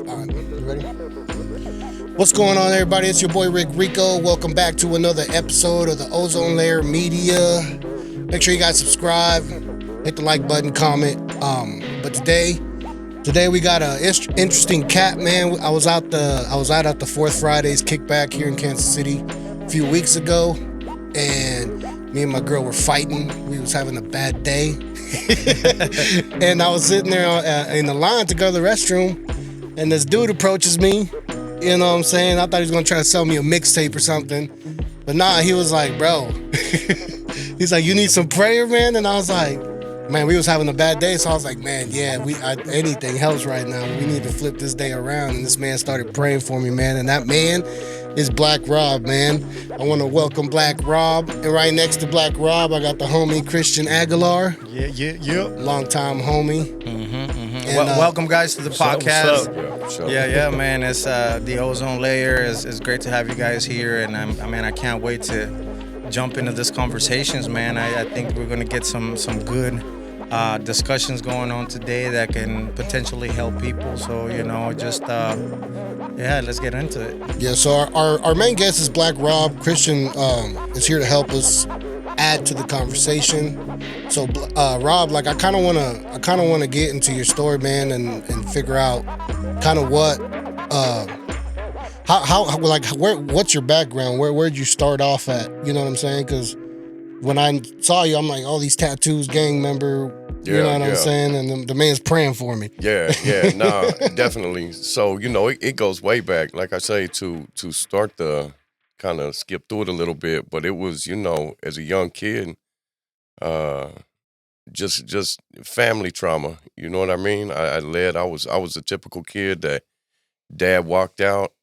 You ready? What's going on, everybody? It's your boy Rick Rico. Welcome back to another episode of the Ozone Lair Media. Make sure you guys subscribe, hit the like button, comment. But today we got a interesting cat, man. I was out at the Fourth Fridays kickback here in Kansas City a few weeks ago, and me and my girl were fighting. We was having a bad day. And I was sitting there in the line to go to the restroom, and this dude approaches me. You know what I'm saying? I thought he was gonna try to sell me a mixtape or something, but nah, he was like, bro, he's like, you need some prayer, man? And I was like, man, we was having a bad day, so I was like, man, yeah, anything helps right now. We need to flip this day around. And this man started praying for me, man, and that man is Black Rob, man. I want to welcome Black Rob, and right next to Black Rob, I got the homie Christian Aguilar. Yeah. Long time homie. And, welcome, guys, to the podcast. What's up? Yeah, man. It's the Ozone Layer. It's great to have you guys here, and I can't wait to jump into this conversations, man. I think we're gonna get some good discussions going on today that can potentially help people. So let's get into it. Yeah, so our main guest is Black Rob. Christian is here to help us add to the conversation. So Rob, like I kind of want to get into your story, man, and figure out kind of what what's your background? Where'd you start off at? You know what I'm saying? Because when I saw you, I'm like, all these tattoos, gang member. You know what I'm saying? And the man's praying for me. No, definitely. So, it goes way back, like I say, to start the kind of skip through it a little bit. But it was, as a young kid, just family trauma. You know what I mean? I was a typical kid that dad walked out.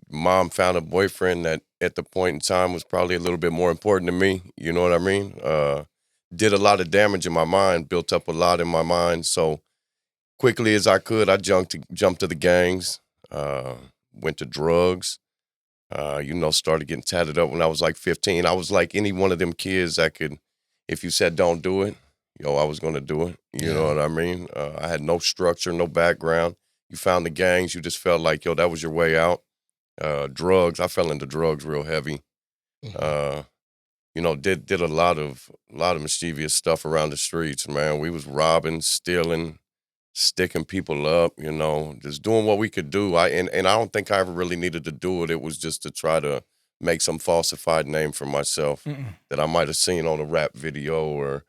Mom found a boyfriend that at the point in time was probably a little bit more important to me. You know what I mean? Did a lot of damage in my mind, built up a lot in my mind. So quickly as I could, I jumped to the gangs, went to drugs, started getting tatted up when I was like 15. I was like any one of them kids that could, if you said don't do it, I was going to do it. You know what I mean? I had no structure, no background. You found the gangs, you just felt like, that was your way out. Drugs, I fell into drugs real heavy. Did a lot of mischievous stuff around the streets, man. We was robbing, stealing, sticking people up, just doing what we could do. And I don't think I ever really needed to do it. It was just to try to make some falsified name for myself that I might have seen on a rap video or,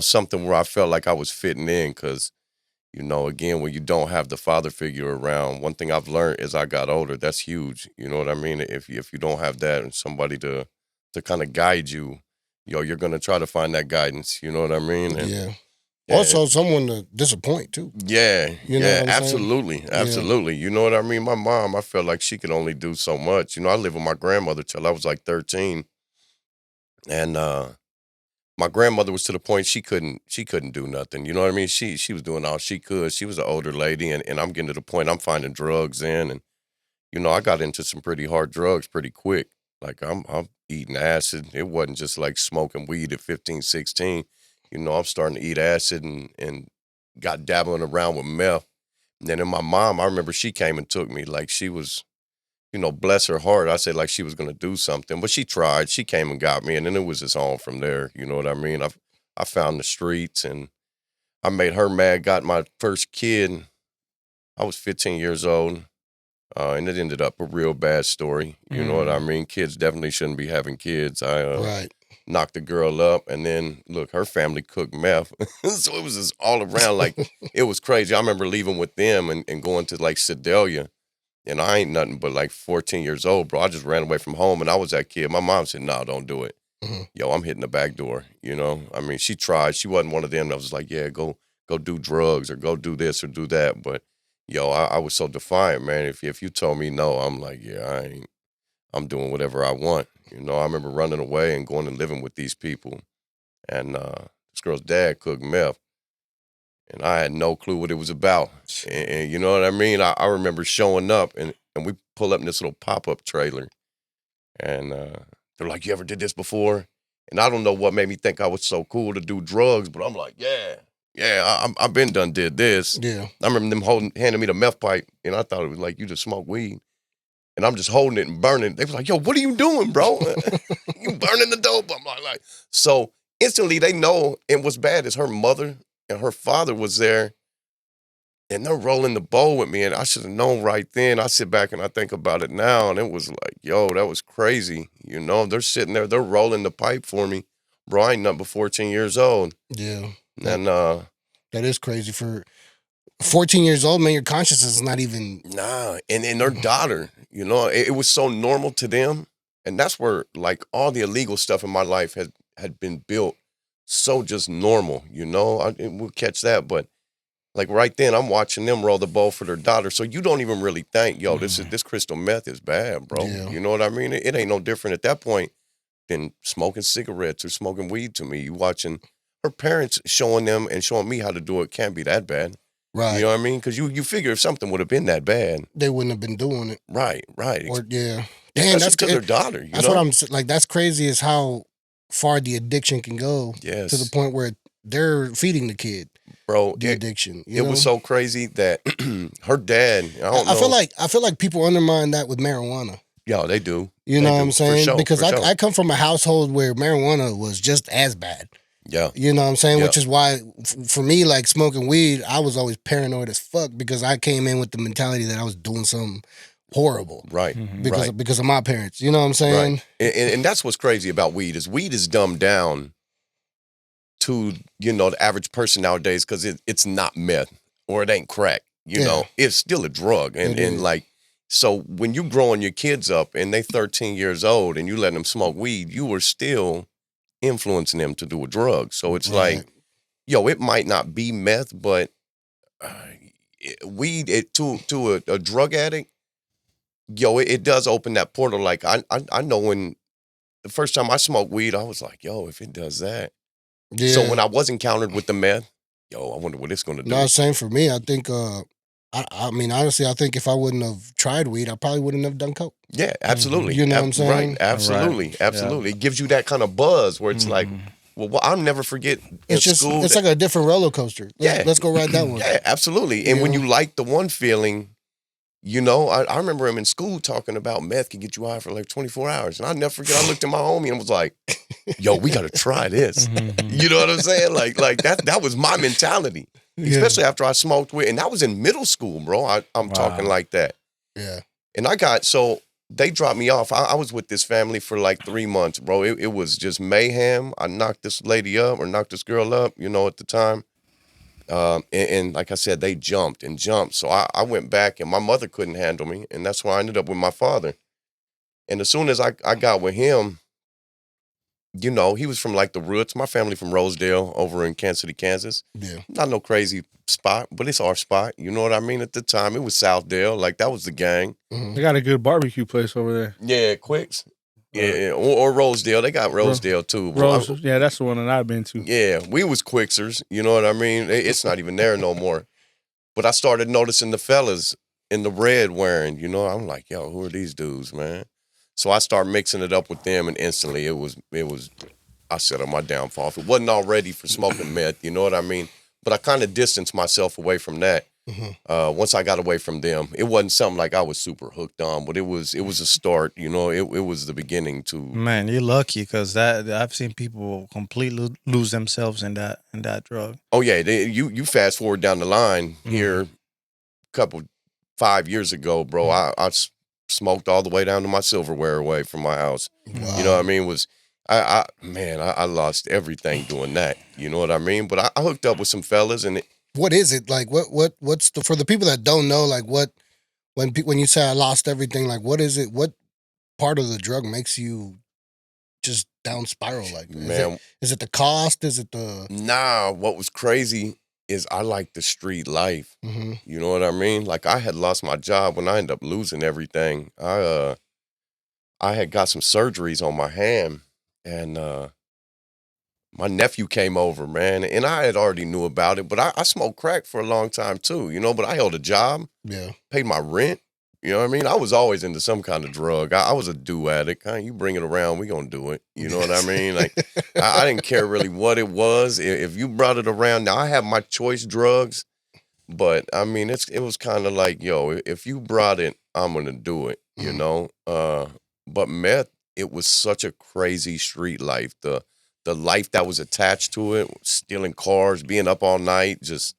something where I felt like I was fitting in because, again, when you don't have the father figure around, one thing I've learned as I got older, that's huge. You know what I mean? If you don't have that and somebody to kind of guide you, you're going to try to find that guidance. You know what I mean? And, Also, someone to disappoint, too. Yeah. You know what I'm absolutely. saying? Absolutely. You know what I mean? My mom, I felt like she could only do so much. I lived with my grandmother till I was like 13. And my grandmother was to the point she couldn't do nothing. You know what I mean? She was doing all she could. She was an older lady, and I'm getting to the point I'm finding drugs in. And, I got into some pretty hard drugs pretty quick. Like I'm eating acid. It wasn't just like smoking weed at 15, 16. I'm starting to eat acid and got dabbling around with meth. And then my mom, I remember she came and took me like she was, bless her heart. I said like she was going to do something, but she tried. She came and got me, and then it was just on from there. You know what I mean? I found the streets, and I made her mad, got my first kid. I was 15 years old. And it ended up a real bad story. You know what I mean? Kids definitely shouldn't be having kids. I knocked the girl up, and then, look, her family cooked meth. So it was just all around, like, it was crazy. I remember leaving with them and going to, like, Sedalia, and I ain't nothing but, like, 14 years old, bro. I just ran away from home, and I was that kid. My mom said, no, don't do it. I'm hitting the back door, I mean, she tried. She wasn't one of them that was like, yeah, go do drugs or go do this or do that, but I was so defiant, man. If you told me no, I'm like, yeah, I'm doing whatever I want. I remember running away and going and living with these people. And this girl's dad cooked meth. And I had no clue what it was about. And you know what I mean? I remember showing up, and we pull up in this little pop-up trailer. And they're like, you ever did this before? And I don't know what made me think I was so cool to do drugs, but I'm like, yeah. I've been did this. Yeah. I remember them handing me the meth pipe, and I thought it was like, you just smoke weed. And I'm just holding it and burning it. They was like, yo, what are you doing, bro? You burning the dope. I'm like, so instantly they know. And what's bad is her mother and her father was there, and they're rolling the bowl with me. And I should have known right then. I sit back and I think about it now, and it was like, yo, that was crazy. You know, they're sitting there, they're rolling the pipe for me. Bro, I ain't nothing but 14 years old. Yeah. And that is crazy for 14 years old, man. Your consciousness is not even. Nah, and their daughter, you know, it was so normal to them. And that's where, like, all the illegal stuff in my life had been built so just normal, you know. We'll catch that. But, like, right then, I'm watching them roll the bowl for their daughter. So you don't even really think, yo, this crystal meth is bad, bro. Yeah. You know what I mean? It ain't no different at that point than smoking cigarettes or smoking weed to me. You watching her parents showing them and showing me how to do it can't be that bad. Right. You know what I mean? Because you figure if something would have been that bad, they wouldn't have been doing it. Right. Or, yeah. Damn, that's to their daughter. That's what I'm like. That's crazy is how far the addiction can go. Yes. To the point where they're feeding the kid. Bro, the addiction. It was so crazy that her dad, I feel like people undermine that with marijuana. Yeah, they do. You know what I'm saying? Sure, because I come from a household where marijuana was just as bad. Yeah. You know what I'm saying? Yeah. Which is why, for me, like smoking weed, I was always paranoid as fuck because I came in with the mentality that I was doing something horrible. Right. Because of my parents. You know what I'm saying? Right. And that's what's crazy about weed is dumbed down to, you know, the average person nowadays because it's not meth or it ain't crack. You know, it's still a drug. And like, so when you growing your kids up and they 13 years old and you let them smoke weed, you are still influencing them to do a drug. So it's like, yo, it might not be meth, but weed to a drug addict, yo, it does open that portal. Like I know when the first time I smoked weed, I was like, yo, if it does that. Yeah. So when I was encountered with the meth, yo, I wonder what it's going to do. No, same for me. I think, I mean, honestly, I think if I wouldn't have tried weed, I probably wouldn't have done coke. Yeah, absolutely. You know what I'm saying? Right, absolutely, Right. absolutely. Yeah. It gives you that kind of buzz where it's like, well, I'll never forget. It's like a different roller coaster. Let's go ride that one. Yeah, absolutely. And when you like the one feeling, you know, I remember him in school talking about meth can get you high for like 24 hours. And I'll never forget, I looked at my homie and was like, yo, we got to try this. You know what I'm saying? Like that was my mentality. Especially after I smoked weed. And that was in middle school, bro. I'm talking like that. Yeah. And so they dropped me off. I was with this family for like 3 months, bro. It was just mayhem. I knocked this lady up or knocked this girl up, you know, at the time. And like I said, they jumped and jumped. So I went back and my mother couldn't handle me. And that's why I ended up with my father. And as soon as I got with him, you know, he was from like the roots. My family from Rosedale over in Kansas City, Kansas. Yeah. Not no crazy spot, but it's our spot. You know what I mean? At the time, it was Southdale. Like, that was the gang. Mm-hmm. They got a good barbecue place over there. Yeah, Quicks. Yeah, or Rosedale. They got Rosedale, too. Yeah, that's the one that I've been to. Yeah, we was Quicksers. You know what I mean? It's not even there no more. But I started noticing the fellas in the red wearing, you know, I'm like, yo, who are these dudes, man? So I started mixing it up with them, and instantly it was. I set up my downfall. If it wasn't already for smoking meth, you know what I mean? But I kind of distanced myself away from that. Mm-hmm. Once I got away from them, it wasn't something like I was super hooked on, but it was a start. You know, it was the beginning to. Man, you're lucky because that I've seen people completely lose themselves in that drug. Oh yeah, you fast forward down the line here, 5 years ago, bro. I smoked all the way down to my silverware away from my house. Wow. You know what I mean? I lost everything doing that. You know what I mean? But I hooked up with some fellas, and what is it like? What's for the people that don't know? Like when you say I lost everything, like what is it? What part of the drug makes you just down spiral like that? Man, is it the cost? Is it the Nah? What was crazy is I like the street life. Mm-hmm. You know what I mean? Like I had lost my job when I ended up losing everything. I had got some surgeries on my hand, and my nephew came over, man, and I had already knew about it, but I smoked crack for a long time too, you know, but I held a job, paid my rent, You know what I mean? I was always into some kind of drug. I was a do addict. You bring it around, we gonna do it. You know what I mean? Like I didn't care really what it was. If you brought it around, now I have my choice drugs, but I mean it was kind of like, yo, if you brought it, I'm gonna do it. You know? But meth, it was such a crazy street life. The life that was attached to it, stealing cars, being up all night, just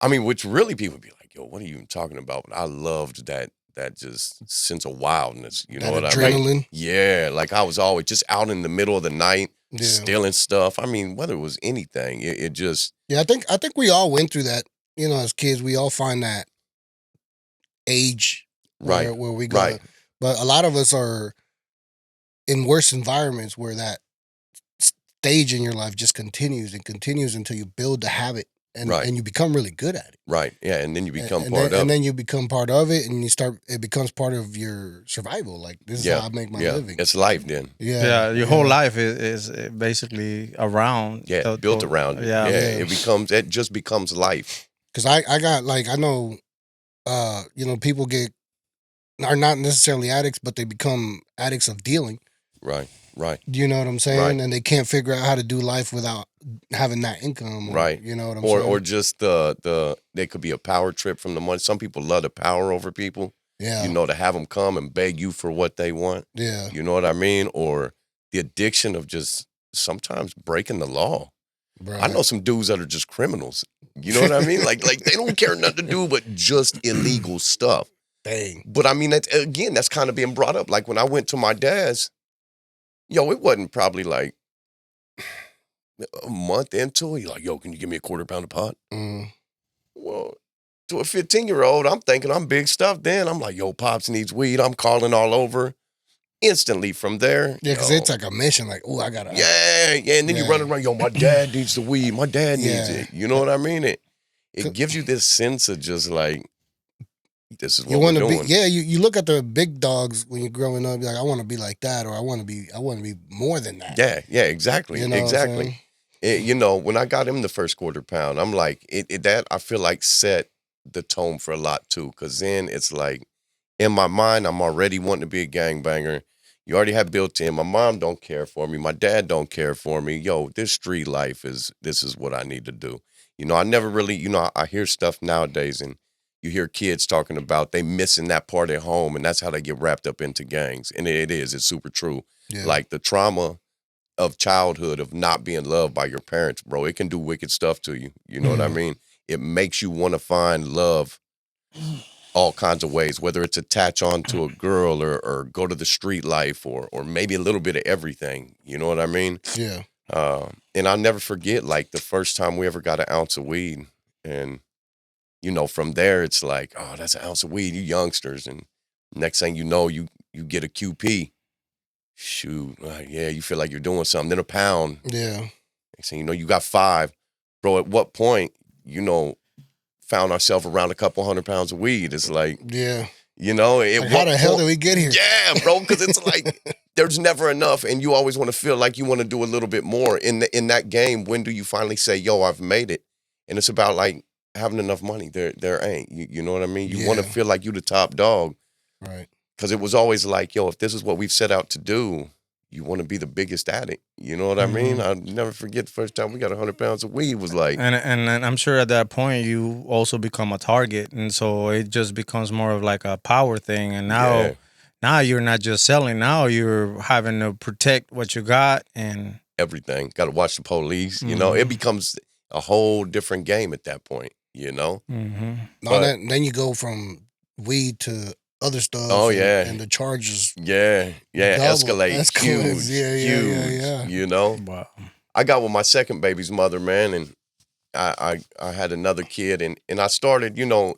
I mean, which really people be like, yo, what are you even talking about? But I loved that just sense of wildness. You know what I mean? Adrenaline. Yeah, like I was always just out in the middle of the night, Yeah. stealing stuff. I mean, whether it was anything, it just Yeah, I think we all went through that. You know, as kids, we all find that age where we go. right. But a lot of us are in worse environments where that stage in your life just continues and continues until you build the habit and Right. and you become really good at it. Right. Yeah, and then you become and part then, of and it. then you become part of it, and it becomes part of your survival. Like, this is Yeah. how I make my Yeah, living. it's life then. Yeah, your whole life is basically around. Yeah, built around it. Yeah. Yeah, it just becomes life. Because I got, like, I know, you know, people are not necessarily addicts, but they become addicts of dealing. Right. Right. You know what I'm saying? Right. And they can't figure out how to do life without having that income. Right. You know what I'm saying? Or just the they could be a power trip from the money. Some people love the power over people. Yeah. You know, to have them come and beg you for what they want. Yeah. You know what I mean? Or the addiction of just sometimes breaking the law. Right. I know some dudes that are just criminals. You know what I mean? Like they don't care nothing to do but just illegal stuff. Dang. But I mean, that's kind of being brought up. Like when I went to my dad's, yo, it wasn't probably like a month into it. He's like, yo, can you give me a quarter pound of pot? Mm. Well, to a 15-year-old, I'm thinking I'm big stuff then. I'm like, yo, Pops needs weed. I'm calling all over. Instantly from there. Yeah, because it's like a mission. Like, oh, I got to. Yeah. And then you run around, yo, my dad needs the weed. My dad needs it. You know what I mean? It gives you this sense of just like, this is what we're doing. You look at the big dogs when you're growing up, you're like, I want to be like that, or I want to be more than that. Yeah, exactly. You know exactly. You know, when I got him the first quarter pound, I'm like, that I feel like set the tone for a lot too. Cause then it's like, in my mind, I'm already wanting to be a gangbanger. You already have built in. My mom don't care for me. My dad don't care for me. Yo, this street life this is what I need to do. You know, I never really, you know, I hear stuff nowadays and you hear kids talking about they missing that part at home and that's how they get wrapped up into gangs. And it's super true. Yeah. Like the trauma of childhood of not being loved by your parents, bro, it can do wicked stuff to you. You know what I mean? It makes you want to find love all kinds of ways, whether it's attach on to a girl or go to the street life or maybe a little bit of everything. You know what I mean? Yeah. And I'll never forget, like, the first time we ever got an ounce of weed. And, you know, from there, it's like, oh, that's an ounce of weed, you youngsters. And next thing you know, you get a QP. Shoot, yeah, you feel like you're doing something. Then a pound. Yeah. Next thing you know, you got 5. Bro, at what point, you know, found ourselves around a couple 100 pounds of weed? It's like, yeah, you know, like how the hell did we get here? Yeah, bro, because it's like there's never enough, and you always want to feel like you want to do a little bit more. In that game, when do you finally say, "Yo, I've made it"? And it's about like having enough money. There ain't. You know what I mean? You want to feel like you the top dog, right? Because it was always like, yo, if this is what we've set out to do, you want to be the biggest at it. You know what I mean? I'll never forget the first time we got 100 pounds of weed was like. And I'm sure at that point you also become a target, and so it just becomes more of like a power thing. And now you're not just selling. Now you're having to protect what you got and everything. Got to watch the police. You know, it becomes a whole different game at that point. You know. Then you go from weed to other stuff. Oh yeah, and the charges. Yeah, escalate. Huge. Yeah. You know. Wow. I got with my second baby's mother, man, and I had another kid, and I started. You know,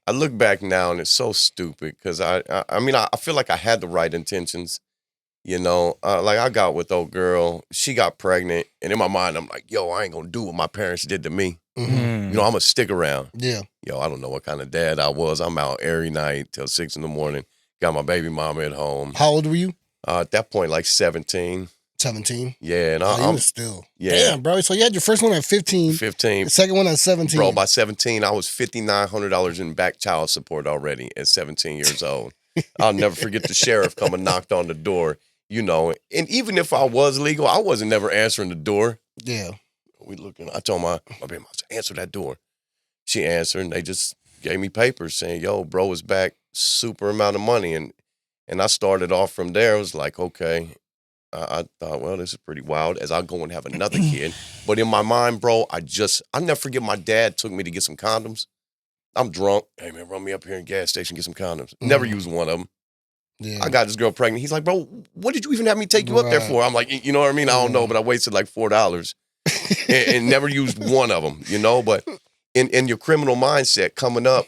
I look back now, and it's so stupid because I mean I feel like I had the right intentions. You know, like I got with old girl, she got pregnant, and in my mind I'm like, yo, I ain't gonna do what my parents did to me. You know, I'm gonna stick around. Yeah. Yo, I don't know what kind of dad I was. I'm out every night till 6 a.m. Got my baby mama at home. How old were you? At that point, like 17. 17. Yeah, and You I'm was still. yeah. Damn, bro. So you had your first one at 15. 15. The second one at 17. Bro, by 17, I was $5,900 in back child support already at 17 years old. I'll never forget the sheriff come and knocked on the door, and even if I was legal, I wasn't never answering the door. Yeah. I told my baby mom, answer that door. She answered, and they just gave me papers saying, yo, bro is back, super amount of money. And I started off from there. I was like, okay. I thought, well, this is pretty wild as I go and have another kid. But in my mind, bro, I'll never forget my dad took me to get some condoms. I'm drunk. Hey, man, run me up here in the gas station, get some condoms. Never used one of them. Yeah. I got this girl pregnant. He's like, bro, what did you even have me take you up there for? I'm like, you know what I mean? I don't know, but I wasted like $4 and never used one of them, But in your criminal mindset coming up,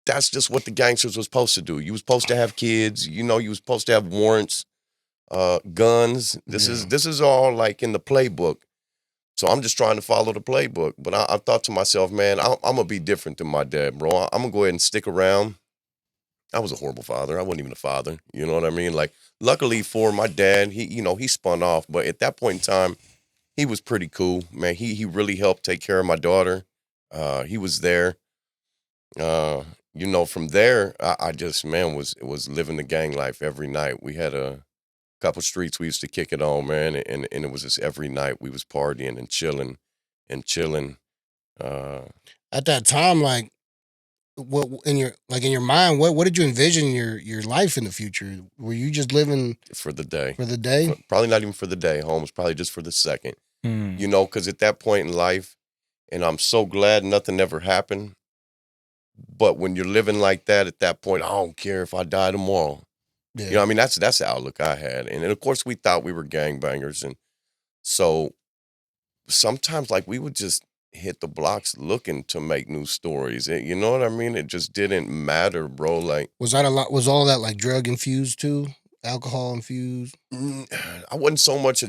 that's just what the gangsters was supposed to do. You was supposed to have kids. You was supposed to have warrants. Guns. This is all like in the playbook. So I'm just trying to follow the playbook. But I thought to myself, man, I'm gonna be different than my dad, bro. I'm gonna go ahead and stick around. I was a horrible father. I wasn't even a father. You know what I mean? Like, luckily for my dad, he spun off. But at that point in time, he was pretty cool, man. He really helped take care of my daughter. He was there. From there, I just, man, was living the gang life every night. We had a couple streets we used to kick it on, man, and it was just every night we was partying and chilling. At that time, like, what in your mind, what did you envision your life in the future? Were you just living for the day? For the day? Probably not even for the day, Holmes. Probably just for the second. Because at that point in life, and I'm so glad nothing ever happened. But when you're living like that, at that point, I don't care if I die tomorrow. Yeah. I mean, that's the outlook I had. And of course, we thought we were gangbangers. And so sometimes, like, we would just hit the blocks looking to make new stories. You know what I mean? It just didn't matter, bro. Like, was all that like drug infused too? Alcohol infused? I wasn't so much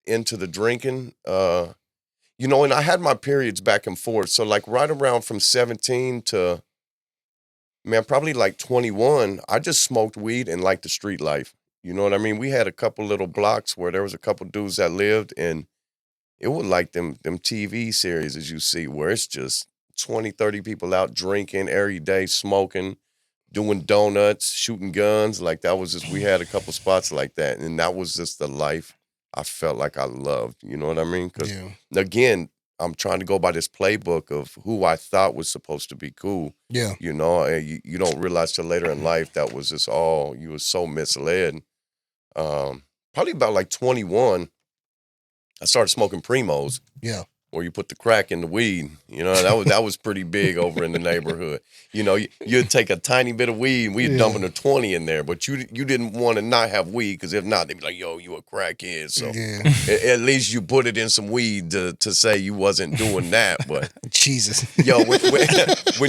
into the drinking. And I had my periods back and forth. So, like, right around from 17 to, man, probably like 21, I just smoked weed and liked the street life. You know what I mean? We had a couple little blocks where there was a couple dudes that lived, and it was like them TV series, as you see, where it's just 20, 30 people out drinking every day, smoking, doing donuts, shooting guns. Like, that was just, we had a couple spots like that. And that was just the life I felt like I loved. You know what I mean? Because, again, I'm trying to go by this playbook of who I thought was supposed to be cool. Yeah. You don't realize till later in life that was just all, you were so misled. Probably about like 21, I started smoking Primos. Yeah. Where you put the crack in the weed. That was pretty big over in the neighborhood. You'd take a tiny bit of weed and we'd dumping a 20 in there, but you didn't want to not have weed, because if not, they'd be like, yo, you a crackhead. So at least you put it in some weed to say you wasn't doing that. But Jesus. Yo, when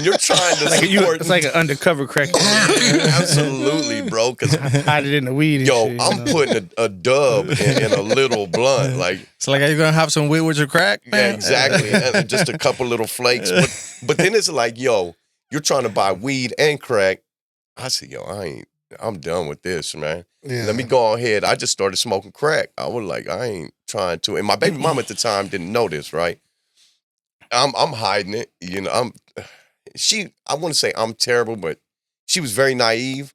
you're trying to support, it's like an undercover crack. Absolutely, bro. Because hide it in the weed. Yo, I'm putting a dub in a little blunt. Like, it's like, are you gonna have some weed with your crack, man? Yeah, exactly. And just a couple little flakes. But then it's like, yo, you're trying to buy weed and crack. I said, yo, I'm done with this, man. Yeah. Let me go ahead. I just started smoking crack. I was like, I ain't trying to. And my baby mom at the time didn't know this, right? I'm hiding it. I want to say I'm terrible, but she was very naive.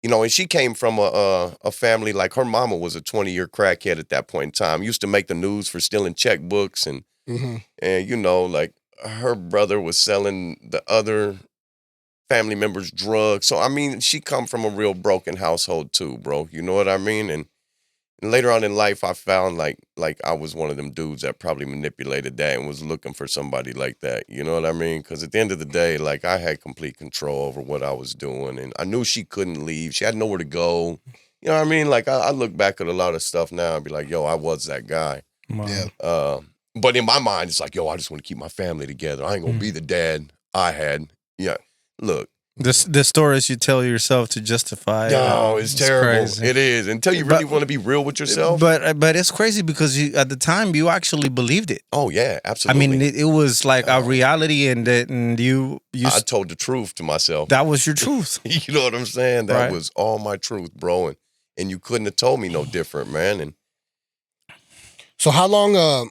And she came from a family, like, her mama was a 20-year crackhead at that point in time. Used to make the news for stealing checkbooks and like, her brother was selling the other family members drugs. So, I mean, she come from a real broken household too, bro. You know what I mean? And later on in life, I found like I was one of them dudes that probably manipulated that and was looking for somebody like that. You know what I mean? Because at the end of the day, like, I had complete control over what I was doing, and I knew she couldn't leave. She had nowhere to go. You know what I mean? Like, I look back at a lot of stuff now and be like, yo, I was that guy. Wow. Yeah. But in my mind, it's like, yo, I just want to keep my family together. I ain't gonna be the dad I had. Yeah. Look. The stories you tell yourself to justify. No, it's terrible. Crazy. It is. Until you really want to be real with yourself. But it's crazy because at the time you actually believed it. Oh yeah, absolutely. I mean, it was like a reality, and you. I told the truth to myself. That was your truth. You know what I'm saying? That was all my truth, bro. And you couldn't have told me no different, man. So how long?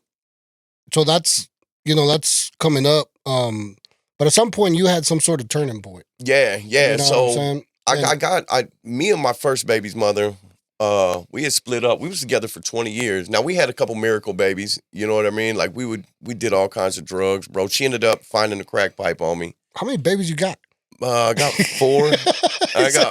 So that's that's coming up. But at some point you had some sort of turning point. Yeah. You know what I'm So saying? me and my first baby's mother, we had split up. We was together for 20 years. Now we had a couple miracle babies. You know what I mean? Like we did all kinds of drugs, bro. She ended up finding a crack pipe on me. How many babies you got? I got 4.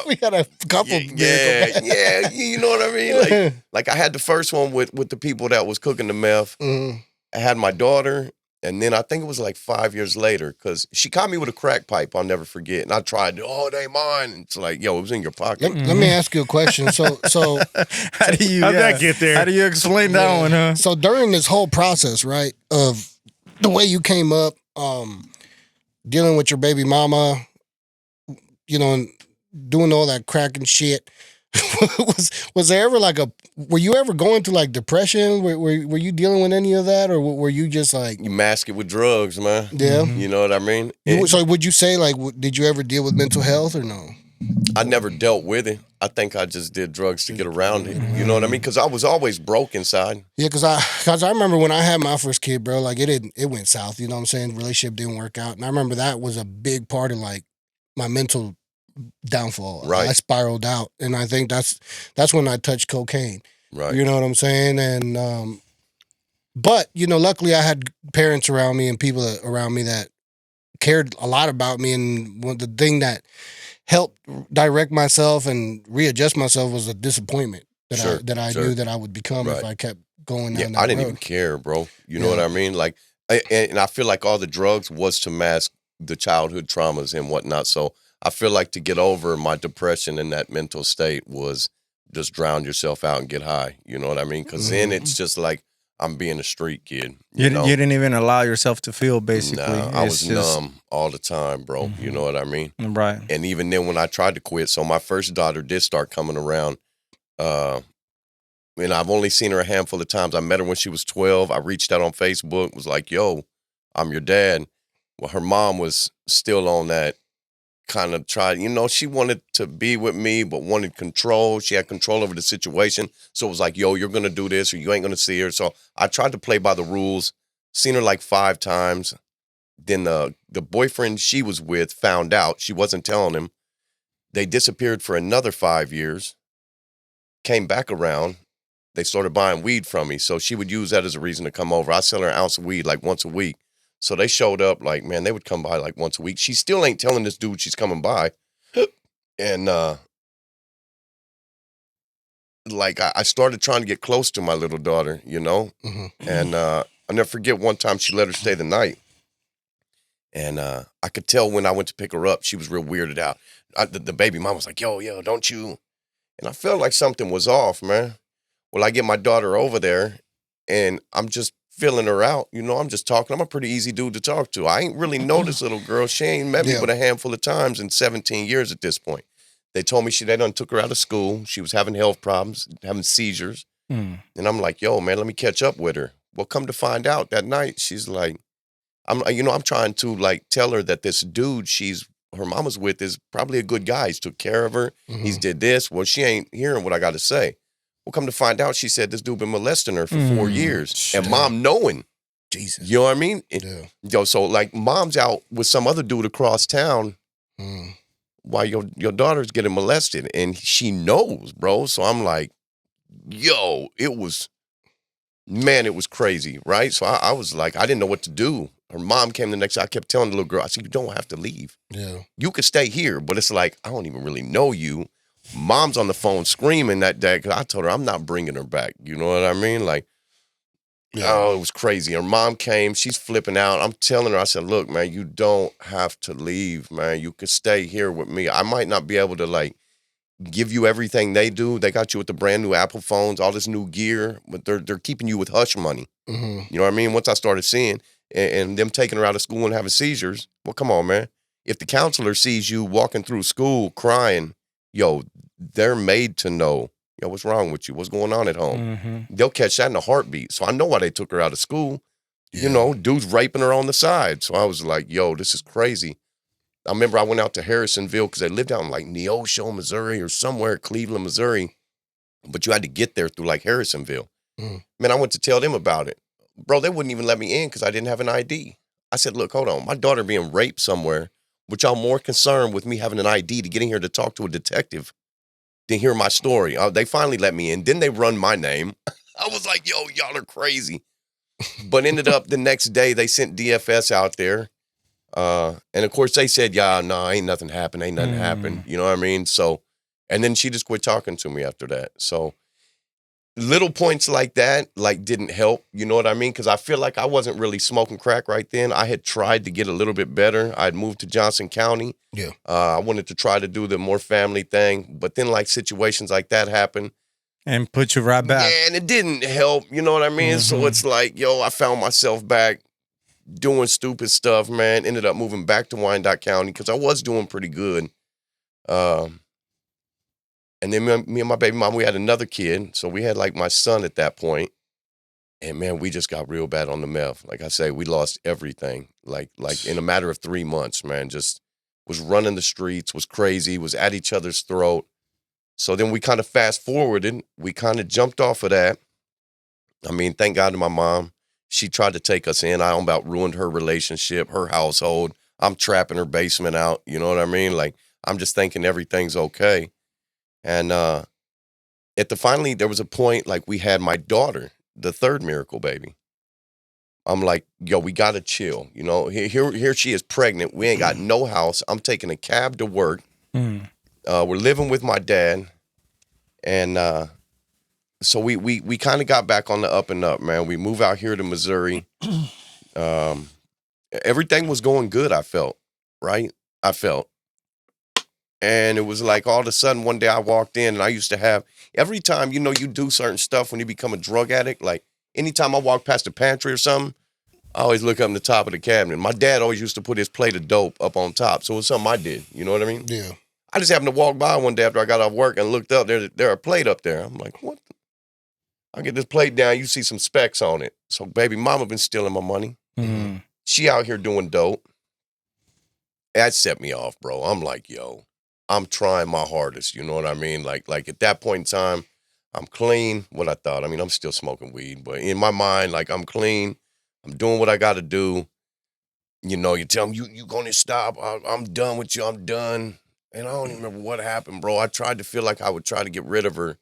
We got a couple. Yeah. You know what I mean? Like I had the first one with the people that was cooking the meth. Mhm. I had my daughter, and then I think it was like 5 years later, because she caught me with a crack pipe. I'll never forget. And I tried, it ain't mine. And it's like, yo, it was in your pocket. Let me ask you a question. So How'd that get there? How do you explain that one, huh? So during this whole process, right, of the way you came up, dealing with your baby mama, and doing all that crack and shit, was there ever were you ever going through like depression? Were you dealing with any of that, or were you just like You mask it with drugs, man. Yeah. You know what I mean? So would you say did you ever deal with mental health or no? I never dealt with it. I think I just did drugs to get around it. You know what I mean? Because I was always broke inside. Yeah, because I remember when I had my first kid, bro. Like it went south. You know what I'm saying? Relationship didn't work out, and I remember that was a big part of like my mental downfall. Right. I spiraled out, and I think that's when I touched cocaine. Right. You know what I'm saying? And but luckily I had parents around me and people around me that cared a lot about me, and the thing that helped direct myself and readjust myself was a disappointment that I knew that I would become if I kept going down that I didn't road. even care, bro. You know what I mean? Like, and I feel like all the drugs was to mask the childhood traumas and whatnot. So I feel like to get over my depression and that mental state was just drown yourself out and get high. You know what I mean? Because then it's just like I'm being a street kid. You didn't even allow yourself to feel, basically. Nah, I was numb all the time, bro. Mm-hmm. You know what I mean? Right. And even then when I tried to quit, so my first daughter did start coming around. And I've only seen her a handful of times. I met her when she was 12. I reached out on Facebook, was like, yo, I'm your dad. Well, her mom was still on that kind of she wanted to be with me, but wanted control. She had control over the situation. So it was like, yo, you're going to do this or you ain't going to see her. So I tried to play by the rules, seen her like 5 times. Then the boyfriend she was with found out. She wasn't telling him. They disappeared for another 5 years, came back around. They started buying weed from me. So she would use that as a reason to come over. I sell her an ounce of weed like once a week. So they showed up like, man, they would come by like once a week. She still ain't telling this dude she's coming by. And I started trying to get close to my little daughter, Mm-hmm. And I'll never forget one time she let her stay the night. And I could tell when I went to pick her up, she was real weirded out. The baby mom was like, yo, don't you? And I felt like something was off, man. Well, I get my daughter over there and I'm just feeling her out. I'm just talking. I'm a pretty easy dude to talk to. I ain't really know this little girl. She ain't met me but a handful of times in 17 years at this point. They told me they done took her out of school. She was having health problems, having seizures. And I'm like, yo, man, let me catch up with her. Well, come to find out that night, she's like, I'm trying to like tell her that this dude her mama's with is probably a good guy. He's took care of her. Mm-hmm. He's did this. Well, she ain't hearing what I got to say. Well, come to find out, she said this dude been molesting her for 4 years. Shit. And mom knowing. Jesus. You know what I mean? Yeah. So like mom's out with some other dude across town while your daughter's getting molested. And she knows, bro. So I'm like, yo, it was crazy, right? So I was like, I didn't know what to do. Her mom came the next day. I kept telling the little girl, I said, you don't have to leave. Yeah. You could stay here. But it's like, I don't even really know you. Mom's on the phone screaming that day because I told her I'm not bringing her back. You know what I mean? Like, oh, it was crazy. Her mom came. She's flipping out. I'm telling her, I said, look, man, you don't have to leave, man. You can stay here with me. I might not be able to, like, give you everything they do. They got you with the brand new Apple phones, all this new gear, but they're keeping you with hush money. Mm-hmm. You know what I mean? Once I started seeing and them taking her out of school and having seizures, well, come on, man. If the counselor sees you walking through school crying, yo, they're made to know, yo, what's wrong with you? What's going on at home? Mm-hmm. They'll catch that in a heartbeat. So I know why they took her out of school. Yeah. Dude's raping her on the side. So I was like, yo, this is crazy. I remember I went out to Harrisonville because they lived out in like Neosho, Missouri or somewhere, Cleveland, Missouri. But you had to get there through like Harrisonville. Man, I went to tell them about it. Bro, they wouldn't even let me in because I didn't have an ID. I said, look, hold on. My daughter being raped somewhere, which I'm more concerned with me having an ID to get in here to talk to a detective than hear my story. They finally let me in. Then they run my name. I was like, yo, y'all are crazy. But ended up the next day, they sent DFS out there. And of course, they said, yeah, no, ain't nothing happened. Ain't nothing happened. You know what I mean? So, and then she just quit talking to me after that. So, little points like that, like, didn't help. You know what I mean? Because I feel like I wasn't really smoking crack right then. I had tried to get a little bit better. I'd moved to Johnson County. Yeah. I wanted to try to do the more family thing. But then, like, situations like that happen. And put you right back. Yeah, and it didn't help. You know what I mean? So it's like, yo, I found myself back doing stupid stuff, man. Ended up moving back to Wyandotte County because I was doing pretty good. And then me and my baby mom, we had another kid. So we had like my son at that point. And man, we just got real bad on the meth. Like I say, we lost everything. Like in a matter of 3 months, man, just was running the streets, was crazy, was at each other's throat. So then we kind of fast forwarded. We kind of jumped off of that. I mean, thank God to my mom. She tried to take us in. I about ruined her relationship, her household. I'm trapping her basement out. You know what I mean? Like, I'm just thinking everything's okay. And finally, there was a point, like, we had my daughter, the third miracle baby. I'm like, yo, we got to chill. You know, here she is pregnant. We ain't got no house. I'm taking a cab to work. We're living with my dad. And so we kind of got back on the up and up, man. We moved out here to Missouri. Everything was going good, I felt, right? And it was like all of a sudden one day I walked in and I used to have, every time, you know, you do certain stuff when you become a drug addict, like anytime I walk past a pantry or something, I always look up in the top of the cabinet. My dad always used to put his plate of dope up on top. So it was something I did. You know what I mean? Yeah. I just happened to walk by one day after I got off work and looked up. There a plate up there. I'm like, what? I get this plate down. You see some specs on it. So baby mama been stealing my money. She out here doing dope. That set me off, bro. I'm like, yo, I'm trying my hardest. You know what I mean? Like at that point in time, I'm clean. What I thought. I mean, I'm still smoking weed, but in my mind, like, I'm clean. I'm doing what I got to do. You know, you tell them, you going to stop. I'm done with you. I'm done. And I don't even remember what happened, bro. I tried to feel like I would try to get rid of her.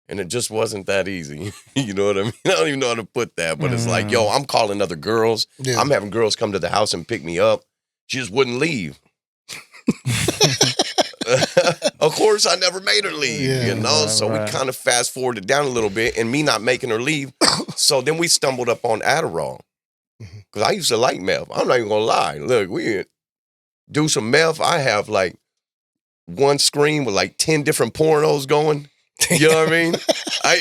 And it just wasn't that easy. You know what I mean? I don't even know how to put that. But it's like, yo, I'm calling other girls. Yeah. I'm having girls come to the house and pick me up. She just wouldn't leave. Of course, I never made her leave, you know? So we kind of fast forwarded down a little bit and me not making her leave. So then we stumbled up on Adderall. Because I used to like meth. I'm not even going to lie. Look, we do some meth. I have like one screen with like 10 different pornos going. You know what I mean? I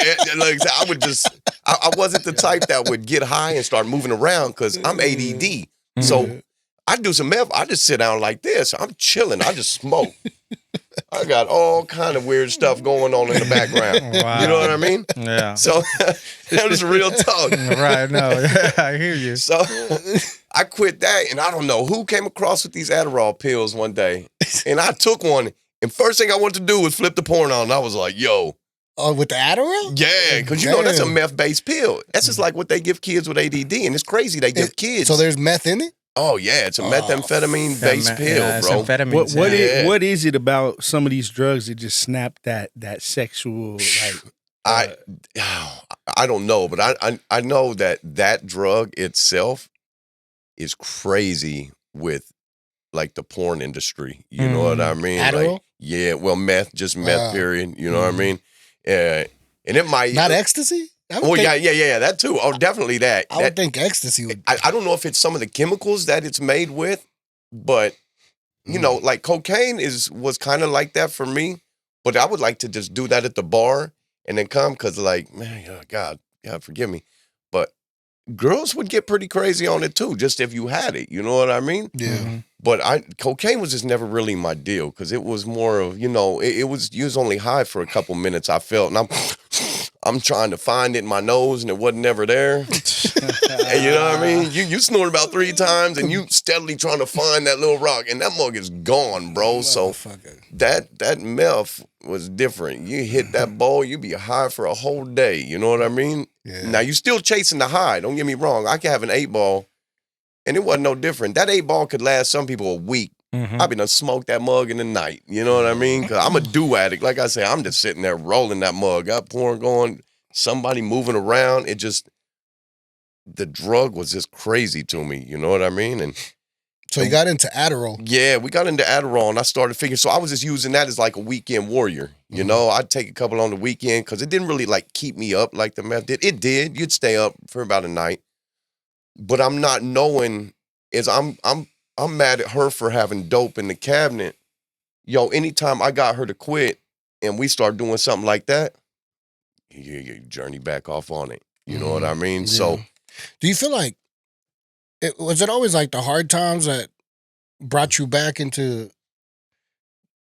wasn't the type that would get high and start moving around because I'm ADD. So I do some meth. I just sit down like this. I'm chilling. I just smoke. I got all kind of weird stuff going on in the background. Wow. You know what I mean? Yeah. So that was real talk. Right. No, I hear you. So I quit that, and I don't know who came across with these Adderall pills one day, and I took one. And first thing I wanted to do was flip the porn on. And I was like, yo. Oh, with the Adderall? Yeah, because, you know, that's a meth-based pill. That's just like what they give kids with ADD. And it's crazy they give kids. So there's meth in it? Oh, yeah. It's a methamphetamine-based pill, bro. What is it about some of these drugs that just snap that sexual, like... I don't know, but I know that drug itself is crazy with, like, the porn industry. You know what I mean? Adderall? Like, yeah, well, meth, period. You know what I mean? And it might... Not ecstasy? Yeah, that too. Oh, definitely that. I would think ecstasy would... I don't know if it's some of the chemicals that it's made with, but, you know, like cocaine was kind of like that for me, but I would like to just do that at the bar and then come because, like, man, God forgive me, but girls would get pretty crazy on it too, just if you had it, you know what I mean? Yeah. But cocaine was just never really my deal because it was more of, you know, you was only high for a couple minutes, I felt, and I'm trying to find it in my nose and it wasn't never there. And you know what I mean? You snort about 3 times and you steadily trying to find that little rock and that mug is gone, bro. So that meth was different. You hit that bowl, you be high for a whole day. You know what I mean? Yeah. Now, you still chasing the high. Don't get me wrong. I could have an 8-ball, and it wasn't no different. That 8-ball could last some people a week. Mhm. I been done smoked that mug in the night. You know what I mean? Because I'm a do addict. Like I say, I'm just sitting there rolling that mug up, pouring, going, somebody moving around. It just, the drug was just crazy to me. You know what I mean? And So you got into Adderall. yeah, we got into Adderall, and I started figuring. So I was just using that as like a weekend warrior. You know, I'd take a couple on the weekend because it didn't really like keep me up like the meth did. It did. You'd stay up for about a night, but I'm not knowing is I'm mad at her for having dope in the cabinet. Yo, anytime I got her to quit and we start doing something like that, you journey back off on it. You know what I mean? Yeah. So, do you feel like was it always like the hard times that brought you back into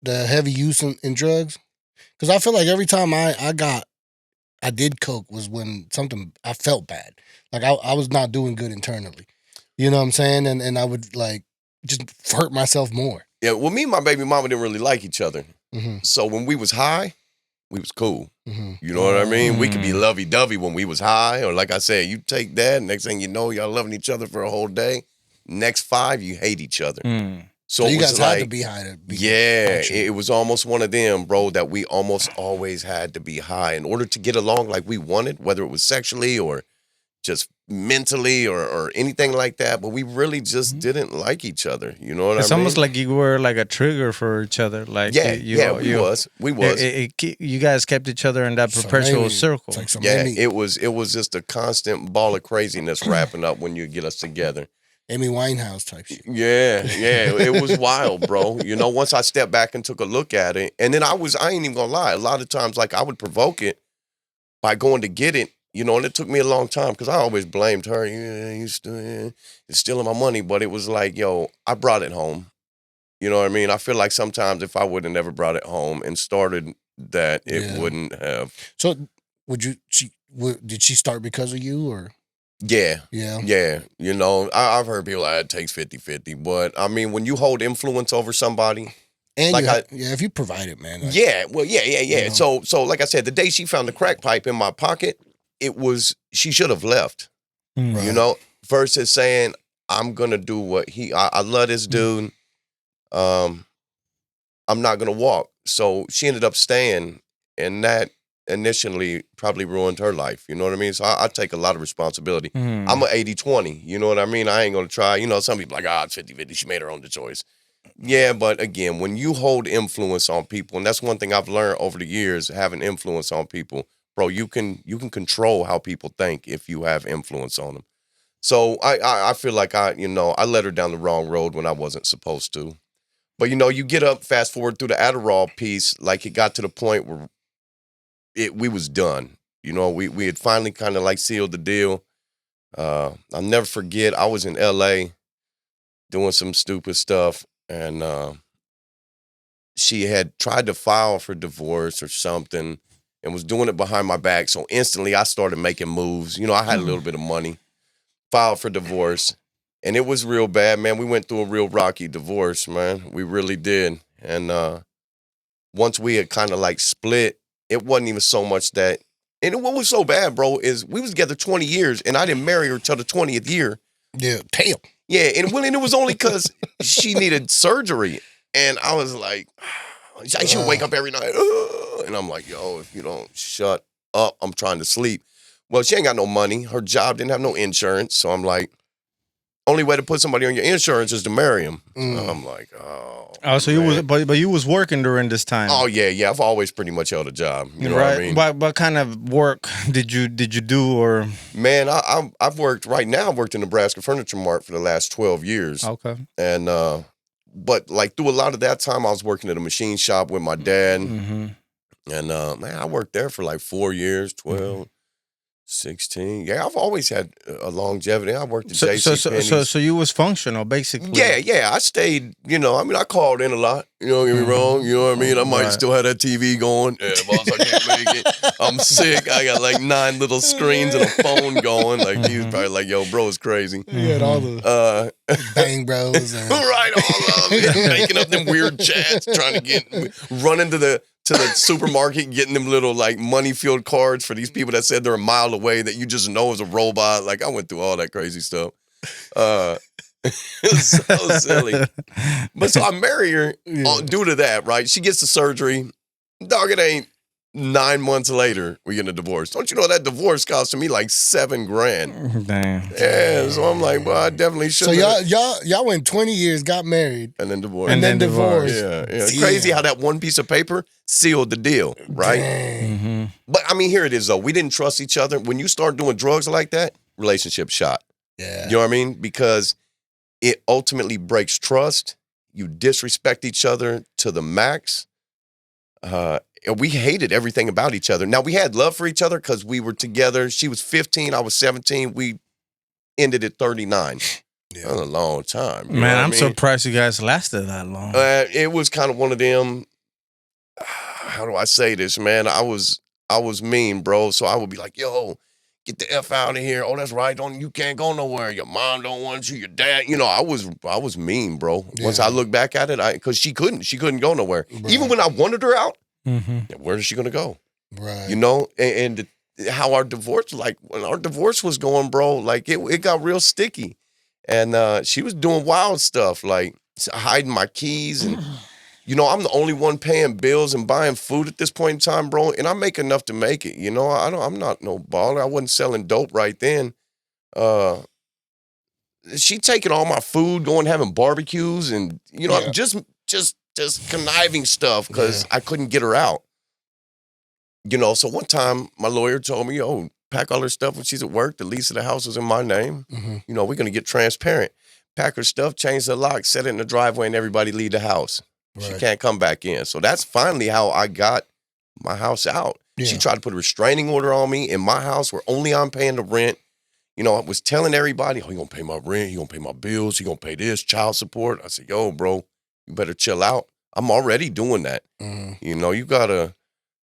the heavy use in drugs? Because I feel like every time I did coke was when something I felt bad, like I was not doing good internally. You know what I'm saying? And I would like just hurt myself more. yeah, well, me and my baby mama didn't really like each other. So when we was high, we was cool. You know what I mean? We could be lovey-dovey when we was high, or like I said, you take that, next thing you know, y'all loving each other for a whole day. Next 5, you hate each other. So you it was guys like, had to be high to be yeah, it was almost one of them, bro, that we almost always had to be high in order to get along like we wanted, whether it was sexually or just mentally or anything like that. But we really just didn't like each other. You know what I mean? It's almost like you were like a trigger for each other. Like we was. You guys kept each other in that perpetual circle. It's like some Yeah, Amy, it was just a constant ball of craziness wrapping up when you get us together. Amy Winehouse type shit. Yeah, it was wild, bro. You know, once I stepped back and took a look at it, and then I ain't even gonna lie, a lot of times, like, I would provoke it by going to get it, you know, and it took me a long time, because I always blamed her, you're stealing my money, but it was like, yo, I brought it home. You know what I mean? I feel like sometimes if I would have never brought it home and started that, it wouldn't have. So did she start because of you, or? Yeah. Yeah. You know, I've heard people like, it takes 50-50. But, I mean, when you hold influence over somebody. And like if you provide it, man. Like, yeah. You know. So, like I said, the day she found the crack pipe in my pocket, she should have left. Right. You know, versus saying, I'm going to do what I love this dude. I'm not going to walk. So she ended up staying, and that initially probably ruined her life. You know what I mean? So I take a lot of responsibility. I'm an 80-20. You know what I mean? I ain't going to try. You know, some people like, it's 50-50. She made her own choice. Yeah, but again, when you hold influence on people, and that's one thing I've learned over the years, having influence on people, bro, you can control how people think if you have influence on them. So I feel like I let her down the wrong road when I wasn't supposed to. But, you know, you get up, fast forward through the Adderall piece, like it got to the point where we was done. You know, we had finally kind of like sealed the deal. I'll never forget, I was in LA doing some stupid stuff, and she had tried to file for divorce or something and was doing it behind my back. So instantly I started making moves. You know, I had a little bit of money, filed for divorce, and it was real bad, man. We went through a real rocky divorce, man. We really did. And once we had kind of like split, it wasn't even so much that, and what was so bad, bro, is we was together 20 years, and I didn't marry her till the 20th year. Yeah, damn. Yeah, and it was only because she needed surgery, and I was like, she would wake up every night, and I'm like, yo, if you don't shut up, I'm trying to sleep. Well, she ain't got no money. Her job didn't have no insurance, so I'm like, only way to put somebody on your insurance is to marry him. So I'm like, so you was, but you was working during this time. Oh yeah. I've always pretty much held a job. You know what I mean? What kind of work did you do, or? Man, I've worked right now. I've worked in Nebraska Furniture Mart for the last 12 years. Okay. And but like through a lot of that time, I was working at a machine shop with my dad. And man, I worked there for like 4 years, 12. 16. Yeah, I've always had a longevity. I worked at JCPenney's. So you was functional, basically. Yeah. I stayed, you know, I mean, I called in a lot. You know, don't get me wrong. You know what I mean? I might still have that TV going. Yeah, boss, I can't make it. I'm sick. I got like 9 little screens and a phone going. Like, he was probably like, yo, bro, it's crazy. You had all the Bang Bros. And... right, all of it. Making up them weird chats, trying to run into the to the supermarket getting them little like money-filled cards for these people that said they're a mile away that you just know is a robot. Like, I went through all that crazy stuff. It was so silly. But so I marry her due to that, right? She gets the surgery. Dog, it ain't 9 months later we get a divorce. Don't you know that divorce cost me like $7,000? Damn. Yeah, so I'm like, well, I definitely should. So y'all went 20 years, got married, and then divorced. and then divorced. Yeah. It's crazy how that one piece of paper sealed the deal, right? Mm-hmm. But I mean, here it is though. We didn't trust each other. When you start doing drugs like that, relationship shot. Yeah. You know what I mean? Because it ultimately breaks trust. You disrespect each other to the max. And we hated everything about each other. Now, we had love for each other because we were together. She was 15. I was 17. We ended at 39. Yeah. That was a long time. Man, I'm surprised you guys lasted that long. It was kind of one of them, how do I say this, man? I was mean, bro. So I would be like, yo, get the F out of here. Oh, that's right. You can't go nowhere. Your mom don't want you. Your dad. You know, I was mean, bro. Yeah. Once I look back at it, because she couldn't go nowhere. Right. Even when I wanted her out, where is she going to go? Right. You know, and how our divorce, like when our divorce was going, bro, like it got real sticky. And she was doing wild stuff, like hiding my keys. And, you know, I'm the only one paying bills and buying food at this point in time, bro. And I make enough to make it. You know, I'm not no baller. I wasn't selling dope right then. She taking all my food, going having barbecues and, you know, just conniving stuff because I couldn't get her out. You know, so one time my lawyer told me, yo, pack all her stuff when she's at work. The lease of the house is in my name. Mm-hmm. You know, we're going to get transparent. Pack her stuff, change the lock, set it in the driveway, and everybody leave the house. Right. She can't come back in. So that's finally how I got my house out. Yeah. She tried to put a restraining order on me in my house where only I'm paying the rent. You know, I was telling everybody, oh, you going to pay my rent, you going to pay my bills, you going to pay this, child support. I said, yo, bro, you better chill out. I'm already doing that. Mm-hmm. You know,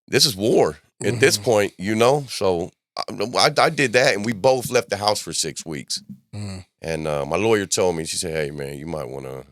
this is war at this point, you know? So I did that, and we both left the house for 6 weeks. Mm-hmm. And my lawyer told me, she said, hey, man, you might want to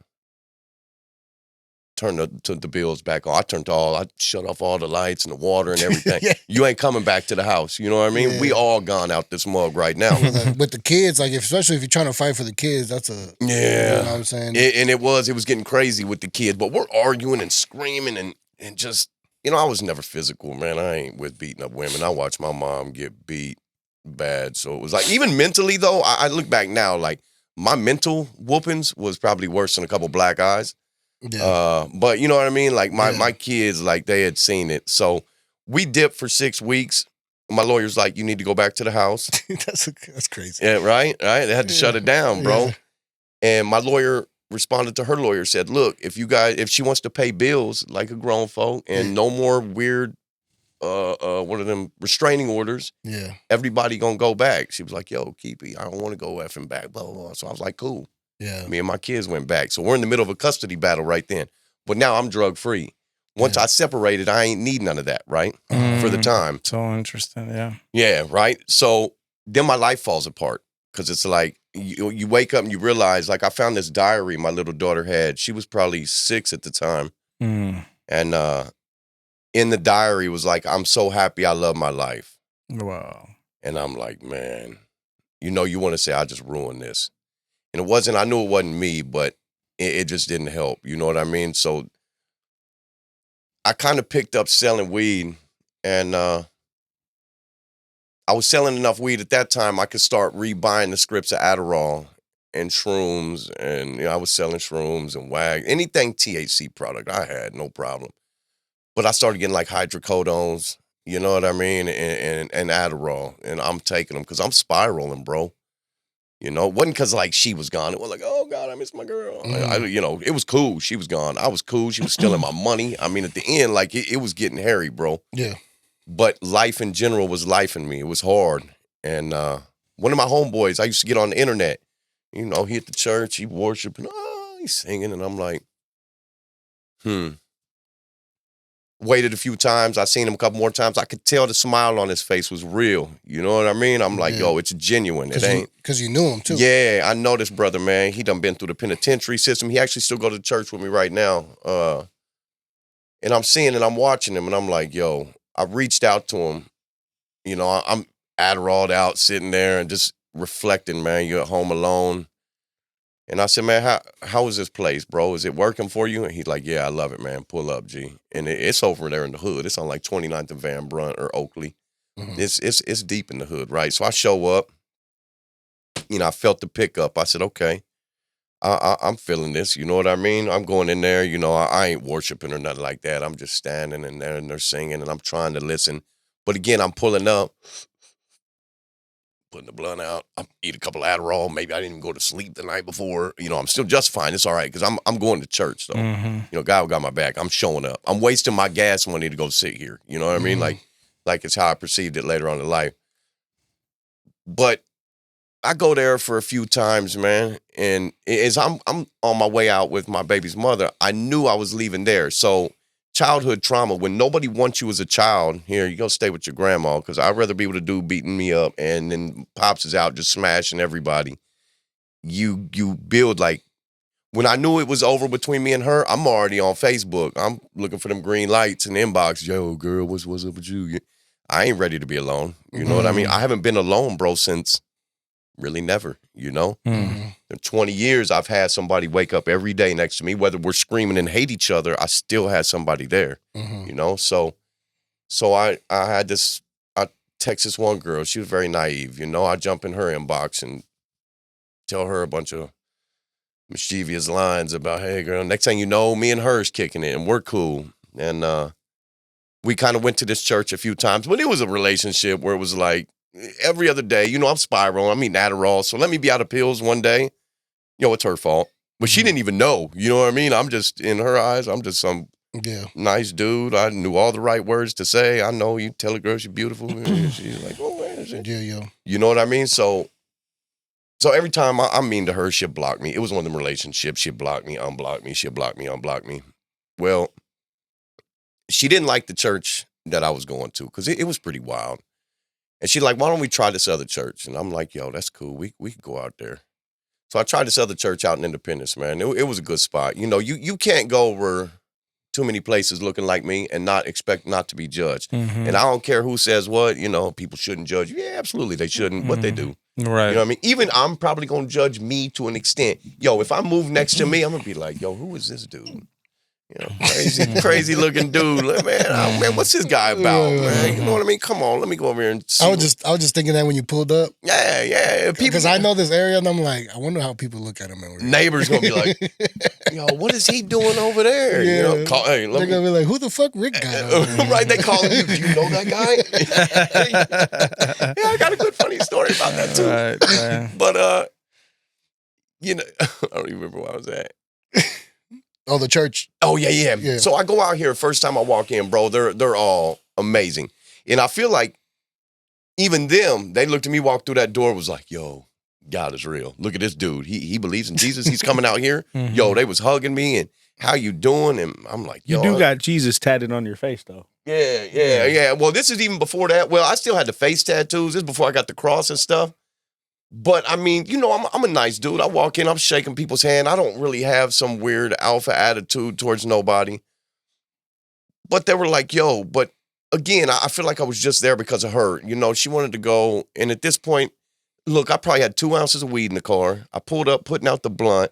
turn the bills back on. I shut off all the lights and the water and everything. You ain't coming back to the house. You know what I mean? Yeah. We all gone out this mug right now. With the kids, like especially if you're trying to fight for the kids, that's You know what I'm saying? It was getting crazy with the kids, but we're arguing and screaming and just, you know, I was never physical, man. I ain't with beating up women. I watched my mom get beat bad. So it was like, even mentally though, I look back now, like my mental whoopings was probably worse than a couple black eyes. Yeah. But you know what I mean? Like my kids, like they had seen it. So we dipped for 6 weeks. My lawyer's like, you need to go back to the house. That's crazy. Yeah, right? They had to shut it down, bro. Yeah. And my lawyer responded to her lawyer, said, look, if she wants to pay bills like a grown folk and no more weird one of them restraining orders, everybody gonna go back. She was like, yo, Keepy, I don't want to go effing back, blah, blah, blah. So I was like, cool. Yeah. Me and my kids went back. So we're in the middle of a custody battle right then. But now I'm drug free. Once I separated, I ain't need none of that, right? For the time. So interesting, yeah. Yeah, right? So then my life falls apart because it's like you wake up and you realize, like I found this diary my little daughter had. She was probably 6 at the time. And in the diary was like, I'm so happy I love my life. Wow. And I'm like, man, you know, you want to say I just ruined this. And I knew it wasn't me, but it just didn't help. You know what I mean? So I kind of picked up selling weed, and I was selling enough weed at that time I could start rebuying the scripts of Adderall and shrooms, and you know, I was selling shrooms and WAG, anything THC product I had, no problem. But I started getting like hydrocodones, you know what I mean, and Adderall, and I'm taking them because I'm spiraling, bro. You know, it wasn't because like she was gone. It was like, oh God, I miss my girl. You know, it was cool. She was gone. I was cool. She was stealing my money. I mean, at the end, like it was getting hairy, bro. Yeah. But life in general was life in me. It was hard. And one of my homeboys, I used to get on the internet. You know, he at the church, he worshiping, he's singing, and I'm like, Waited a few times. I seen him a couple more times. I could tell the smile on his face was real. You know what I mean? I'm like, yo, it's genuine. It ain't. Because you knew him, too. Yeah, I know this brother, man. He done been through the penitentiary system. He actually still go to church with me right now. And I'm seeing and I'm watching him, and I'm like, yo, I reached out to him. You know, I'm Adderalled out, sitting there and just reflecting, man. You're at home alone. And I said, man, how is this place, bro? Is it working for you? And he's like, yeah, I love it, man. Pull up, G. And it's over there in the hood. It's on like 29th and Van Brunt or Oakley. Mhm. It's deep in the hood, right? So I show up. You know, I felt the pickup. I said, okay, I'm feeling this. You know what I mean? I'm going in there. You know, I ain't worshiping or nothing like that. I'm just standing in there and they're singing and I'm trying to listen. But again, I'm pulling up, putting the blunt out. I eat a couple Adderall. Maybe I didn't even go to sleep the night before. You know, I'm still just fine. It's all right because I'm going to church though. Mm-hmm. You know, God got my back. I'm showing up. I'm wasting my gas money to go sit here. You know what I mean? Like it's how I perceived it later on in life. But I go there for a few times, man. And as I'm on my way out with my baby's mother, I knew I was leaving there. So childhood trauma, when nobody wants you as a child, here, you go stay with your grandma, because I'd rather be with a dude beating me up and then Pops is out just smashing everybody. You build like, when I knew it was over between me and her, I'm already on Facebook. I'm looking for them green lights in the inbox. Yo, girl, what's up with you? I ain't ready to be alone. You know what I mean? I haven't been alone, bro, since really never, you know? Mm-hmm. In 20 years, I've had somebody wake up every day next to me. Whether we're screaming and hate each other, I still had somebody there, you know? So I had this, I text this one girl. She was very naive, you know? I jump in her inbox and tell her a bunch of mischievous lines about, hey, girl, next thing you know, me and her's kicking it, and we're cool. And we kind of went to this church a few times, but it was a relationship where it was like, every other day, you know, I'm spiraling. I'm eating Adderall. So let me be out of pills one day. You know, it's her fault. But she didn't even know. You know what I mean? I'm just, in her eyes, I'm just some nice dude. I knew all the right words to say. I know you tell a girl she's beautiful. And she's like, oh, where is it? Yeah. You know what I mean? So every time I'm mean to her, she'll block me. It was one of them relationships. She'd block me, unblock me. She'll block me, unblock me. Well, she didn't like the church that I was going to because it was pretty wild. And she's like, why don't we try this other church? And I'm like, yo, that's cool. We could go out there. So I tried this other church out in Independence, man. It was a good spot. You know, you can't go over too many places looking like me and not expect not to be judged. Mm-hmm. And I don't care who says what, you know, people shouldn't judge you. Yeah, absolutely, they shouldn't, but they do. Right. You know what I mean? Even I'm probably going to judge me to an extent. Yo, if I move next to me, I'm going to be like, yo, who is this dude? You know, crazy looking dude. Like, man, what's this guy about, man? You know what I mean? Come on, let me go over here and see. I was just thinking that when you pulled up. Yeah. Because I know this area, and I'm like, I wonder how people look at him. Neighbors gonna be like, yo, what is he doing over there? Yeah. You know, they're gonna be like, who the fuck Rick got over there? Right, they call him, do you know that guy? Yeah, I got a good funny story about that too. Right. But you know, I don't even remember where I was at. Oh, the church. Oh, yeah. So I go out here, first time I walk in, bro, they're all amazing. And I feel like even them, they looked at me, walked through that door, was like, yo, God is real. Look at this dude. He believes in Jesus. He's coming out here. Yo, they was hugging me and how you doing? And I'm like, yo. You do got Jesus tatted on your face, though. Yeah. Well, this is even before that. Well, I still had the face tattoos. This is before I got the cross and stuff. But, I mean, you know, I'm a nice dude. I walk in, I'm shaking people's hand. I don't really have some weird alpha attitude towards nobody. But they were like, yo, but again, I feel like I was just there because of her. You know, she wanted to go. And at this point, look, I probably had 2 ounces of weed in the car. I pulled up, putting out the blunt.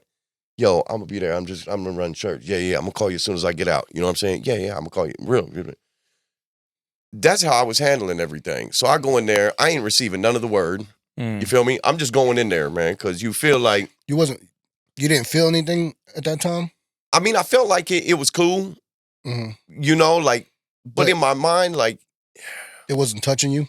Yo, I'm going to be there. I'm going to run church. Yeah. I'm going to call you as soon as I get out. You know what I'm saying? Yeah. I'm going to call you. Real. That's how I was handling everything. So I go in there. I ain't receiving none of the word. You feel me? I'm just going in there, man, because you feel like... You didn't feel anything at that time? I mean, I felt like it was cool, you know, like, but in my mind, like... It wasn't touching you?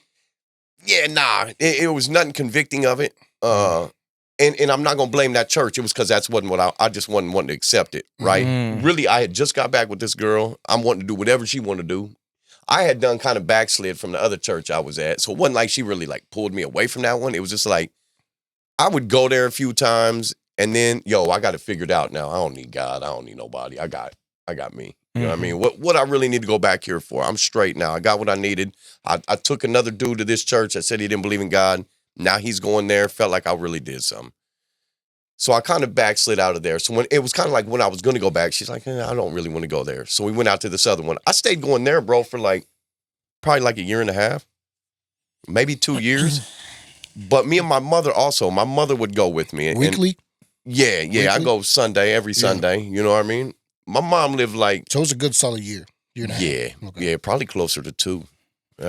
Yeah, nah. It was nothing convicting of it. And I'm not going to blame that church. It was because that's wasn't what I just wasn't wanting to accept it, right? Really, I had just got back with this girl. I'm wanting to do whatever she wanted to do. I had done kind of backslid from the other church I was at. So it wasn't like she really like pulled me away from that one. It was just like, I would go there a few times and then, yo, I got it figured out now. I don't need God. I don't need nobody. I got me. You know what I mean? What I really need to go back here for? I'm straight now. I got what I needed. I took another dude to this church that said he didn't believe in God. Now he's going there. Felt like I really did something. So I kind of backslid out of there. So when it was kind of like when I was going to go back, she's like, I don't really want to go there. So we went out to this other one. I stayed going there, bro, for probably like a year and a half, maybe 2 years. But me and my mother would go with me. Weekly? Yeah. Weekly? I go every Sunday. You know what I mean? My mom lived like. So it was a good solid year. Year and a half. Yeah. Okay. Yeah, probably closer to 2.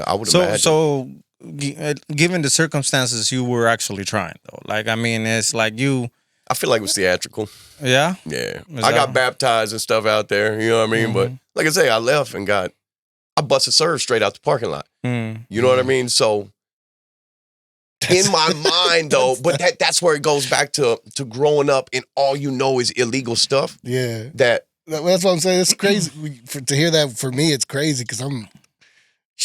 I would imagine. So, given the circumstances, you were actually trying, though. Like, I mean, it's like you. I feel like it was theatrical. Yeah? Yeah. I got baptized and stuff out there. You know what I mean? But like I say, I left and I busted served straight out the parking lot. You know what I mean? So in my mind, though, but that's where it goes back to growing up and all you know is illegal stuff. Yeah. That's what I'm saying. It's crazy. To hear that, for me, it's crazy because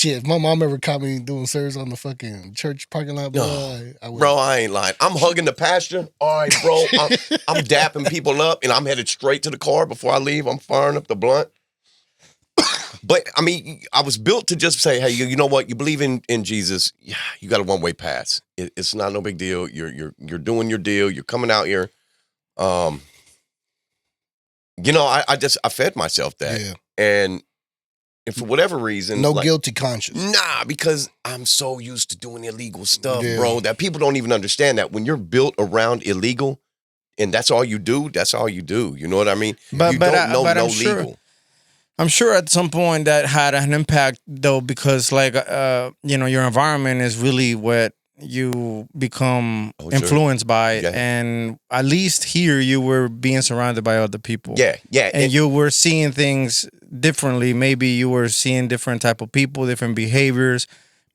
if my mom ever caught me doing service on the fucking church parking lot, bro, I ain't lying. I'm hugging the pastor. All right, bro. I'm dapping people up, and I'm headed straight to the car before I leave. I'm firing up the blunt. But, I mean, I was built to just say, hey, you know what? You believe in Jesus. Yeah, you got a one-way pass. It's not no big deal. You're doing your deal. You're coming out here. You know, I fed myself that. Yeah. And for whatever reason. No guilty conscience. Nah, because I'm so used to doing illegal stuff, bro, that people don't even understand that when you're built around illegal and that's all you do, that's all you do. You know what I mean? But I'm sure, legal. I'm sure at some point that had an impact, though, because, like, your environment is really what you become influenced by. Yeah. And at least here you were being surrounded by other people. Yeah. And you were seeing things differently. Maybe you were seeing different type of people, different behaviors,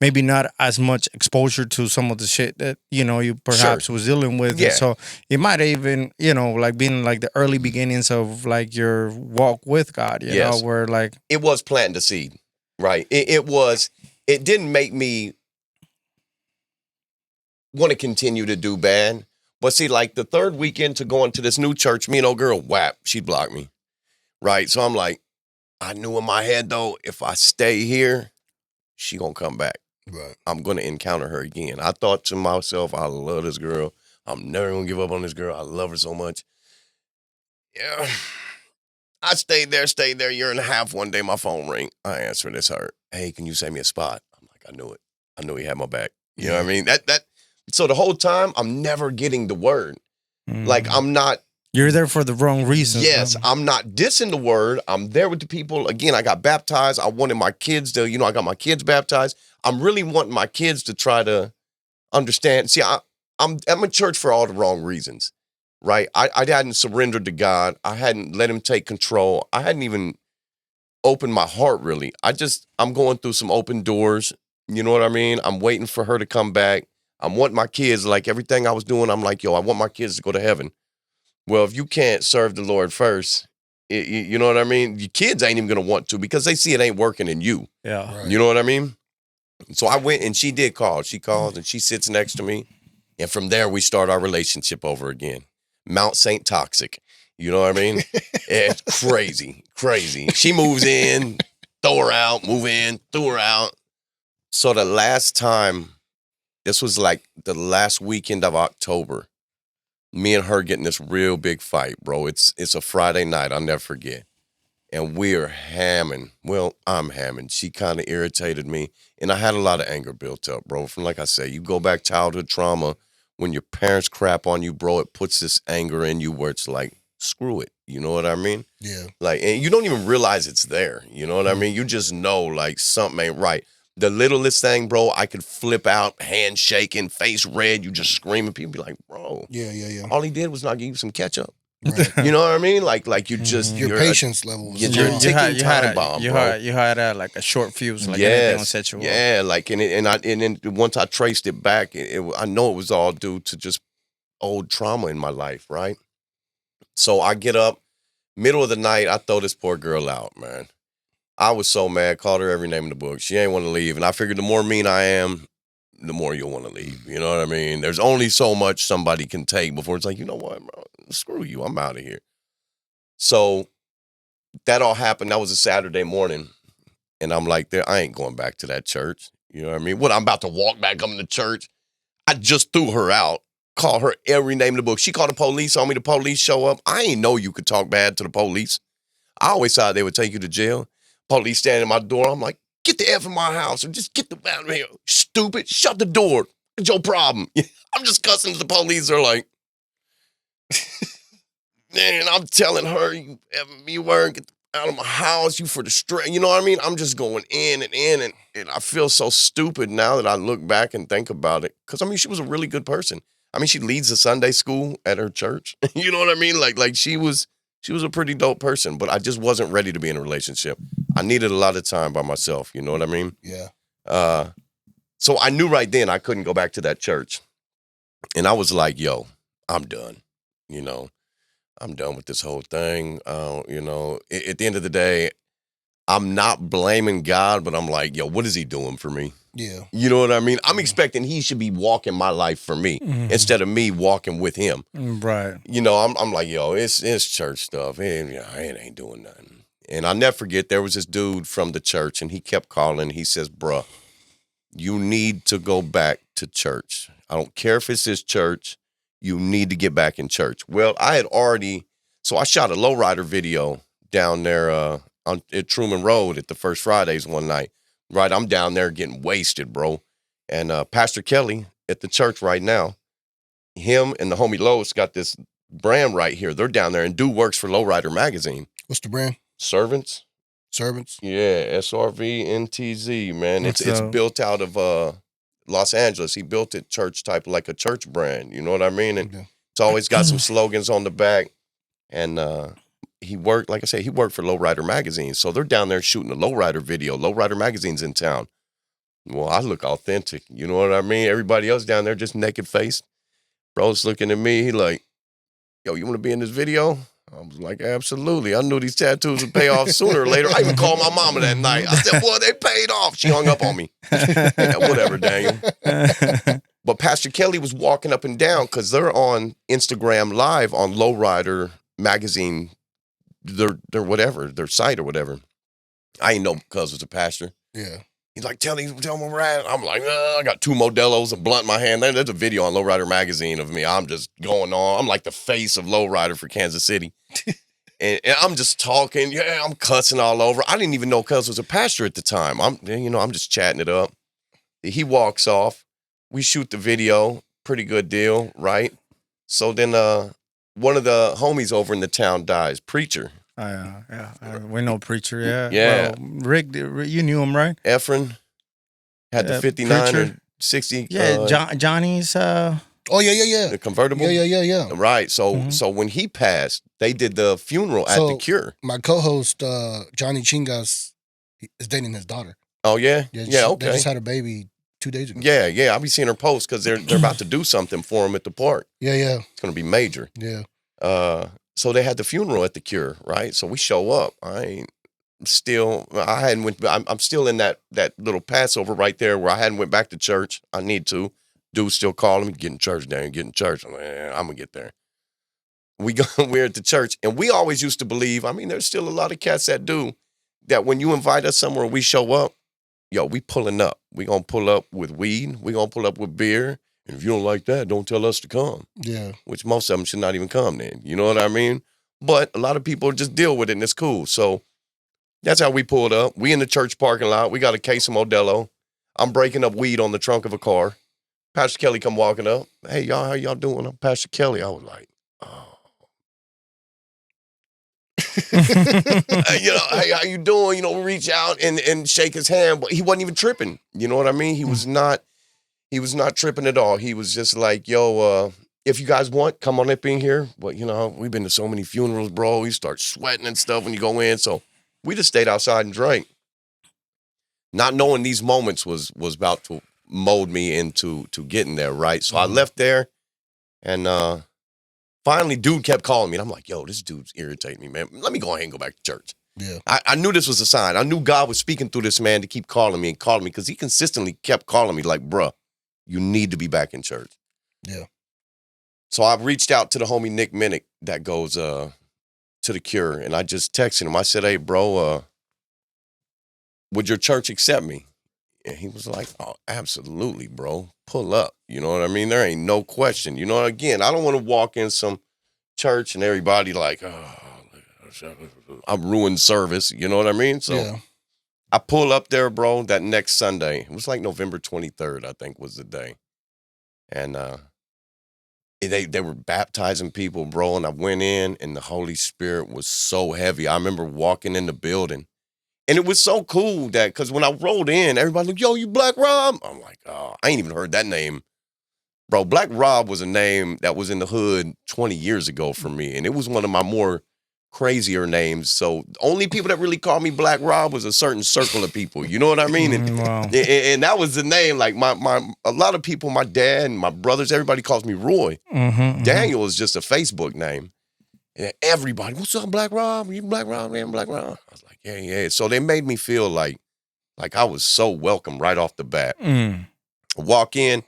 maybe not as much exposure to some of the shit that, you perhaps was dealing with. Yeah. So it might even, like being like the early beginnings of like your walk with God, you know, where like. It was planting the seed, right? It didn't make me want to continue to do bad. But see, like the third weekend to going to this new church, me and old girl, she blocked me, right? So I'm like, I knew in my head, though, if I stay here, she gonna come back. Right. I'm gonna encounter her again. I thought to myself, I love this girl. I'm never gonna give up on this girl. I love her so much. Yeah. I stayed there a year and a half. One day my phone rang. I answered, it's her. Hey, can you send me a spot? I'm like, I knew it. I knew he had my back. You know what I mean? So the whole time I'm never getting the word. Like I'm not. You're there for the wrong reasons. Yes, I'm not dissing the word. I'm there with the people. Again, I got baptized. I wanted my kids to, I got my kids baptized. I'm really wanting my kids to try to understand. See, I'm in church for all the wrong reasons, right? I hadn't surrendered to God. I hadn't let him take control. I hadn't even opened my heart, really. I'm going through some open doors. You know what I mean? I'm waiting for her to come back. I'm wanting my kids, like everything I was doing, I'm like, I want my kids to go to heaven. Well, if you can't serve the Lord first, you know what I mean? Your kids ain't even going to want to because they see it ain't working in you. Yeah. Right. You know what I mean? So I went and she did call. She called and she sits next to me. And from there, we start our relationship over again. Mount St. Toxic. You know what I mean? It's crazy. She moves in, throw her out, move in, throw her out. So the last time, this was like the last weekend of October, me and her getting this real big fight, bro. It's a Friday night. I'll never forget. And we're hamming. Well, I'm hamming. She kind of irritated me. And I had a lot of anger built up, bro. From like I say, you go back childhood trauma. When your parents crap on you, bro, it puts this anger in you where it's like, screw it. You know what I mean? Yeah. Like, and you don't even realize it's there. You know what I mean? You just know like something ain't right. The littlest thing, bro, I could flip out, hand shaking, face red, you just screaming. People be like, bro. Yeah. All he did was not give you some ketchup. Right. You know what I mean? Like you just your patience level was you're a ticking time bomb, bro. You had like a short fuse, like anything will set you off. Yeah, like and then once I traced it back, I know it was all due to just old trauma in my life, right? So I get up, middle of the night, I throw this poor girl out, man. I was so mad, called her every name in the book. She ain't want to leave. And I figured the more mean I am, the more you'll want to leave. You know what I mean? There's only so much somebody can take before it's like, you know what, bro? Screw you. I'm out of here. So that all happened. That was a Saturday morning. And I'm like, I ain't going back to that church. You know what I mean? I'm about to walk back up in the church. I just threw her out. Call her every name in the book. She called the police on me. The police show up. I ain't know you could talk bad to the police. I always thought they would take you to jail. Police standing at my door. I'm like, get the F in my house and just get the out of here. Stupid. Shut the door. It's your problem. I'm just cussing to the police. They're like, man, I'm telling her, you effing me word, get out of my house, you for the straight. You know what I mean? I'm just going in, and I feel so stupid now that I look back and think about it. Because, I mean, she was a really good person. I mean, she leads a Sunday school at her church. You know what I mean? Like she was a pretty dope person, but I just wasn't ready to be in a relationship. I needed a lot of time by myself. You know what I mean? Yeah. So I knew right then I couldn't go back to that church. And I was like, yo, I'm done. You know, I'm done with this whole thing. You know, at the end of the day, I'm not blaming God, but I'm like, yo, what is he doing for me? Yeah. You know what I mean? I'm expecting he should be walking my life for me instead of me walking with him. Right. You know, I'm like, yo, it's church stuff. It ain't doing nothing. And I'll never forget, there was this dude from the church, and he kept calling. He says, bruh, you need to go back to church. I don't care if it's this church. You need to get back in church. Well, I shot a lowrider video down there at Truman Road at the First Fridays one night. Right, I'm down there getting wasted, bro. And Pastor Kelly at the church right now, him and the homie Lois got this brand right here. They're down there, and dude works for Lowrider Magazine. What's the brand? Servants. Yeah, SRVNTZ, man. It's built out of Los Angeles. He built it church type, like a church brand. You know what I mean? And it's always got some slogans on the back. And he worked, like I said, he worked for Lowrider Magazine. So they're down there shooting a Lowrider video. Lowrider Magazine's in town. Well, I look authentic. You know what I mean? Everybody else down there just naked faced. Bro's looking at me. He like, yo, you want to be in this video? I was like, absolutely. I knew these tattoos would pay off sooner or later. I even called my mama that night. I said, boy, they paid off. She hung up on me. Yeah, whatever, Daniel. But Pastor Kelly was walking up and down because they're on Instagram Live on Lowrider Magazine, their whatever, their site or whatever. I ain't know because it's a pastor. Yeah. He's like, tell me where we're at. I'm like, I got 2 Modelos, a blunt in my hand. There's a video on Lowrider Magazine of me. I'm just going on. I'm like the face of Lowrider for Kansas City. and I'm just talking. Yeah, I'm cussing all over. I didn't even know Cuz was a pastor at the time. I'm just chatting it up. He walks off. We shoot the video. Pretty good deal, right? So then one of the homies over in the town dies. Preacher. We know Preacher, yeah. Yeah. Well, Rick, you knew him, right? Efren had the 59 Preacher. or 60. Yeah, Johnny's. Oh, yeah. The convertible. Yeah. Right. So when he passed, they did the funeral at the Cure. My co-host, Johnny Chingas, is dating his daughter. Oh, yeah? Yeah, Okay. They just had a baby 2 days ago. Yeah. I'll be seeing her post because they're about to do something for him at the park. Yeah. It's going to be major. Yeah. So they had the funeral at the Cure, right? So we show up. I'm still in that little Passover right there where I hadn't went back to church. I need to. Dude's still calling me, get in church, Daniel, get in church. I'm like, I'm going to get there. We're at the church, and we always used to believe, I mean, there's still a lot of cats that do, that when you invite us somewhere, we show up, yo, we pulling up. We going to pull up with weed. We going to pull up with beer. And if you don't like that, don't tell us to come. Yeah. Which most of them should not even come then. You know what I mean? But a lot of people just deal with it, and it's cool. So that's how we pulled up. We in the church parking lot. We got a case of Modelo. I'm breaking up weed on the trunk of a car. Pastor Kelly come walking up. Hey, y'all, how y'all doing? I'm Pastor Kelly. I was like, oh. Hey, how you doing? We reach out and shake his hand. But he wasn't even tripping. You know what I mean? He was not tripping at all. He was just like, yo, if you guys want, come on up in here. But, we've been to so many funerals, bro. You start sweating and stuff when you go in. So we just stayed outside and drank. Not knowing these moments was about to mold me into getting there, right? So I left there, and finally, dude kept calling me. And I'm like, yo, this dude's irritating me, man. Let me go ahead and go back to church. Yeah. I knew this was a sign. I knew God was speaking through this man to keep calling me because he consistently kept calling me like, bruh, you need to be back in church. Yeah. So I reached out to the homie Nick Minnick that goes to the Cure, and I just texted him. I said, hey, bro, would your church accept me? And he was like, oh, absolutely, bro. Pull up. You know what I mean? There ain't no question. You know, again, I don't want to walk in some church and everybody like, oh, I'm ruined service. You know what I mean? So Yeah. I pull up there, bro, that next Sunday. It was like November 23rd, I think was the day. And they were baptizing people, bro. And I went in and the Holy Spirit was so heavy. I remember walking in the building. And it was so cool that, because when I rolled in, everybody like, yo, you Black Rob? I'm like, oh, I ain't even heard that name. Bro, Black Rob was a name that was in the hood 20 years ago for me. And it was one of my more crazier names. So the only people that really called me Black Rob was a certain circle of people. You know what I mean? And, Wow. and that was the name. Like a lot of people, my dad and my brothers, everybody calls me Roy. Daniel is just a Facebook name. And everybody, what's up, Black Rob? You Black Rob, man, Black Rob? I was like, yeah, yeah. So they made me feel like I was so welcome right off the bat. I walk in,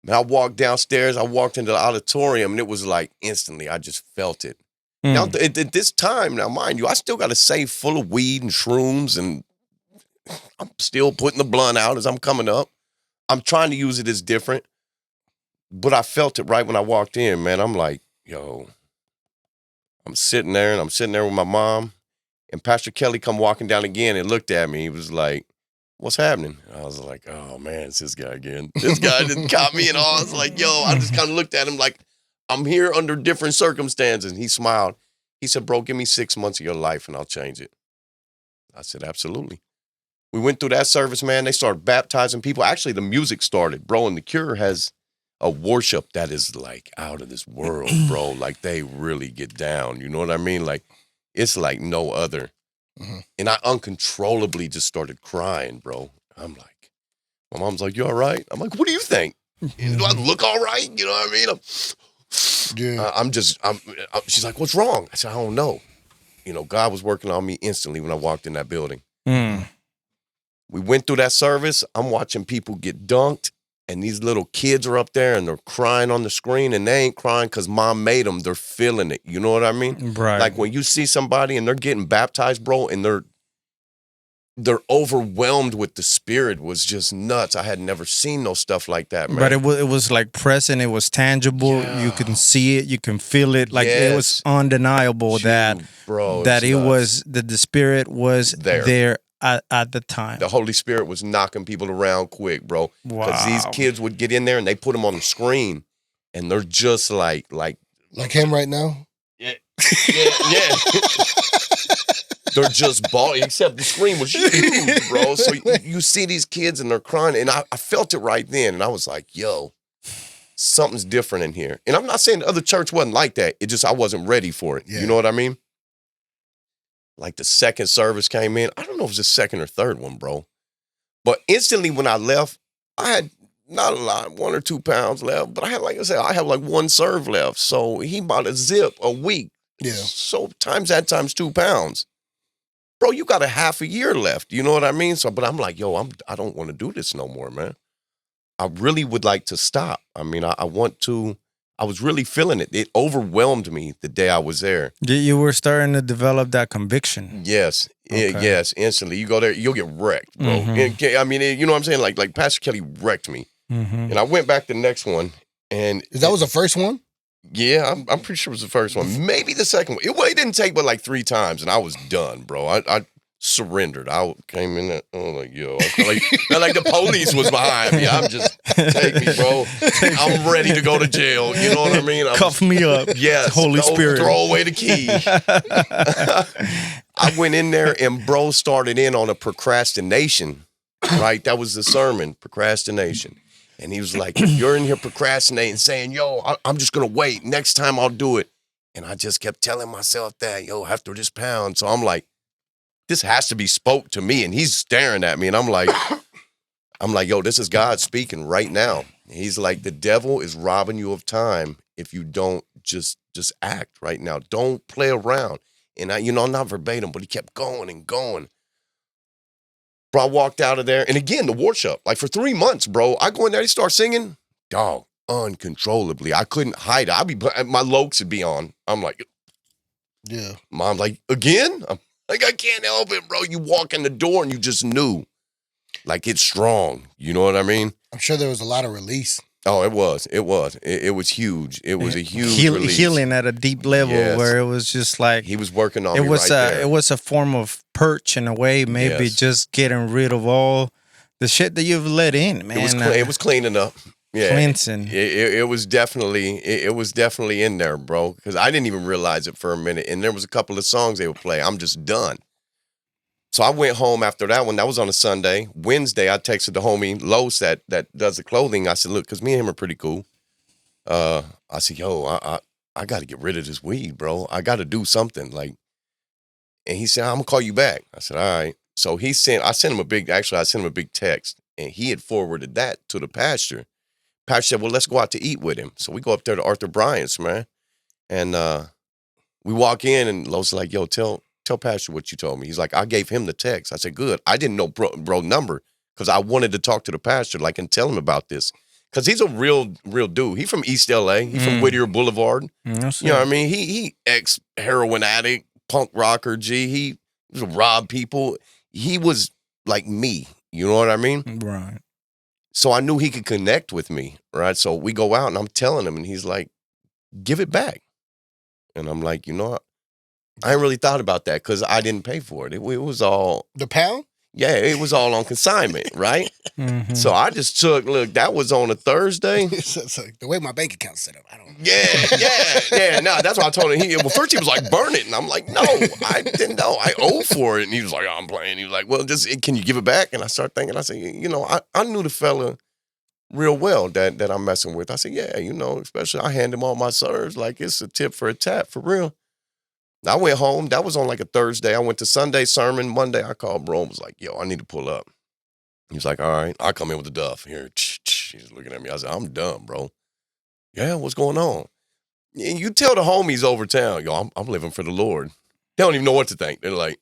and I walked downstairs, I walked into the auditorium, and it was like instantly, I just felt it. Now, at this time, now, mind you, I still got a safe full of weed and shrooms, and I'm still putting the blunt out as I'm coming up. I'm trying to use it as different, but I felt it right when I walked in, man. I'm like, yo. I'm sitting there with my mom, and Pastor Kelly come walking down again and looked at me. He was like, what's happening? I was like, oh, man, it's this guy again. This guy didn't caught me at all. I was like, yo, I just kind of looked at him like, I'm here under different circumstances. And he smiled. He said, bro, give me 6 months of your life and I'll change it. I said, absolutely. We went through that service, man. They started baptizing people. Actually, the music started, bro, and The Cure has a worship that is like out of this world, bro. Like they really get down. You know what I mean? Like it's like no other. And I uncontrollably just started crying, bro. I'm like, my mom's like, you all right? I'm like, what do you think? Do I look all right? You know what I mean? She's like, what's wrong? I said, I don't know. You know, God was working on me instantly when I walked in that building. We went through that service. I'm watching people get dunked. And these little kids are up there and they're crying on the screen and they ain't crying because mom made them. They're feeling it. You know what I mean? Right. Like when you see somebody and they're getting baptized, bro, and they're overwhelmed with the Spirit was just nuts. I had never seen no stuff like that, man. But it was like present. It was tangible. Yeah. You can see it. You can feel it. Like it was undeniable that it was that the Spirit was there. At the time. The Holy Spirit was knocking people around quick, bro. Wow. Because these kids would get in there and they put them on the screen and they're just like him right now? Yeah. They're just bawling, except the screen was huge, bro. So you see these kids and they're crying. And I felt it right then. And I was like, yo, something's different in here. And I'm not saying the other church wasn't like that. It just, I wasn't ready for it. Yeah. You know what I mean? Like the second service came in. I don't know if it was the second or third one, bro. But instantly when I left, I had not a lot, 1 or 2 pounds left. But I had, like I said, I have like 1 serve left. So he bought a zip a week. Yeah. So times 2 pounds. Bro, you got a half a year left. You know what I mean? So, but I'm like, yo, I don't want to do this no more, man. I really would like to stop. I mean, I want to. I was really feeling it. It overwhelmed me the day I was there. You were starting to develop that conviction. Yes. Okay. Yes, instantly. You go there, you'll get wrecked, bro. I mean, you know what I'm saying? Like Pastor Kelly wrecked me. And I went back the next one. And that was the first one? Yeah, I'm pretty sure it was the first one. Maybe the second one. It didn't take but like 3 times, and I was done, bro. I surrendered. I came in there, like, yo, like the police was behind me. I'm just, take me, bro. I'm ready to go to jail. You know what I mean? Cuff me up. Yes. Holy Spirit. Throw away the key. I went in there and bro started in on a procrastination, right? That was the sermon, procrastination. And he was like, you're in here procrastinating, saying, yo, I'm just going to wait. Next time I'll do it. And I just kept telling myself that, yo, after this pound. So I'm like, this has to be spoke to me. And he's staring at me. And I'm like, yo, this is God speaking right now. He's like, the devil is robbing you of time if you don't just act right now. Don't play around. And not verbatim, but he kept going and going. Bro, I walked out of there. And again, the worship, like for 3 months, bro, I go in there, they start singing, dog, uncontrollably. I couldn't hide it. My lokes would be on. I'm like, yeah. Mom's like, again? I'm like, I can't help it, bro. You walk in the door and you just knew. Like it's strong. You know what I mean? I'm sure there was a lot of release. Oh, it was. It was huge. It was a huge release. Healing at a deep level Yes. where it was just like He was working on it me was right there. it was a form of purge in a way, maybe Yes. just getting rid of all the shit that you've let in, man. It was cleaning up. Yeah, cleansing. It was definitely in there, bro. Because I didn't even realize it for a minute. And there was a couple of songs they would play. I'm just done. So I went home after that one. That was on a Sunday. Wednesday, I texted the homie Los that does the clothing. I said, look, because me and him are pretty cool. I said, yo, I got to get rid of this weed, bro. I got to do something. Like, and he said, I'm gonna call you back. I said, all right. So I sent him a big text, and he had forwarded that to the pastor. Pastor said, well, let's go out to eat with him. So we go up there to Arthur Bryant's, man. And we walk in, and Los like, yo, tell Pastor what you told me. He's like, I gave him the text. I said, good. I didn't know bro number because I wanted to talk to the pastor, like, and tell him about this. Because he's a real dude. He from East LA. He's from Whittier Boulevard. Yes, You know what I mean? He ex-heroin addict, punk rocker, He was rob people. He was like me. You know what I mean? Right. So I knew he could connect with me, right? So we go out, and I'm telling him, and he's like, give it back. And I'm like, you know what? I ain't really thought about that because I didn't pay for it. It was all... The pound? Yeah, it was all on consignment, right? Mm-hmm. So I just took, look, that was on a Thursday. It's like the way my bank account's set up, I don't know. Yeah. No, that's what I told him. Well, first he was like, burn it. And I'm like, no, I didn't know. I owe for it. And he was like, oh, I'm playing. He was like, well, can you give it back? And I started thinking, I said, you know, I knew the fella real well that I'm messing with. I said, yeah, you know, especially I hand him all my serves. Like it's a tip for a tap, for real. I went home. That was on like a Thursday. I went to Sunday sermon. Monday, I called bro and was like, yo, I need to pull up. He was like, all right. I come in with the duff. Here, he's looking at me. I said, I'm done, bro. Yeah, what's going on? And you tell the homies over town, yo, I'm living for the Lord. They don't even know what to think. They're like,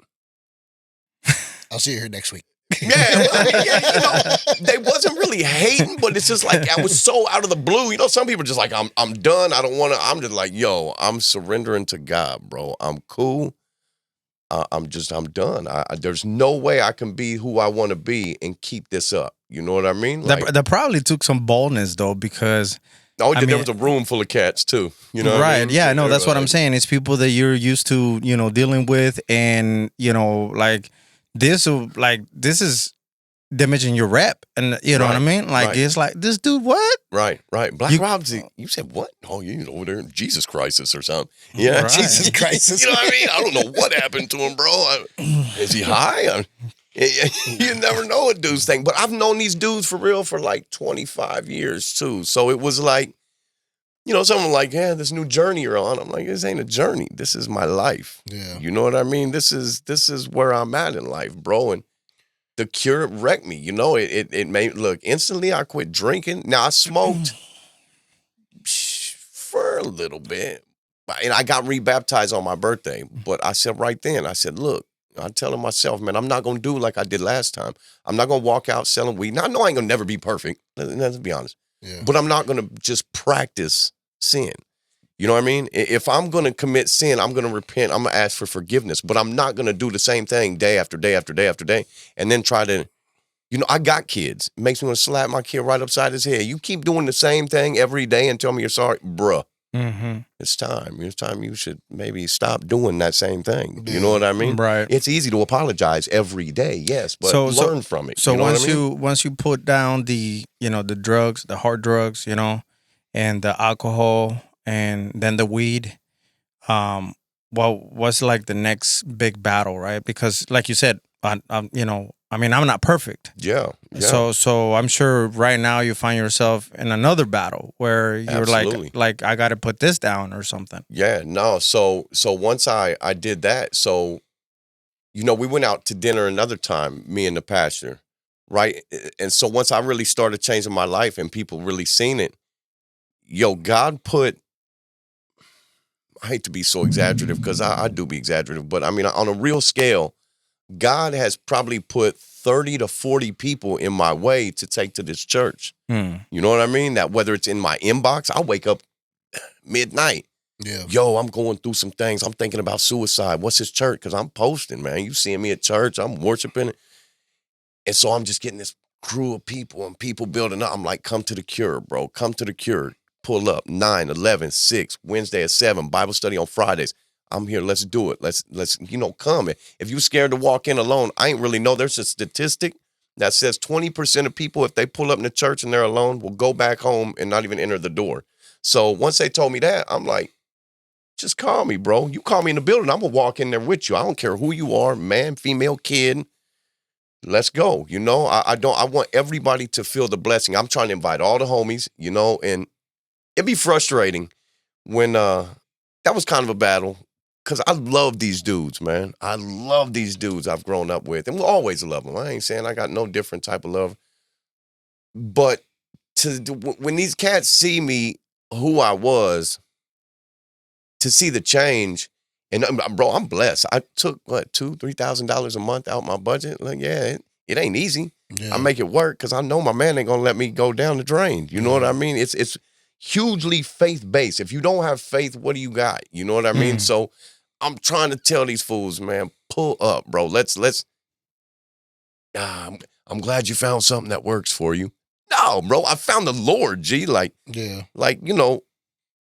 I'll see you here next week. yeah, you know, they wasn't really hating, but it's just like I was so out of the blue. You know, some people are just like, I'm done. I don't want to. I'm just like, yo, I'm surrendering to God, bro. I'm cool. I'm done. There's no way I can be who I want to be and keep this up. You know what I mean? Like, That probably took some boldness though, because there was a room full of cats too. You know, right? What I mean? Yeah, So no, that's what I'm like, saying. It's people that you're used to, you know, dealing with, and you know, like this is damaging your rep, and you know what I mean. Like right. it's like this dude, what? Right. Black Rob's, you said what? Oh, you over there in Jesus crisis or something. Yeah, Right. Jesus crisis. You know what I mean? I don't know what happened to him, bro. Is he high? You never know a dude's thing. But I've known these dudes for real for like 25 years too. So it was like, you know, someone like, yeah, this new journey you're on. I'm like, this ain't a journey. This is my life. Yeah. You know what I mean? This is where I'm at in life, bro. And the cure wrecked me. You know, it made, look, instantly I quit drinking. Now I smoked for a little bit. And I got rebaptized on my birthday. But I said right then, I said, look, I'm telling myself, man, I'm not going to do like I did last time. I'm not going to walk out selling weed. Now, I know I ain't going to never be perfect. Let's be honest. Yeah. But I'm not going to just practice sin. You know what I mean? If I'm going to commit sin, I'm going to repent. I'm going to ask for forgiveness. But I'm not going to do the same thing day after day after day after day and then try to, you know, I got kids. It makes me want to slap my kid right upside his head. You keep doing the same thing every day and tell me you're sorry. Bruh. Mm-hmm. It's time. You should maybe stop doing that same thing. You know what I mean? Right. It's easy to apologize every day, yes, but learn from it. So you know once what I mean? once you put down the, you know, the drugs, the hard drugs, you know, and the alcohol and then the weed, well, what's like the next big battle, right? Because like you said, you know, I mean, I'm not perfect. Yeah. So I'm sure right now you find yourself in another battle where you're like I got to put this down or something. Yeah, no. So once I did that, so, you know, we went out to dinner another time, me and the pastor, right? And so once I really started changing my life and people really seen it, yo, God put, I hate to be so exaggerative because I do be exaggerative, but I mean, on a real scale, God has probably put 30 to 40 people in my way to take to this church. You know what I mean? That whether it's in my inbox, I wake up midnight. Yeah. Yo, I'm going through some things. I'm thinking about suicide. What's his church? Because I'm posting, man. You seeing me at church. I'm worshiping. And so I'm just getting this crew of people and people building up. I'm like, come to the cure, bro. Come to the cure. Pull up 9, 11, 6, Wednesday at 7, Bible study on Fridays. I'm here. Let's do it. Let's come. If you're scared to walk in alone, I ain't really know. There's a statistic that says 20% of people, if they pull up in the church and they're alone, will go back home and not even enter the door. So once they told me that, I'm like, just call me, bro. You call me in the building, I'm going to walk in there with you. I don't care who you are, man, female, kid. Let's go. I want everybody to feel the blessing. I'm trying to invite all the homies, and it'd be frustrating when that was kind of a battle because I love these dudes, man. I love these dudes I've grown up with, and we'll always love them. I ain't saying I got no different type of love, but when these cats see me who I was, to see the change, and bro, I'm blessed. I took $2,000-$3,000 a month out my budget. Like, yeah, it ain't easy. Yeah. I make it work because I know my man ain't gonna let me go down the drain. You know what I mean? It's hugely faith-based. If you don't have faith, what do you got? You know what I mean? So I'm trying to tell these fools, man, pull up, bro. Let's I'm glad you found something that works for you. No, bro, I found the Lord, G. Like,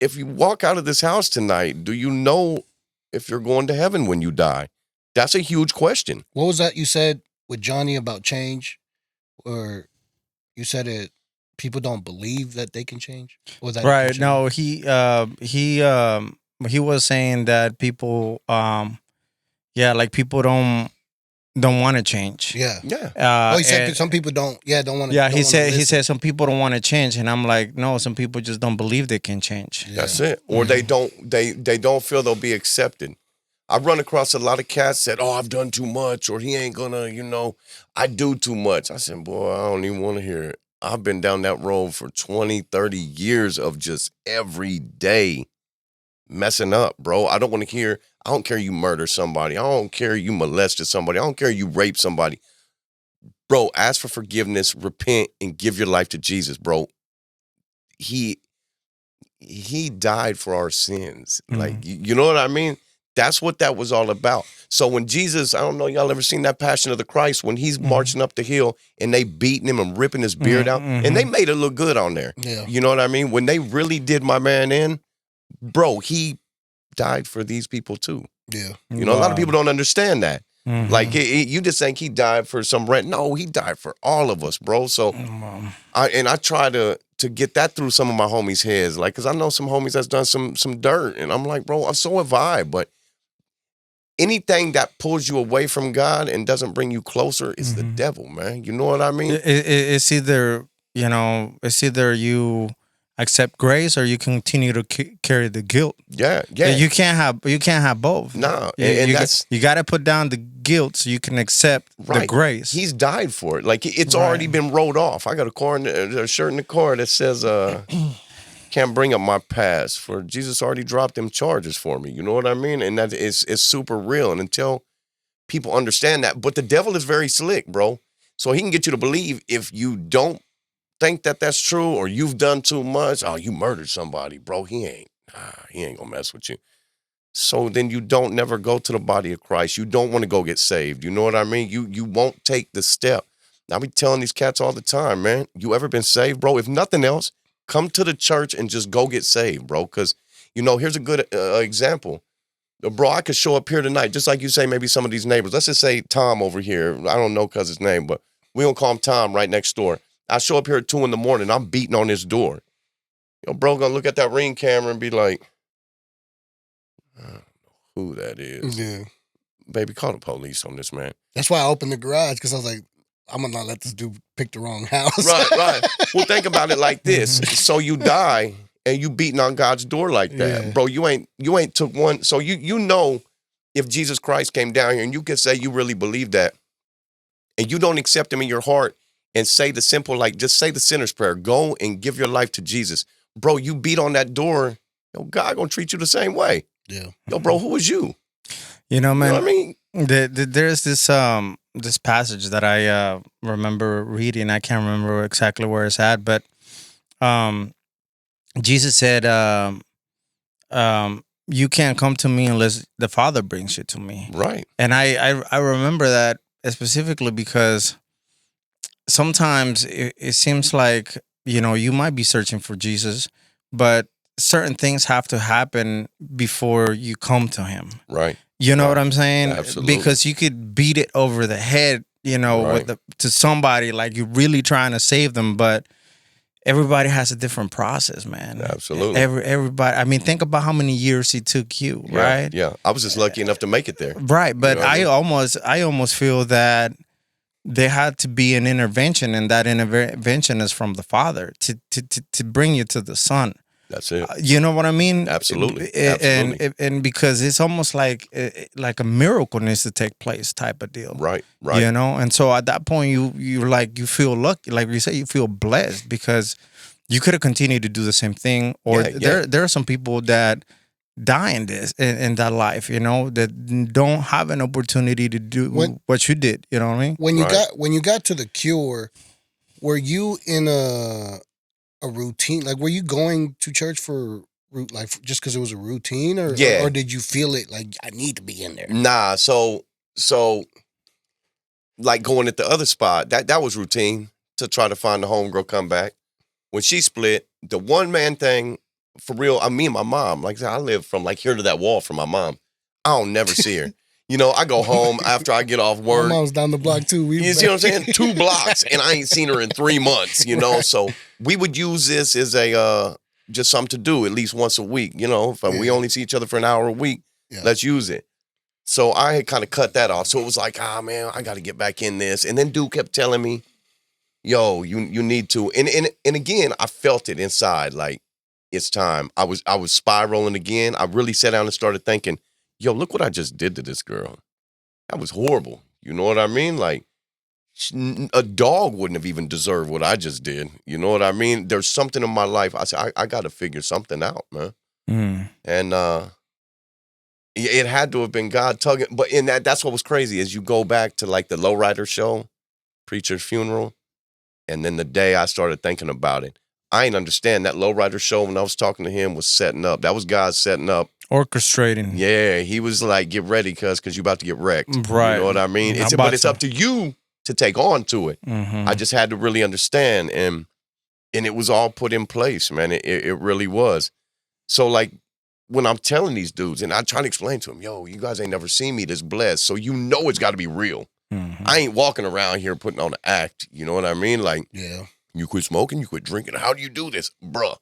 if you walk out of this house tonight, do you know if you're going to heaven when you die? That's a huge question. What was that you said with Johnny about change? Or you said it, people don't believe that they can change? Or that Right. No, he was saying that people, people don't want to change. Yeah. Yeah. He said some people don't want to. Yeah, he said some people don't want to change, and I'm like, no, some people just don't believe they can change. Yeah. That's it. Or they don't feel they'll be accepted. I've run across a lot of cats that, I've done too much, or he ain't gonna, I do too much. I said, boy, I don't even want to hear it. I've been down that road for 20, 30 years of just every day messing up, bro. I don't want to hear, I don't care you murder somebody. I don't care you molested somebody. I don't care you raped somebody. Bro, ask for forgiveness, repent, and give your life to Jesus, bro. He died for our sins. Mm-hmm. Like, you know what I mean? That's what that was all about. So when Jesus, I don't know, y'all ever seen that Passion of the Christ, when he's marching up the hill and they beating him and ripping his beard out, and they made it look good on there. Yeah. You know what I mean? When they really did my man in, bro, he died for these people too. Yeah. A lot of people don't understand that. Mm-hmm. Like, you just think he died for some rent. No, he died for all of us, bro. So, I try to get that through some of my homies' heads, like, because I know some homies that's done some dirt, and I'm like, bro, so have I, but anything that pulls you away from God and doesn't bring you closer is the devil, man. You know what I mean? It's either you accept grace or you continue to carry the guilt. Yeah. You can't have both. No, you got to put down the guilt so you can accept the grace. He's died for it. Like, it's already been wrote off. I got a shirt in the car that says, can't bring up my past, for Jesus already dropped them charges for me. You know what I mean? And that is super real. And until people understand that, but the devil is very slick, bro. So he can get you to believe if you don't think that that's true, or you've done too much. Oh, you murdered somebody, bro. He ain't gonna mess with you. So then you don't never go to the body of Christ. You don't want to go get saved. You know what I mean? You won't take the step. I be telling these cats all the time, man, you ever been saved, bro? If nothing else, come to the church and just go get saved, bro. Because, here's a good example. Bro, I could show up here tonight, just like you say, maybe some of these neighbors. Let's just say Tom over here. I don't know his name, but we don't call him Tom, right next door. I show up here at 2 a.m. I'm beating on his door. Bro gonna look at that Ring camera and be like, I don't know who that is. Yeah. Baby, call the police on this, man. That's why I opened the garage, because I was like, I'm gonna not let this dude pick the wrong house. Right. Well, think about it like this. So you die and you beating on God's door like that. Yeah. Bro, you ain't took one. So you know, if Jesus Christ came down here and you could say you really believe that, and you don't accept him in your heart and say the simple, like, just say the sinner's prayer, go and give your life to Jesus. Bro, you beat on that door, God gonna treat you the same way. Yeah. Bro, who is you? Man, you know what I mean? There's this passage that I remember reading. I can't remember exactly where it's at, but Jesus said, you can't come to me unless the Father brings you to me. Right. And I remember that specifically because sometimes it seems like, you might be searching for Jesus, but certain things have to happen before you come to him. Right. You know Right. what I'm saying? Absolutely. Because you could beat it over the head, Right. to somebody like you're really trying to save them, but everybody has a different process, man. Absolutely. Everybody. I mean, think about how many years he took you, right? Yeah. I was just lucky enough to make it there. Right, but know what I mean? I almost feel that there had to be an intervention, and that intervention is from the Father to bring you to the Son. That's it. You know what I mean? Absolutely. And because it's almost like a miracle needs to take place, type of deal. Right. And so at that point, you feel lucky, like you say, you feel blessed because you could have continued to do the same thing, or there are some people that die in that life, that don't have an opportunity to do what you did. You know what I mean? When you got to the cure, were you in a routine? Like, were you going to church for just because it was a routine, or did you feel it like I need to be in there? Nah. So like going at the other spot, that was routine to try to find the homegirl come back. When she split, the one man thing. For real, me and my mom, like I said, I live from like here to that wall from my mom. I don't never see her. I go home after I get off work. My mom's down the block too. You see what I'm saying? 2 blocks, and I ain't seen her in 3 months. So we would use this as a just something to do at least once a week. If we only see each other for an hour a week, let's use it. So I had kind of cut that off. So it was like, man, I got to get back in this. And then dude kept telling me, yo, you need to. And again, I felt it inside, like, it's time. I was spiraling again. I really sat down and started thinking, yo, look what I just did to this girl. That was horrible. You know what I mean? Like, a dog wouldn't have even deserved what I just did. You know what I mean? There's something in my life. I said, I got to figure something out, man. And it had to have been God tugging. But that's what was crazy is you go back to like the Lowrider show, Preacher's funeral, and then the day I started thinking about it, I ain't understand that Lowrider show when I was talking to him was setting up. That was God setting up. Orchestrating. Yeah, he was like, get ready, cuz you're about to get wrecked. Right. You know what I mean? But it's up to you to take on to it. Mm-hmm. I just had to really understand. And it was all put in place, man. It really was. So like when I'm telling these dudes and I try to explain to them, yo, you guys ain't never seen me this blessed. So it's got to be real. Mm-hmm. I ain't walking around here putting on an act. You know what I mean? Like, you quit smoking, you quit drinking. How do you do this? Bruh.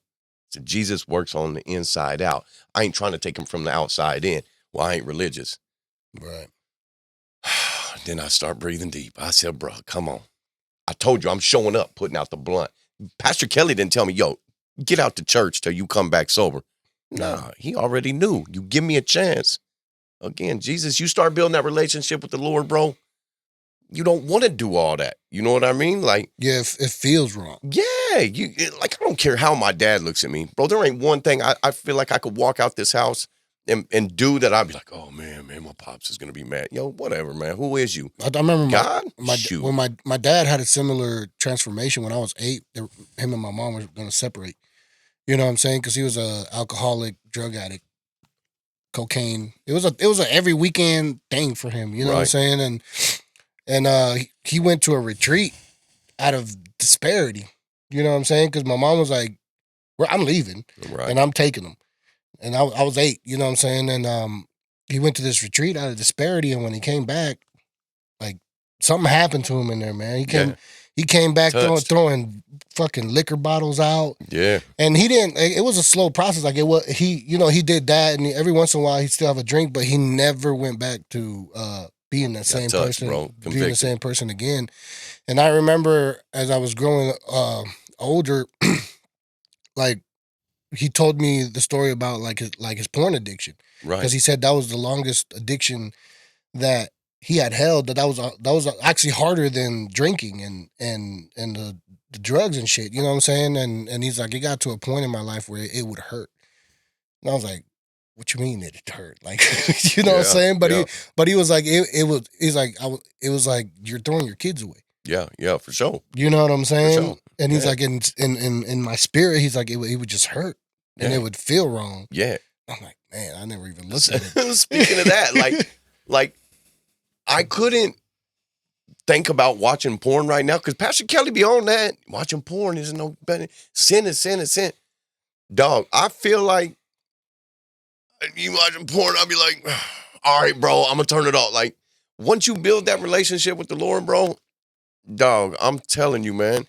So Jesus works on the inside out. I ain't trying to take him from the outside in. Well, I ain't religious. Right. Then I start breathing deep. I said, bruh, come on. I told you I'm showing up, putting out the blunt. Pastor Kelly didn't tell me, yo, get out to church till you come back sober. Nah, he already knew. You give me a chance. Again, Jesus, you start building that relationship with the Lord, bro. You don't want to do all that. You know what I mean? Like, yeah, it feels wrong. Yeah, I don't care how my dad looks at me, bro. There ain't one thing I feel like I could walk out this house and do that. I'd be like, oh man, my pops is gonna be mad. Yo, whatever, man. Who is you? I remember God. When my dad had a similar transformation when I was 8. Him and my mom were gonna separate. You know what I'm saying? Because he was a alcoholic, drug addict, cocaine. It was a every weekend thing for him. You know what I'm saying? And he went to a retreat out of disparity. You know what I'm saying? Because my mom was like, well, I'm leaving. Right. And I'm taking him. And I was 8, you know what I'm saying? And he went to this retreat out of disparity. And when he came back, like, something happened to him in there, man. He came back throwing fucking liquor bottles out. Yeah. And he didn't, it was a slow process. Like, he did that. And every once in a while, he'd still have a drink, but he never went back to being that same person, bro. being the same person again. And I remember as I was growing older, like, he told me the story about his porn addiction, right? Because he said that was the longest addiction that he had held. That was actually harder than drinking and the drugs and shit. You know what I'm saying? And he's like, it got to a point in my life where it would hurt. And I was like, what you mean it hurt? Like, you know what I'm saying? But he was like, it was like you're throwing your kids away. Yeah, for sure. You know what I'm saying? For sure. And he's like, in my spirit, he's like, it would just hurt and it would feel wrong. Yeah. I'm like, man, I never even looked at it. Speaking of that, like I couldn't think about watching porn right now? Because Pastor Kelly be on that. Watching porn isn't no better. Sin is sin is sin. Dog, I feel like you watching porn, I'll be like, all right, bro, I'm going to turn it off. Like, once you build that relationship with the Lord, bro, dog, I'm telling you, man,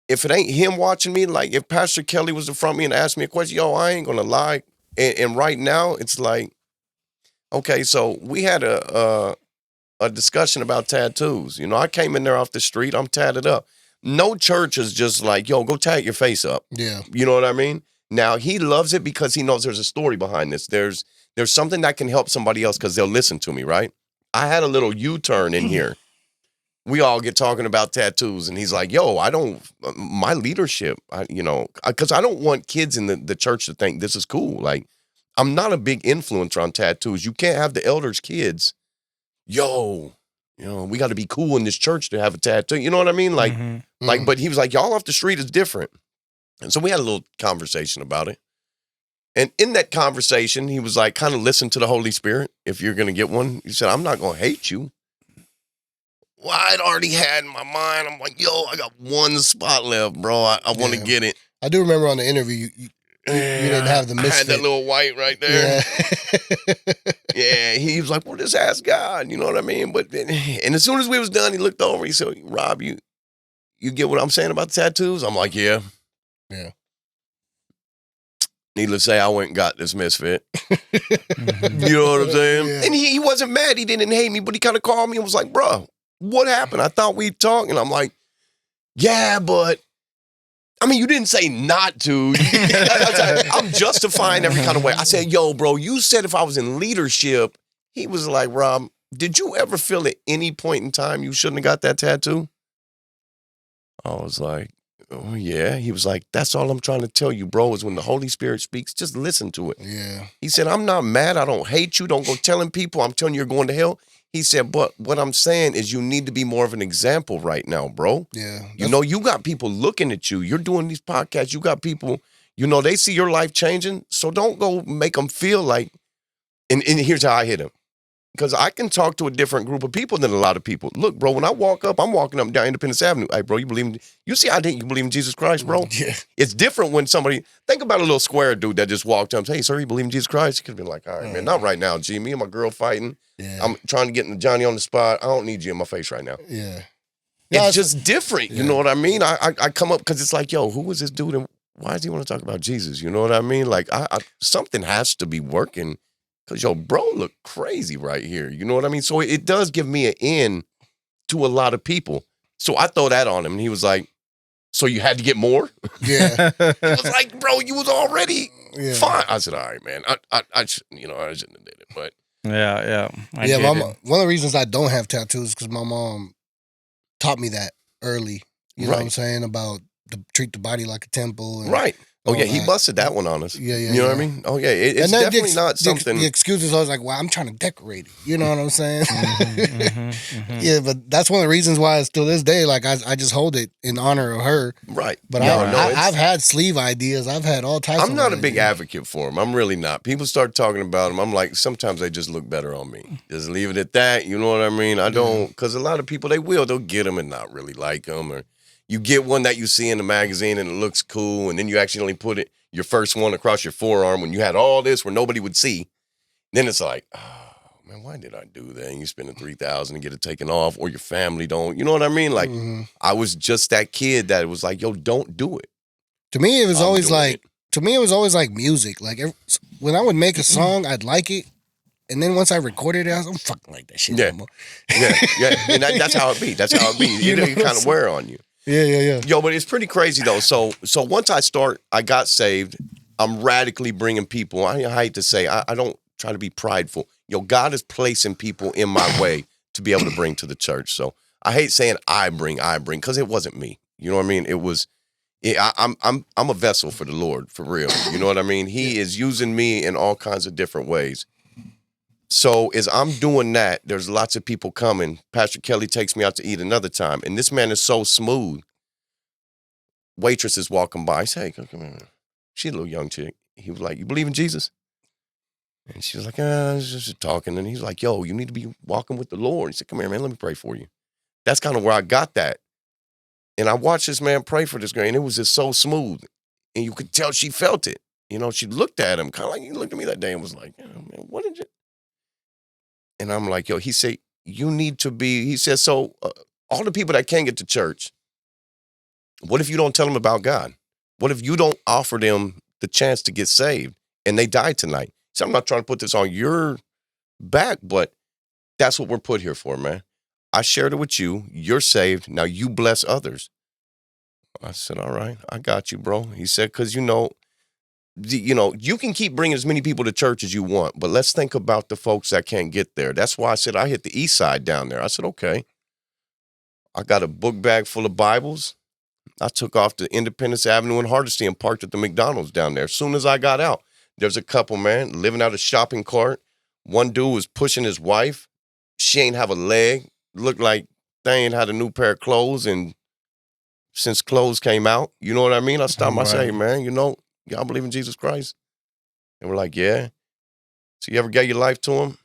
if it ain't him watching me, like if Pastor Kelly was in front of me and asked me a question, yo, I ain't going to lie. And right now, it's like, okay, so we had a discussion about tattoos. You know, I came in there off the street, I'm tatted up. No church is just like, yo, go tat your face up. Yeah. You know what I mean? Now, he loves it because he knows there's a story behind this. There's something that can help somebody else because they'll listen to me, right? I had a little U-turn in here. We all get talking about tattoos, and he's like, yo, my leadership, because I don't want kids in the church to think this is cool. Like, I'm not a big influencer on tattoos. You can't have the elders' kids, we got to be cool in this church to have a tattoo. You know what I mean? Like, but he was like, y'all off the street is different. And so we had a little conversation about it. And in that conversation, he was like, kind of listen to the Holy Spirit. If you're going to get one, he said, I'm not going to hate you. Well, I'd already had in my mind, I'm like, I got one spot left, bro. I want to get it. I do remember on the interview, you didn't have the misfit. I had that little white right there. Yeah. He was like, well, just ask God. You know what I mean? And as soon as we was done, he looked over. He said, Rob, you get what I'm saying about the tattoos? I'm like, yeah. Yeah. Needless to say, I went and got this misfit. You know what I'm saying? Yeah. And he wasn't mad. He didn't hate me, but he kind of called me and was like, bro, what happened? I thought we'd talk. And I'm like, yeah, but I mean, you didn't say not to. I'm justifying every kind of way. I said, yo, bro, you said if I was in leadership. He was like, Rob, did you ever feel at any point in time you shouldn't have got that tattoo? I was like, oh, yeah. He was like, that's all I'm trying to tell you, bro, is when the Holy Spirit speaks, just listen to it. Yeah. He said, I'm not mad. I don't hate you. Don't go telling people. I'm telling you you're going to hell. He said, but what I'm saying is you need to be more of an example right now, bro. Yeah. You got people looking at you. You're doing these podcasts. You got people, they see your life changing. So don't go make them feel like, and here's how I hit him. Because I can talk to a different group of people than a lot of people. Look, bro, when I walk up, I'm walking up down Independence Avenue. Hey, bro, you see how you believe in Jesus Christ, bro? Yeah. It's different when think about a little square dude that just walked up and said, hey, sir, you believe in Jesus Christ? He could have been like, all right, man, not right now, G. Me and my girl fighting. Yeah. I'm trying to get Johnny on the spot. I don't need you in my face right now. Yeah. It's just different. You know what I mean? I come up because it's like, yo, who is this dude? And why does he want to talk about Jesus? You know what I mean? Like, something has to be working. Because, bro, look crazy right here. You know what I mean? So it does give me an in to a lot of people. So I throw that on him. And he was like, so you had to get more? Yeah. It was like, bro, you was already fine. I said, all right, man. I shouldn't have did it. But Yeah. One of the reasons I don't have tattoos is because my mom taught me that early. You know what I'm saying? About treat the body like a temple. And right. Oh, yeah, he busted that one on us. Yeah. You know what I mean? Oh, yeah, it's definitely not something. The excuse is always like, well, I'm trying to decorate it. You know what I'm saying? Yeah, but that's one of the reasons why it's still this day, like, I just hold it in honor of her. Right. But I've had sleeve ideas. I've had all types of I'm not a big advocate for them. I'm really not. People start talking about them. I'm like, sometimes they just look better on me. Just leave it at that. You know what I mean? I don't, because a lot of people, they'll get them and not really like them, or you get one that you see in the magazine and it looks cool, and then you accidentally put your first one across your forearm when you had all this where nobody would see. Then it's like, oh, man, why did I do that? And you spend $3,000 and get it taken off, or your family don't. You know what I mean? Like, I was just that kid that was like, yo, don't do it. To me, it was always like music. Like, when I would make a song, I'd like it. And then once I recorded it, I was like, I'm fucking like that shit anymore. Yeah. And that's how it be. That's how it be. You know, you kind of wear on you. Yeah. Yo, but it's pretty crazy though. So once I got saved, I'm radically bringing people. I hate to say, I don't try to be prideful. God is placing people in my way to be able to bring to the church. So I hate saying I bring, because it wasn't me. You know what I mean? It was, I'm a vessel for the Lord, for real. You know what I mean? He is using me in all kinds of different ways. So as I'm doing that, there's lots of people coming. Pastor Kelly takes me out to eat another time. And this man is so smooth. Waitress is walking by. I say, hey, come here. She's a little young chick. He was like, you believe in Jesus? And she was like, just talking. And he's like, yo, you need to be walking with the Lord. He said, come here, man. Let me pray for you. That's kind of where I got that. And I watched this man pray for this girl, and it was just so smooth. And you could tell she felt it. You know, she looked at him, kind of like he looked at me that day and was like, oh, man, what did you? And I'm like, yo, he said, you need to be, he said, so all the people that can't get to church, what if you don't tell them about God? What if you don't offer them the chance to get saved and they die tonight? So I'm not trying to put this on your back, but that's what we're put here for, man. I shared it with you. You're saved. Now you bless others. I said, all right, I got you, bro. He said, because, you can keep bringing as many people to church as you want, but let's think about the folks that can't get there. That's why I said I hit the east side down there. I said, okay. I got a book bag full of Bibles. I took off to Independence Avenue in Hardesty and parked at the McDonald's down there. As soon as I got out, there's a couple, man, living out a shopping cart. One dude was pushing his wife. She ain't have a leg. Looked like they ain't had a new pair of clothes, and since clothes came out, you know what I mean? I stopped. I say, hey, man, y'all believe in Jesus Christ? And we're like, yeah. So you ever gave your life to him?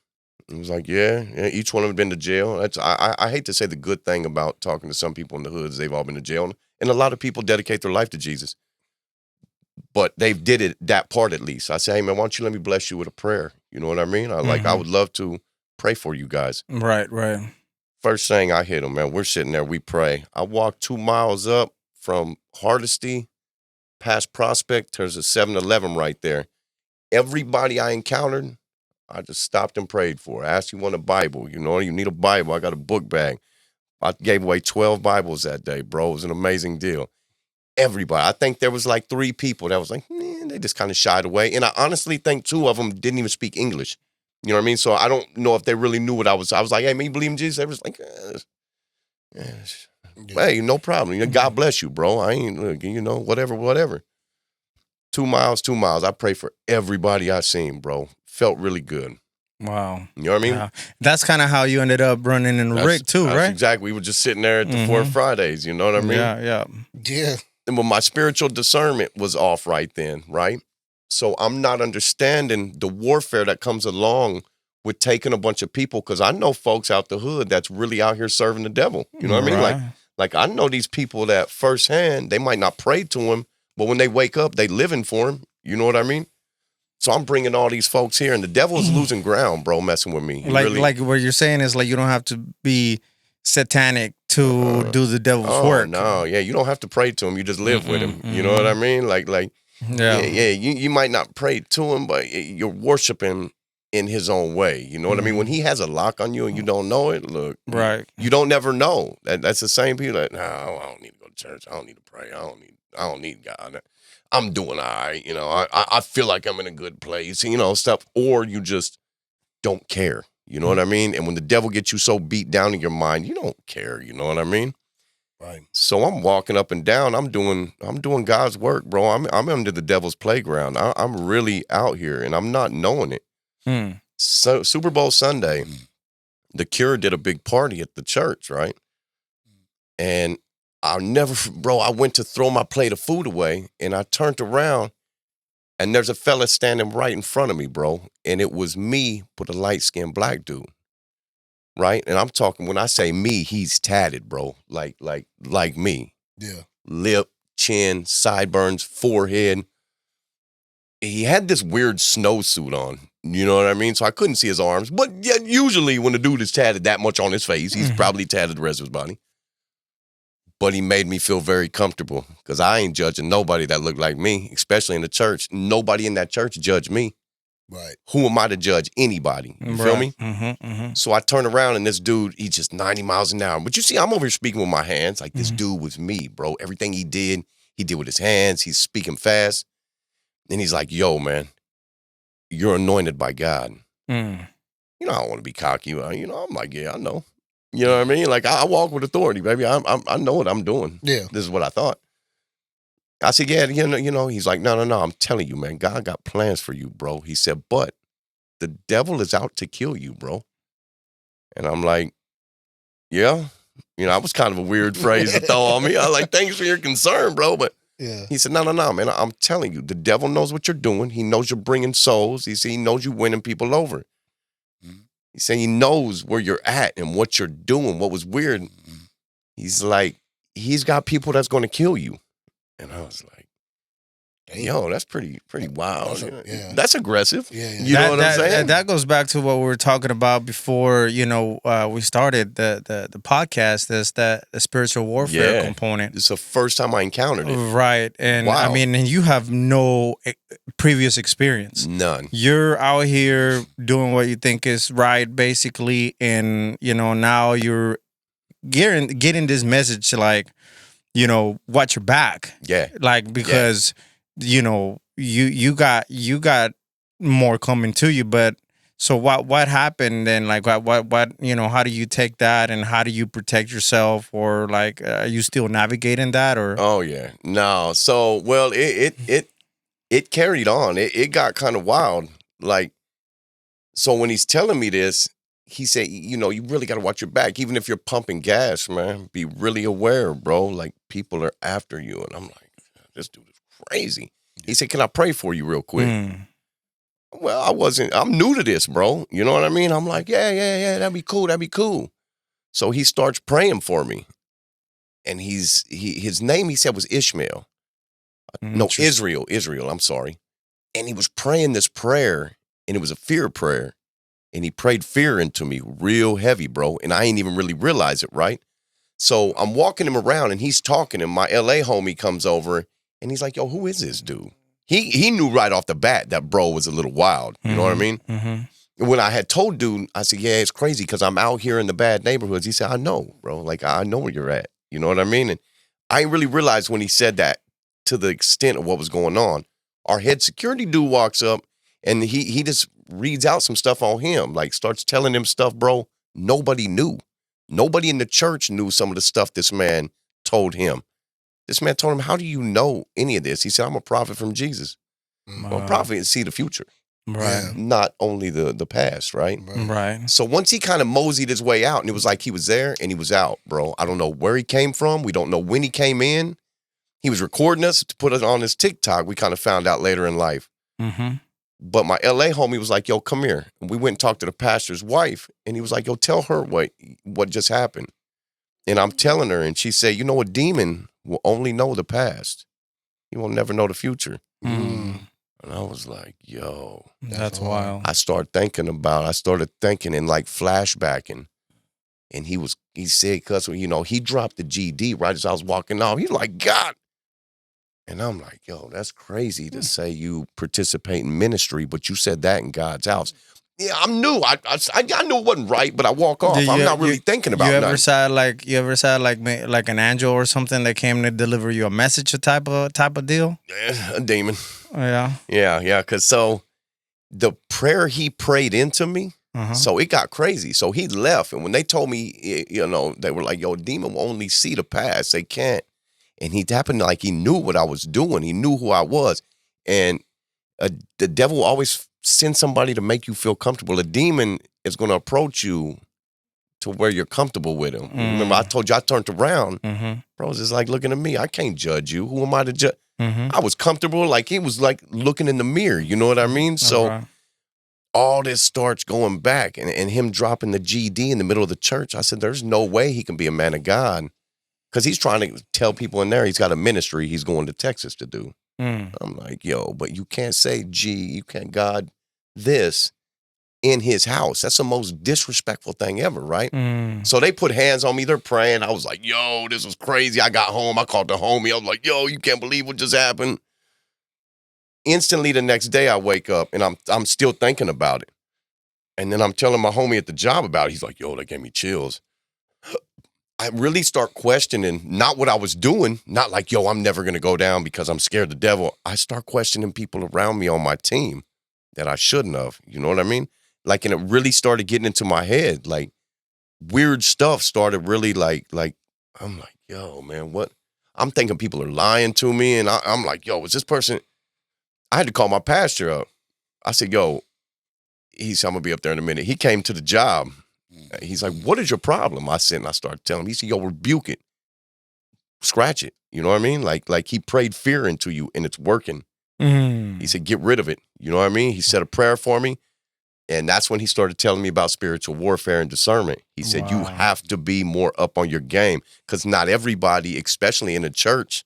And he was like, yeah. Each one of them been to jail. I hate to say the good thing about talking to some people in the hoods. They've all been to jail. And a lot of people dedicate their life to Jesus. But they did it, that part at least. I say, hey, man, why don't you let me bless you with a prayer? You know what I mean? I would love to pray for you guys. Right. First thing I hit him, man, we're sitting there, we pray. I walked 2 miles up from Hardesty past Prospect. There's a 7-Eleven right there. Everybody I encountered, I just stopped and prayed for. I asked you want a Bible. You need a Bible. I got a book bag. I gave away 12 Bibles that day, bro. It was an amazing deal. Everybody. I think there was like 3 people that was like, man, they just kind of shied away. And I honestly think 2 of them didn't even speak English. You know what I mean? So I don't know if they really knew what I was. I was like, hey, man, you believe in Jesus? They was like, hey, no problem. God bless you, bro. I ain't, whatever. 2 miles. I pray for everybody I seen, bro. Felt really good. Wow. You know what I mean? Wow. That's kind of how you ended up running in Rick too, right? Exactly. We were just sitting there at the Fourth Fridays. You know what I mean? Yeah. And when my spiritual discernment was off right then, right? So I'm not understanding the warfare that comes along with taking a bunch of people, because I know folks out the hood that's really out here serving the devil. You know what I mean? Like I know these people that firsthand, they might not pray to him, but when they wake up, they living for him. You know what I mean? So I'm bringing all these folks here, and the devil is losing ground, bro, messing with me. Like what you're saying is like you don't have to be satanic to do the devil's work. No, yeah, you don't have to pray to him. You just live with him. You know what I mean? You might not pray to him, but you're worshiping in his own way. You know what I mean? When he has a lock on you and you don't know it, look, you don't never know. That's the same people that, no, I don't need to go to church. I don't need to pray. I don't need God. I'm doing all right. I feel like I'm in a good place, stuff. Or you just don't care. You know what I mean? And when the devil gets you so beat down in your mind, you don't care. You know what I mean? Right. So I'm walking up and down. I'm doing God's work, bro. I'm under the devil's playground. I'm really out here, and I'm not knowing it. So Super Bowl Sunday, The Cure did a big party at the church, right? And I went to throw my plate of food away, and I turned around, and there's a fella standing right in front of me, bro. And it was me with a light-skinned black dude, right? And I'm talking, when I say me, he's tatted, bro, like me. Yeah. Lip, chin, sideburns, forehead. He had this weird snowsuit on. You know what I mean? So I couldn't see his arms. But yet usually when the dude is tatted that much on his face, he's probably tatted the rest of his body. But he made me feel very comfortable, because I ain't judging nobody that looked like me, especially in the church. Nobody in that church judged me. Right. Who am I to judge anybody? You feel me? So I turn around, and this dude, he's just 90 miles an hour. But you see, I'm over here speaking with my hands. Like, this dude was me, bro. Everything he did with his hands. He's speaking fast. And he's like, yo, man, you're anointed by God. I don't want to be cocky. I'm like, yeah, I know. You know what I mean? Like, I walk with authority, baby. I know what I'm doing. Yeah. This is what I thought. I said, yeah, he's like, no. I'm telling you, man, God got plans for you, bro. He said, but the devil is out to kill you, bro. And I'm like, yeah. That was kind of a weird phrase to throw on me. I was like, thanks for your concern, bro. But he said, no, man. I'm telling you, the devil knows what you're doing. He knows you're bringing souls. He knows you're winning people over. He said he knows where you're at and what you're doing. What was weird, he's like, he's got people that's going to kill you. And I was like, yo, that's pretty wild. That's aggressive. Yeah. You know what I'm saying? That goes back to what we were talking about before, we started the podcast, is that the spiritual warfare component. It's the first time I encountered it. Right. And I mean, and you have no previous experience. None. You're out here doing what you think is right, basically. And, now you're getting this message like, watch your back. Yeah. Like, because... you got more coming to you, but so what happened then? Like what how do you take that, and how do you protect yourself, or like are you still navigating that, or? Oh yeah, no. So well, it carried on. It got kind of wild. Like, so when he's telling me this, he said, you really got to watch your back, even if you're pumping gas, man. Be really aware, bro. Like, people are after you, and I'm like, this dude is crazy. He said, can I pray for you real quick? Well, I'm new to this, bro. You know what I mean? I'm like, yeah, that'd be cool. So he starts praying for me. And his name, he said, was Ishmael. No, Israel, I'm sorry. And he was praying this prayer, and it was a fear prayer. And he prayed fear into me real heavy, bro. And I ain't even really realize it, right? So I'm walking him around, and he's talking, and my LA homie comes over, and he's like, yo, who is this dude? He knew right off the bat that bro was a little wild. You know what I mean? Mm-hmm. When I had told dude, I said, yeah, it's crazy because I'm out here in the bad neighborhoods. He said, I know, bro. Like, I know where you're at. You know what I mean? And I didn't really realize when he said that to the extent of what was going on. Our head security dude walks up, and he just reads out some stuff on him, like starts telling him stuff, bro. Nobody knew. Nobody in the church knew some of the stuff this man told him. This man told him, how do you know any of this? He said, I'm a prophet from Jesus. Wow. Well, a prophet and see the future. Right. Not only the past, right? Right. So once he kind of moseyed his way out, and it was like he was there and he was out, bro. I don't know where he came from. We don't know when he came in. He was recording us to put it on his TikTok. We kind of found out later in life. Mm-hmm. But my LA homie was like, yo, come here. And we went and talked to the pastor's wife, and he was like, yo, tell her what just happened. And I'm telling her, and she said, a demon will only know the past. He will never know the future. And I was like, yo. That's wild. I started thinking and like flashbacking. And he said, cuz, he dropped the GD right as I was walking off. He's like, God. And I'm like, yo, that's crazy to say you participate in ministry, but you said that in God's house. Yeah, I'm new. I knew it wasn't right, but I walk off. I'm not really thinking about it. You ever saw like an angel or something that came to deliver you a message, a type of deal? Yeah, a demon. Oh, yeah. Yeah. Because so the prayer he prayed into me, so it got crazy. So he left, and when they told me, they were like, yo, a demon will only see the past. They can't. And he happened like he knew what I was doing. He knew who I was. And the devil always send somebody to make you feel comfortable. A demon is going to approach you to where you're comfortable with him. Remember, I told you I turned around. Bro, it's just like looking at me. I can't judge you. Who am I to judge? I was comfortable. Like, he was like looking in the mirror. You know what I mean? So all this starts going back, and him dropping the GD in the middle of the church. I said, there's no way he can be a man of God, because he's trying to tell people in there he's got a ministry he's going to Texas to do. I'm like, yo, but you can't say, you can't God this in his house. That's the most disrespectful thing ever, right? So they put hands on me. They're praying. I was like, yo, this was crazy. I got home. I called the homie. I was like, yo, you can't believe what just happened. Instantly the next day I wake up, and I'm still thinking about it. And then I'm telling my homie at the job about it. He's like, yo, that gave me chills. I really start questioning not what I was doing, not like, yo, I'm never going to go down because I'm scared of the devil. I start questioning people around me on my team that I shouldn't have. You know what I mean? Like, and it really started getting into my head. Like, weird stuff started really like, I'm like, yo, man, what? I'm thinking people are lying to me. And I'm like, yo, is this person? I had to call my pastor up. I said, yo, he said, I'm going to be up there in a minute. He came to the job. He's like, what is your problem? I said, and I started telling him. He said, yo, rebuke it. Scratch it. You know what I mean? Like he prayed fear into you, and it's working. He said, get rid of it. You know what I mean? He said a prayer for me. And that's when he started telling me about spiritual warfare and discernment. He said, you have to be more up on your game because not everybody, especially in the church,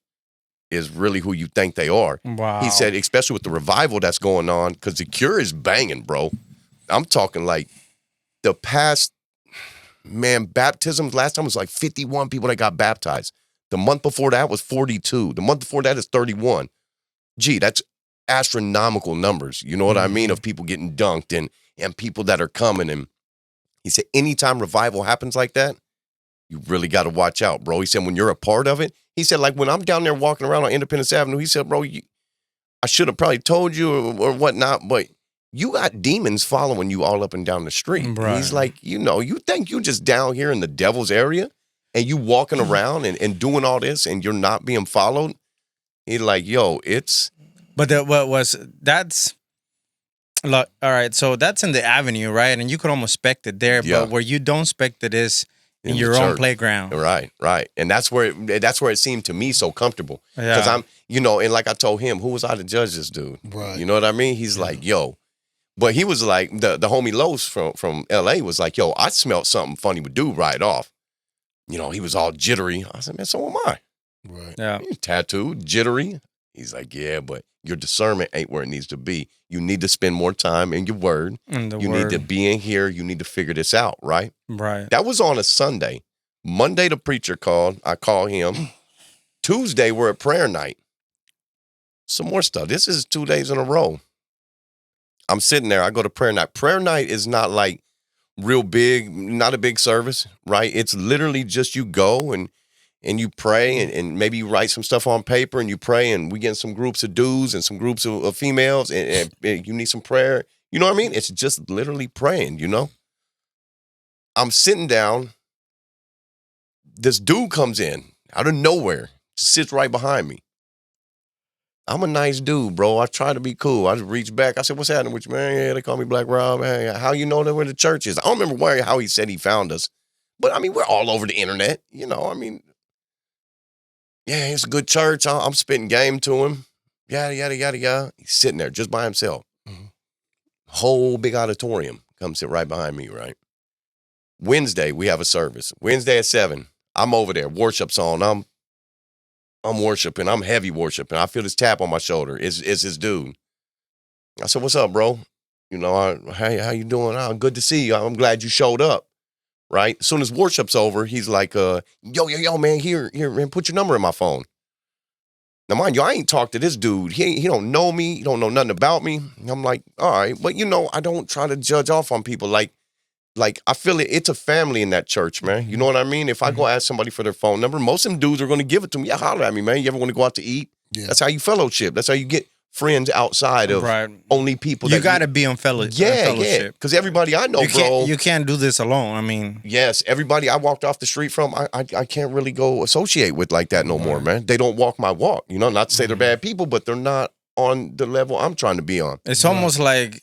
is really who you think they are. Wow. He said, especially with the revival that's going on, because the Cure is banging, bro. I'm talking like the past, man, baptisms, last time was like 51 people that got baptized. The month before that was 42. The month before that is 31. Gee, that's astronomical numbers. You know what I mean? Of people getting dunked and people that are coming. And he said, anytime revival happens like that, you really got to watch out, bro. He said, when you're a part of it, he said, like when I'm down there walking around on Independence Avenue, he said, bro, I should have probably told you or whatnot, but you got demons following you all up and down the street. Right. He's like, you think you just down here in the devil's area and you walking around and doing all this and you're not being followed? He's like, yo, it's... But that's... Look, all right, so that's in the avenue, right? And you could almost spect it there, Yeah. but where you don't spect it is in the your own church. playground. Right. And that's where it seemed to me so comfortable. Because Yeah. I'm, and like I told him, who was I to judge this dude? Right. You know what I mean? He's like, yo. But he was like, the homie Los from LA was like, yo, I smelled something funny with dude right off. He was all jittery. I said, man, so am I. Right. Yeah. He's tattooed, jittery. He's like, yeah, but your discernment ain't where it needs to be. You need to spend more time in your word. You need to be in here. You need to figure this out, right? Right. That was on a Sunday. Monday, the preacher called. I called him. Tuesday, we're at prayer night. Some more stuff. This is 2 days in a row. I'm sitting there. I go to prayer night. Prayer night is not like real big, not a big service, right? It's literally just you go and you pray and maybe you write some stuff on paper and you pray and we get some groups of dudes and some groups of females and you need some prayer. You know what I mean? It's just literally praying, I'm sitting down. This dude comes in out of nowhere, sits right behind me. I'm a nice dude, bro. I try to be cool. I just reach back. I said, what's happening with you, man? Yeah, they call me Black Rob. Hey, how you know that where the church is? I don't remember how he said he found us. But, we're all over the internet. Yeah, it's a good church. I'm spitting game to him. Yada, yada, yada, yada. He's sitting there just by himself. Mm-hmm. Whole big auditorium. Come sit right behind me, right? Wednesday, we have a service. Wednesday at 7. I'm over there. Worship's on. I'm worshiping. I'm heavy worshiping. I feel this tap on my shoulder. It's his dude. I said, what's up, bro? Hey, how you doing? Oh, good to see you. I'm glad you showed up. Right? As soon as worship's over, he's like, yo, man, here, man, put your number in my phone. Now, mind you, I ain't talked to this dude. He don't know me. He don't know nothing about me. And I'm like, all right. But, I don't try to judge off on people. Like I feel it's a family in that church, man. You know what I mean? If I go ask somebody for their phone number, most of them dudes are going to give it to me. Yeah, holler at me, man. You ever want to go out to eat? Yeah. That's how you fellowship. That's how you get friends outside of only people. You got to be on fellowship. Yeah. Because everybody I know, you can't do this alone. Yes, everybody I walked off the street from, I can't really go associate with like that no more, man. They don't walk my walk. Not to say they're bad people, but they're not on the level I'm trying to be on. It's almost like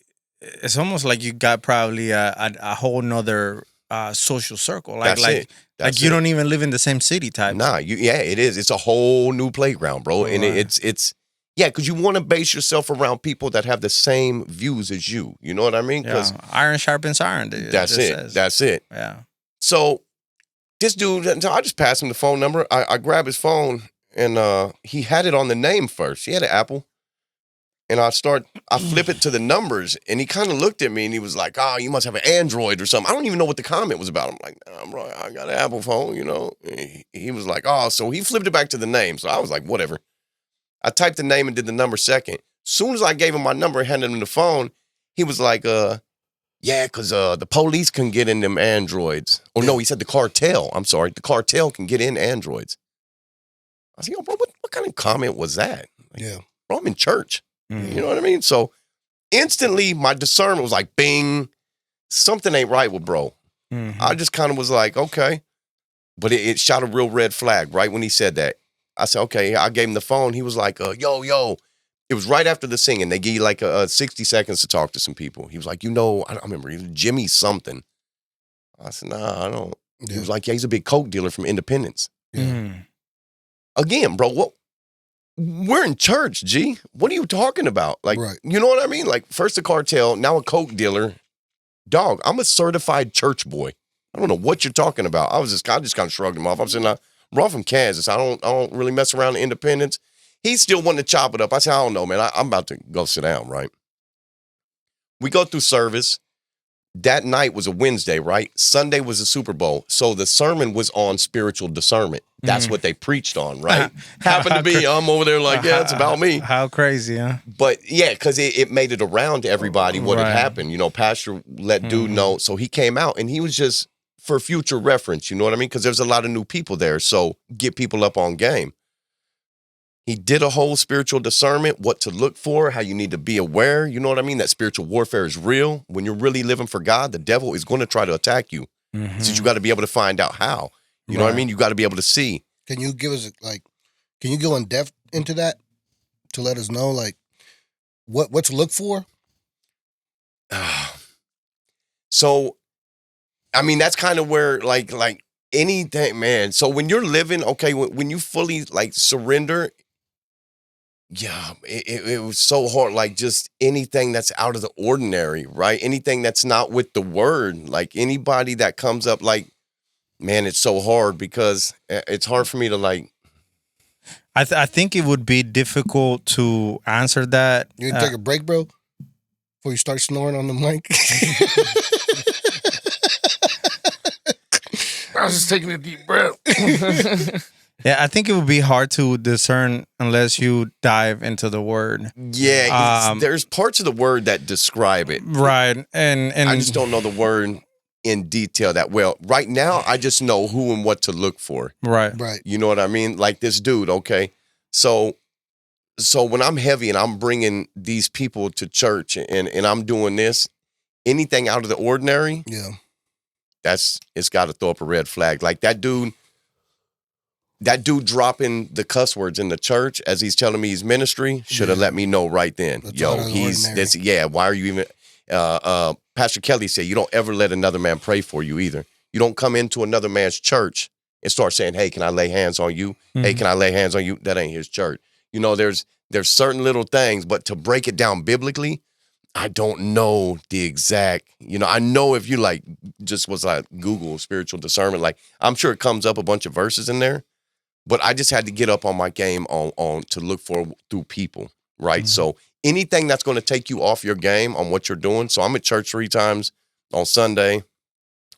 you got probably a whole nother social circle. That's it. You don't even live in the same city type. Nah, it is. It's a whole new playground, bro. And it's because you want to base yourself around people that have the same views as you. You know what I mean? Yeah. Iron sharpens iron. That's it. That's it. Yeah. So this dude, I just passed him the phone number. I grab his phone and he had it on the name first. He had an Apple. And I flip it to the numbers, and he kind of looked at me, and he was like, oh, you must have an Android or something. I don't even know what the comment was about. I'm like, nah, bro, I got an Apple phone, And he was like, oh, so he flipped it back to the name. So I was like, whatever. I typed the name and did the number second. Soon as I gave him my number and handed him the phone, he was like, yeah, because the police can get in them Androids. Oh, no, he said the cartel. I'm sorry. The cartel can get in Androids. I said, yo, bro, what kind of comment was that? Yeah. Bro, I'm in church. Mm-hmm. You know what I mean? So instantly my discernment was like, bing, something ain't right with bro. Mm-hmm. I just kind of was like, okay. But it shot a real red flag right when he said that. I said, okay. I gave him the phone. He was like, yo. It was right after the singing. They gave you like 60 seconds to talk to some people. He was like, I remember, he was Jimmy something. I said, nah, I don't. Yeah. He was like, yeah, he's a big coke dealer from Independence. Yeah. Mm. Again, bro, what? We're in church, G. What are you talking about? Like, right. You know what I mean? Like, first a cartel, now a coke dealer. dog, I'm a certified church boy. I don't know what you're talking about. I just kind of shrugged him off. I'm saying, we're all from Kansas. I don't really mess around in independence. He still wanted to chop it up. I said, I don't know, man. I'm about to go sit down, right? We go through service. That night was a Wednesday, right? Sunday was a Super Bowl. So the sermon was on spiritual discernment. That's what they preached on, right? Happened to be, I'm over there like, yeah, it's about me. How crazy, huh? But yeah, because it made it around to everybody what had happened. You know, Pastor let dude know. So he came out and he was just for future reference, you know what I mean? Because there's a lot of new people there. So get people up on game. He did a whole spiritual discernment, what to look for, how you need to be aware. You know what I mean? That spiritual warfare is real. When you're really living for God, the devil is going to try to attack you. So you got to be able to find out how. You know what I mean? You got to be able to see. Can you give us can you go in depth into that to let us know what to look for? So, I mean, that's kind of where like anything, man. So when you're living, okay, when you fully surrender, yeah, it was so hard. Like just anything that's out of the ordinary, right? Anything that's not with the word, like anybody that comes up, man, it's so hard because it's hard for me to I think it would be difficult to answer that. You can take a break, bro, before you start snoring on the mic. I was just taking a deep breath. Yeah, I think it would be hard to discern unless you dive into the word. Yeah, there's parts of the word that describe it. Right. And I just don't know the word in detail that well. Right now, I just know who and what to look for. Right. You know what I mean? Like this dude, okay? So when I'm heavy and I'm bringing these people to church and I'm doing this, anything out of the ordinary, it's got to throw up a red flag. Like that dude dropping the cuss words in the church as he's telling me his ministry should have let me know right then. That's why are you even Pastor Kelly said you don't ever let another man pray for you either. You don't come into another man's church and start saying, hey, can I lay hands on you? Hey, can I lay hands on you? That ain't his church. You know, there's certain little things, but to break it down biblically, I don't know the exact, I know if you Google spiritual discernment, I'm sure it comes up a bunch of verses in there, but I just had to get up on my game on to look for through people, right? So anything that's going to take you off your game on what you're doing. So I'm at church 3 times on Sunday,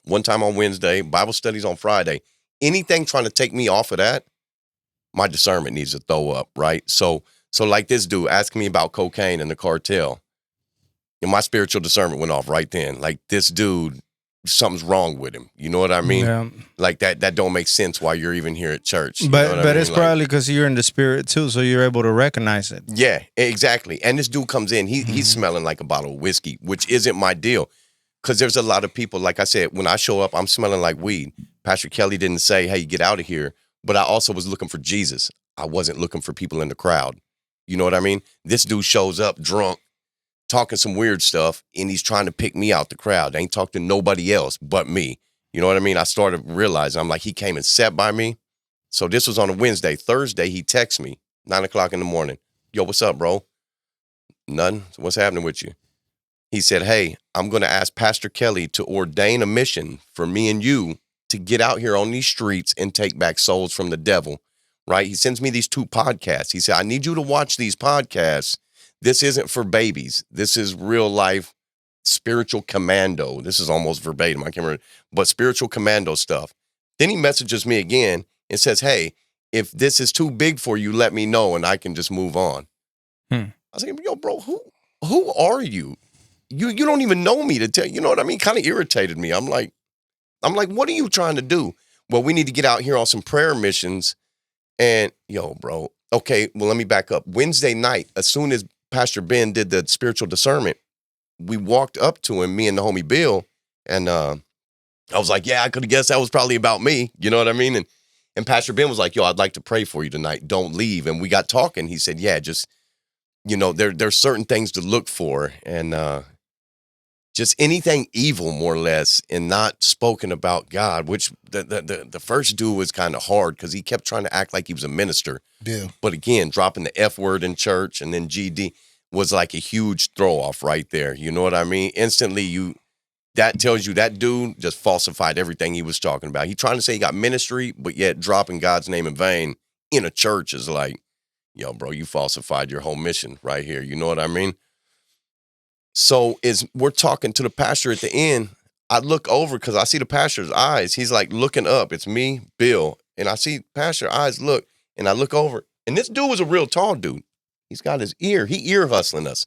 1 time on Wednesday, Bible studies on Friday. Anything trying to take me off of that, my discernment needs to throw up, right? So like this dude asking me about cocaine and the cartel, and my spiritual discernment went off right then. Like this dude, something's wrong with him. You know what I mean? Yeah. Like that don't make sense why you're even here at church. But it's probably because you're in the spirit too, so you're able to recognize it. Yeah, exactly. And this dude comes in, he's smelling like a bottle of whiskey, which isn't my deal. Because there's a lot of people, like I said, when I show up, I'm smelling like weed. Pastor Kelly didn't say, hey, get out of here. But I also was looking for Jesus. I wasn't looking for people in the crowd. You know what I mean? This dude shows up drunk, talking some weird stuff, and he's trying to pick me out the crowd. They ain't talking to nobody else but me. You know what I mean? I started realizing, I'm like, he came and sat by me. So this was on a Wednesday. Thursday, he texts me, 9:00 in the morning. Yo, what's up, bro? Nothing. What's happening with you? He said, hey, I'm going to ask Pastor Kelly to ordain a mission for me and you to get out here on these streets and take back souls from the devil, right? He sends me these 2 podcasts. He said, I need you to watch these podcasts. This isn't for babies. This is real life spiritual commando. This is almost verbatim. I can't remember, but spiritual commando stuff. Then he messages me again and says, hey, if this is too big for you, let me know and I can just move on. I was like, yo, bro, who are you? You don't even know me to tell, you know what I mean? Kind of irritated me. I'm like, what are you trying to do? Well, we need to get out here on some prayer missions. And yo, bro, okay, well, let me back up. Wednesday night, as soon as Pastor Ben did the spiritual discernment, we walked up to him, me and the homie Bill, and I was like, yeah, I could have guessed that was probably about me. You know what I mean? And Pastor Ben was like, yo, I'd like to pray for you tonight. Don't leave. And we got talking. He said, yeah, just, there's certain things to look for. And just anything evil, more or less, and not spoken about God, which the first dude was kind of hard because he kept trying to act like he was a minister. Yeah. But again, dropping the F word in church and then GD was like a huge throw off right there. You know what I mean? Instantly, That tells you that dude just falsified everything he was talking about. He trying to say he got ministry, but yet dropping God's name in vain in a church is like, yo, bro, you falsified your whole mission right here. You know what I mean? So as we're talking to the pastor at the end, I look over because I see the pastor's eyes. He's like looking up. It's me, Bill. And I see pastor's eyes look, and I look over. And this dude was a real tall dude. He's got his ear. He ear hustling us.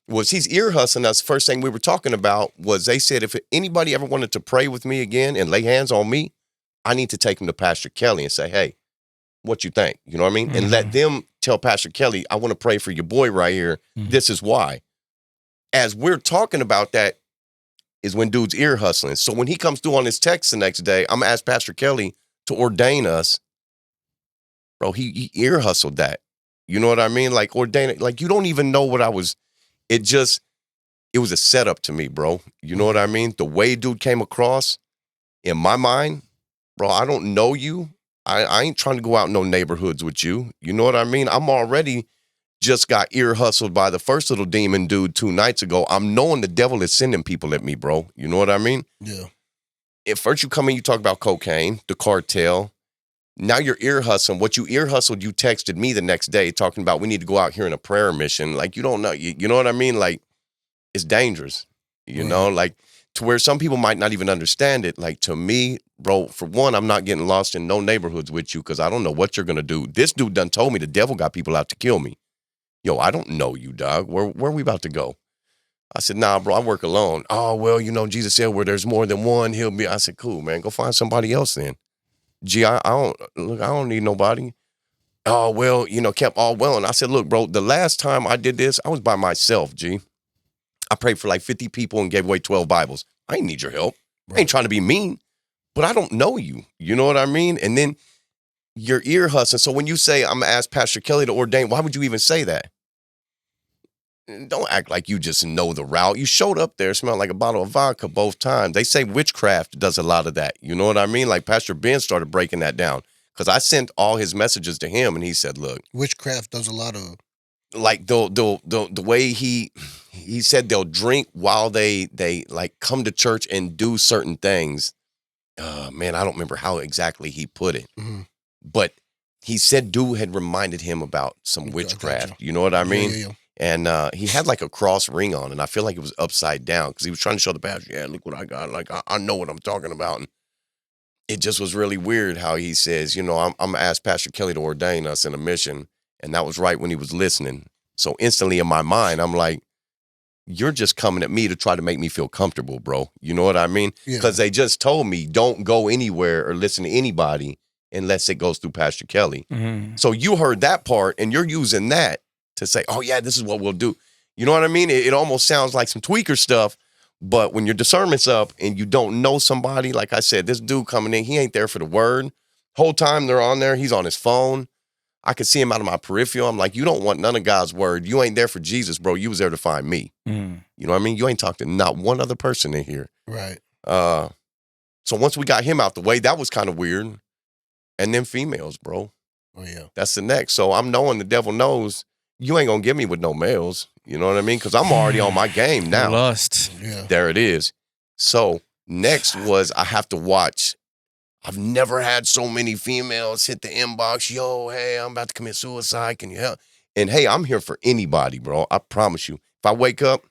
He's ear hustling us. First thing we were talking about was they said if anybody ever wanted to pray with me again and lay hands on me, I need to take him to Pastor Kelly and say, hey, what you think? You know what I mean? Mm-hmm. And let them tell Pastor Kelly, I want to pray for your boy right here. Mm-hmm. This is why. As we're talking about that is when dude's ear hustling. So when he comes through on his text the next day, I'm going to ask Pastor Kelly to ordain us. Bro, he ear hustled that. You know what I mean? Like ordain it. Like you don't even know what I was. It was a setup to me, bro. You know what I mean? The way dude came across in my mind, bro, I don't know you. I ain't trying to go out in no neighborhoods with you. You know what I mean? I'm already just got ear hustled by the first little demon dude 2 nights ago. I'm knowing the devil is sending people at me, bro. You know what I mean? Yeah. At first you come in, you talk about cocaine, the cartel. Now you're ear hustling. What you ear hustled, you texted me the next day talking about we need to go out here in a prayer mission. Like, you don't know. You know what I mean? Like, it's dangerous, you know? Like, to where some people might not even understand it. Like, to me, bro, for one, I'm not getting lost in no neighborhoods with you because I don't know what you're going to do. This dude done told me the devil got people out to kill me. Yo, I don't know you, dog. Where are we about to go? I said, nah, bro, I work alone. Oh, well, you know, Jesus said where there's more than one, he'll be. I said, cool, man. Go find somebody else then. Gee, I don't need nobody. Oh, well, you know, kept all well. And I said, look, bro, the last time I did this, I was by myself, G. I prayed for like 50 people and gave away 12 Bibles. I ain't need your help. Right. I ain't trying to be mean, but I don't know you. You know what I mean? And then your ear hustling. So when you say, I'm going to ask Pastor Kelly to ordain, why would you even say that? Don't act like you just know the route. You showed up there, smelled like a bottle of vodka both times. They say witchcraft does a lot of that. You know what I mean? Like Pastor Ben started breaking that down because I sent all his messages to him, and he said, "Look, witchcraft does a lot of like the way he said they'll drink while they like come to church and do certain things. Man, I don't remember how exactly he put it, but he said dude had reminded him about some witchcraft. You know what I mean? Yeah. And he had like a cross ring on, and I feel like it was upside down because he was trying to show the pastor, yeah, look what I got. Like, I know what I'm talking about. And it just was really weird how he says, you know, I'm going to ask Pastor Kelly to ordain us in a mission. And that was right when he was listening. So instantly in my mind, I'm like, you're just coming at me to try to make me feel comfortable, bro. You know what I mean? Because they just told me don't go anywhere or listen to anybody unless it goes through Pastor Kelly. Mm-hmm. So you heard that part, and you're using that to say, oh, yeah, this is what we'll do. You know what I mean? It almost sounds like some tweaker stuff, but when your discernment's up and you don't know somebody, like I said, this dude coming in, he ain't there for the word. Whole time they're on there, he's on his phone. I could see him out of my peripheral. I'm like, you don't want none of God's word. You ain't there for Jesus, bro. You was there to find me. Mm. You know what I mean? You ain't talked to not one other person in here. Right. So once we got him out the way, that was kind of weird. And then females, bro. Oh, yeah. That's the next. So I'm knowing the devil knows you ain't going to get me with no males. You know what I mean? Because I'm already on my game now. Lust. Yeah. There it is. So next was I have to watch. I've never had so many females hit the inbox. Yo, hey, I'm about to commit suicide. Can you help? And hey, I'm here for anybody, bro. I promise you. If I wake up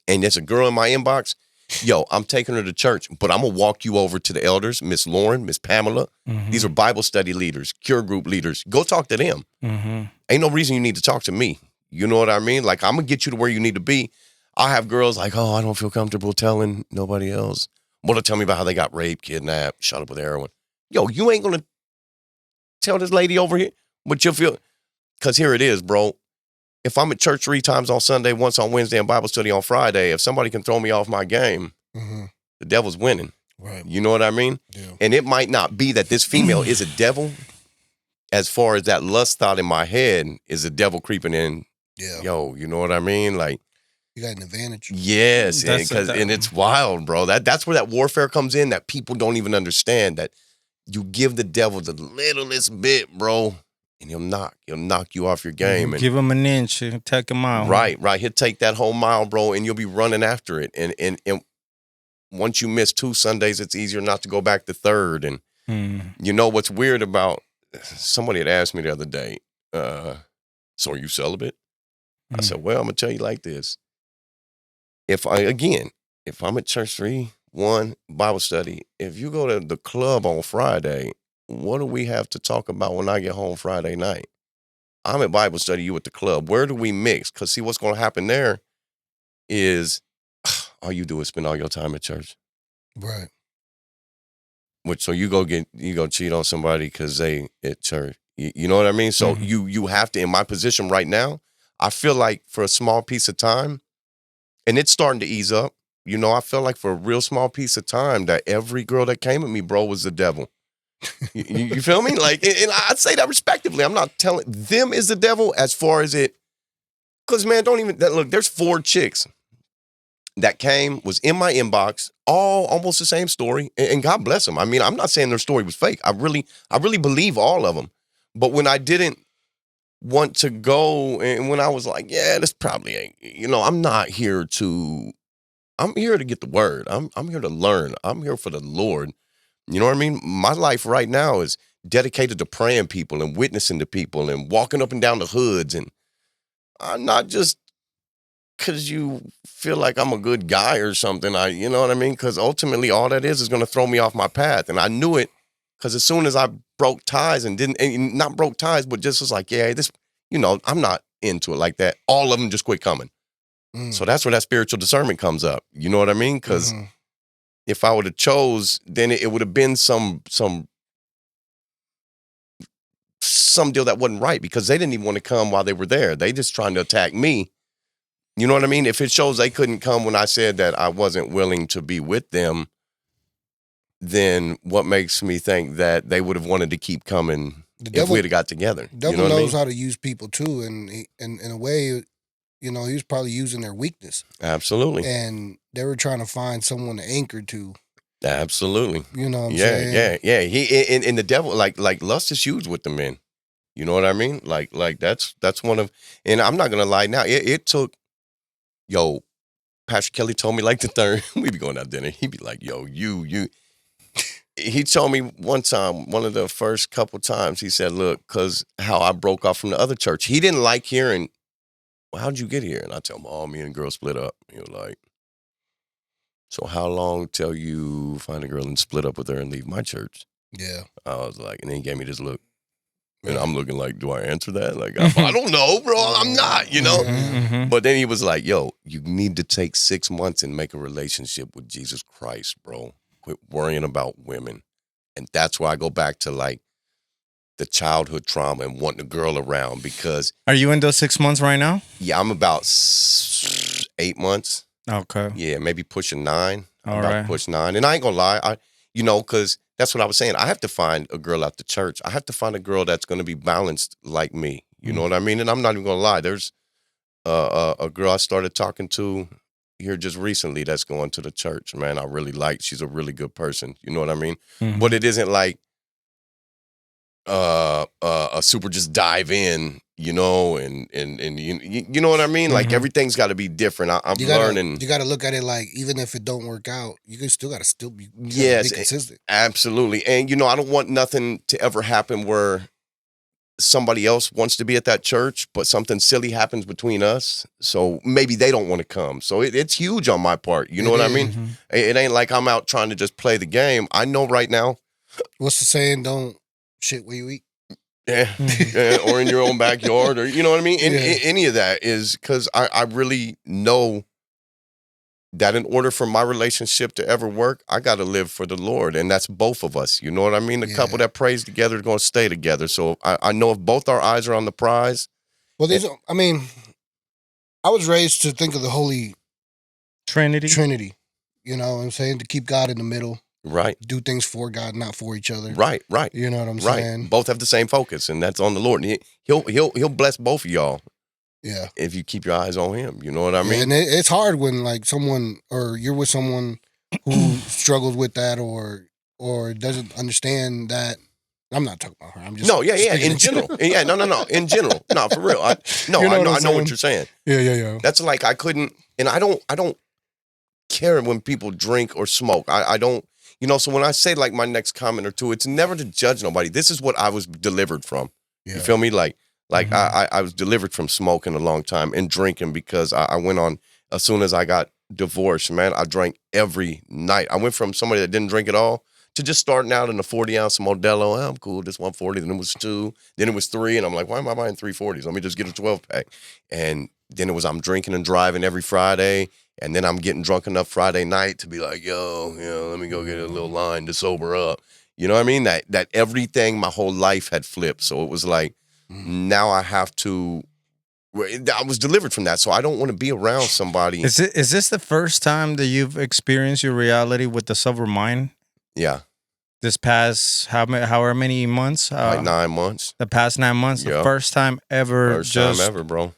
and there's a girl in my inbox, yo, I'm taking her to church, but I'm going to walk you over to the elders, Miss Lauren, Miss Pamela. Mm-hmm. These are Bible study leaders, cure group leaders. Go talk to them. Mm-hmm. Ain't no reason you need to talk to me. You know what I mean? Like, I'm going to get you to where you need to be. I have girls like, oh, I don't feel comfortable telling nobody else. Well, they'll tell me about how they got raped, kidnapped, shot up with heroin. Yo, you ain't going to tell this lady over here what you feel. Because here it is, bro. If I'm at church 3 times on Sunday, once on Wednesday, and Bible study on Friday, if somebody can throw me off my game, the devil's winning. Right. You know what I mean? Yeah. And it might not be that this female is a devil. As far as that lust thought in my head is a devil creeping in. Yeah. Yo, you know what I mean? Like, you got an advantage. Yes, and it's wild, bro. That's where that warfare comes in that people don't even understand. That you give the devil the littlest bit, bro, and he'll knock you off your game. And give him an inch and take him out. Right. He'll take that whole mile, bro, and you'll be running after it. And once you miss 2 Sundays, it's easier not to go back the third. And you know what's weird about, somebody had asked me the other day, so are you celibate? I said, well, I'm going to tell you like this. If I'm at church 3-1 Bible study, if you go to the club on Friday, what do we have to talk about when I get home Friday night? I'm at Bible study, you at the club. Where do we mix? Because see, what's going to happen there is all you do is spend all your time at church. Right. So you go cheat on somebody because they at church. You know what I mean? So you have to, in my position right now, I feel like for a small piece of time, and it's starting to ease up, you know, I feel like for a real small piece of time that every girl that came at me, bro, was the devil. You feel me? Like, and I'd say that respectively. I'm not telling them is the devil as far as it, because man, look, there's 4 chicks that was in my inbox, all almost the same story, and God bless them. I mean, I'm not saying their story was fake. I really believe all of them. But when I didn't want to go, and when I was like, yeah, this probably ain't, you know, I'm here to get the word. I'm here to learn. I'm here for the Lord. You know what I mean? My life right now is dedicated to praying people and witnessing to people and walking up and down the hoods. And I'm not just because you feel like I'm a good guy or something. You know what I mean? Because ultimately all that is going to throw me off my path. And I knew it because as soon as I broke ties and not broke ties, but just was like, yeah, this, you know, I'm not into it like that. All of them just quit coming. So that's where that spiritual discernment comes up. You know what I mean? Because if I would have chose, then it would have been some deal that wasn't right because they didn't even want to come while they were there. They just trying to attack me. You know what I mean? If it shows they couldn't come when I said that I wasn't willing to be with them, then what makes me think that they would have wanted to keep coming if we had got together? The devil knows how to use people too, and in a way, you know, he was probably using their weakness. Absolutely. And they were trying to find someone to anchor to. Absolutely. You know what I'm saying? Yeah. He and the devil, like lust is huge with the men. You know what I mean? Like that's one of, and I'm not gonna lie now. It took, Pastor Kelly told me like the third. We be going out dinner. He'd be like, yo, you. He told me one time, one of the first couple times, he said, look, because how I broke off from the other church. He didn't like hearing, well, how'd you get here? And I tell him, oh, me and the girl split up. He was like, so how long till you find a girl and split up with her and leave my church? Yeah. I was like, and then he gave me this look. And I'm looking like, do I answer that? Like, I don't know, bro. I'm not, you know? But then he was like, yo, you need to take 6 months and make a relationship with Jesus Christ, bro. Quit worrying about women. And that's why I go back to like the childhood trauma and wanting a girl around because. Are you in those 6 months right now? Yeah, I'm about 8 months. Okay. Yeah, maybe pushing 9. I'm All about right. to push 9. And I ain't gonna lie, because that's what I was saying. I have to find a girl at the church. I have to find a girl that's going to be balanced like me. You know what I mean? And I'm not even going to lie. There's a girl I started talking to here just recently that's going to the church. Man, I really like. She's a really good person. You know what I mean? But it isn't like a super just dive in, you know, and you know what I mean? Like everything's got to be different. I'm learning. You got to look at it like even if it don't work out, you can still got to be consistent. Absolutely. And you know, I don't want nothing to ever happen where somebody else wants to be at that church, but something silly happens between us. So maybe they don't want to come. So it's huge on my part. You know what I mean? It ain't like I'm out trying to just play the game. I know right now. What's the saying? Don't shit where you eat. Yeah. Or in your own backyard, or you know what I mean? Any of that is because I really know that in order for my relationship to ever work, I got to live for the Lord, and that's both of us. You know what I mean? The couple that prays together is going to stay together. So I know if both our eyes are on the prize. Well, I was raised to think of the Holy Trinity. You know what I'm saying? To keep God in the middle. Right. Do things for God, not for each other. Right. You know what I'm saying? Both have the same focus, and that's on the Lord. And he'll bless both of y'all. Yeah. If you keep your eyes on him. You know what I mean? And it's hard when like someone, or you're with someone who struggles with that or doesn't understand that. I'm not talking about her. I'm just in general. No. In general. No, for real. I know what you're saying. Yeah. That's like I couldn't, and I don't care when people drink or smoke. I don't, so when I say like my next comment or two, it's never to judge nobody. This is what I was delivered from. Yeah. You feel me? Like Mhm. I was delivered from smoking a long time and drinking because I went on, as soon as I got divorced, man, I drank every night. I went from somebody that didn't drink at all to just starting out in a 40-ounce Modelo. I'm cool, this 140. Then it was 2. Then it was 3. And I'm like, why am I buying 340s? Let me just get a 12-pack. And then it was I'm drinking and driving every Friday. And then I'm getting drunk enough Friday night to be like, yo, let me go get a little line to sober up. You know what I mean? That everything, my whole life had flipped. So it was like, now I have to, I was delivered from that. So I don't want to be around somebody. Is this the first time that you've experienced your reality with the sober mind? Yeah. This past however many months? Like 9 months. The past 9 months, the Yep. first time ever. First time ever, bro.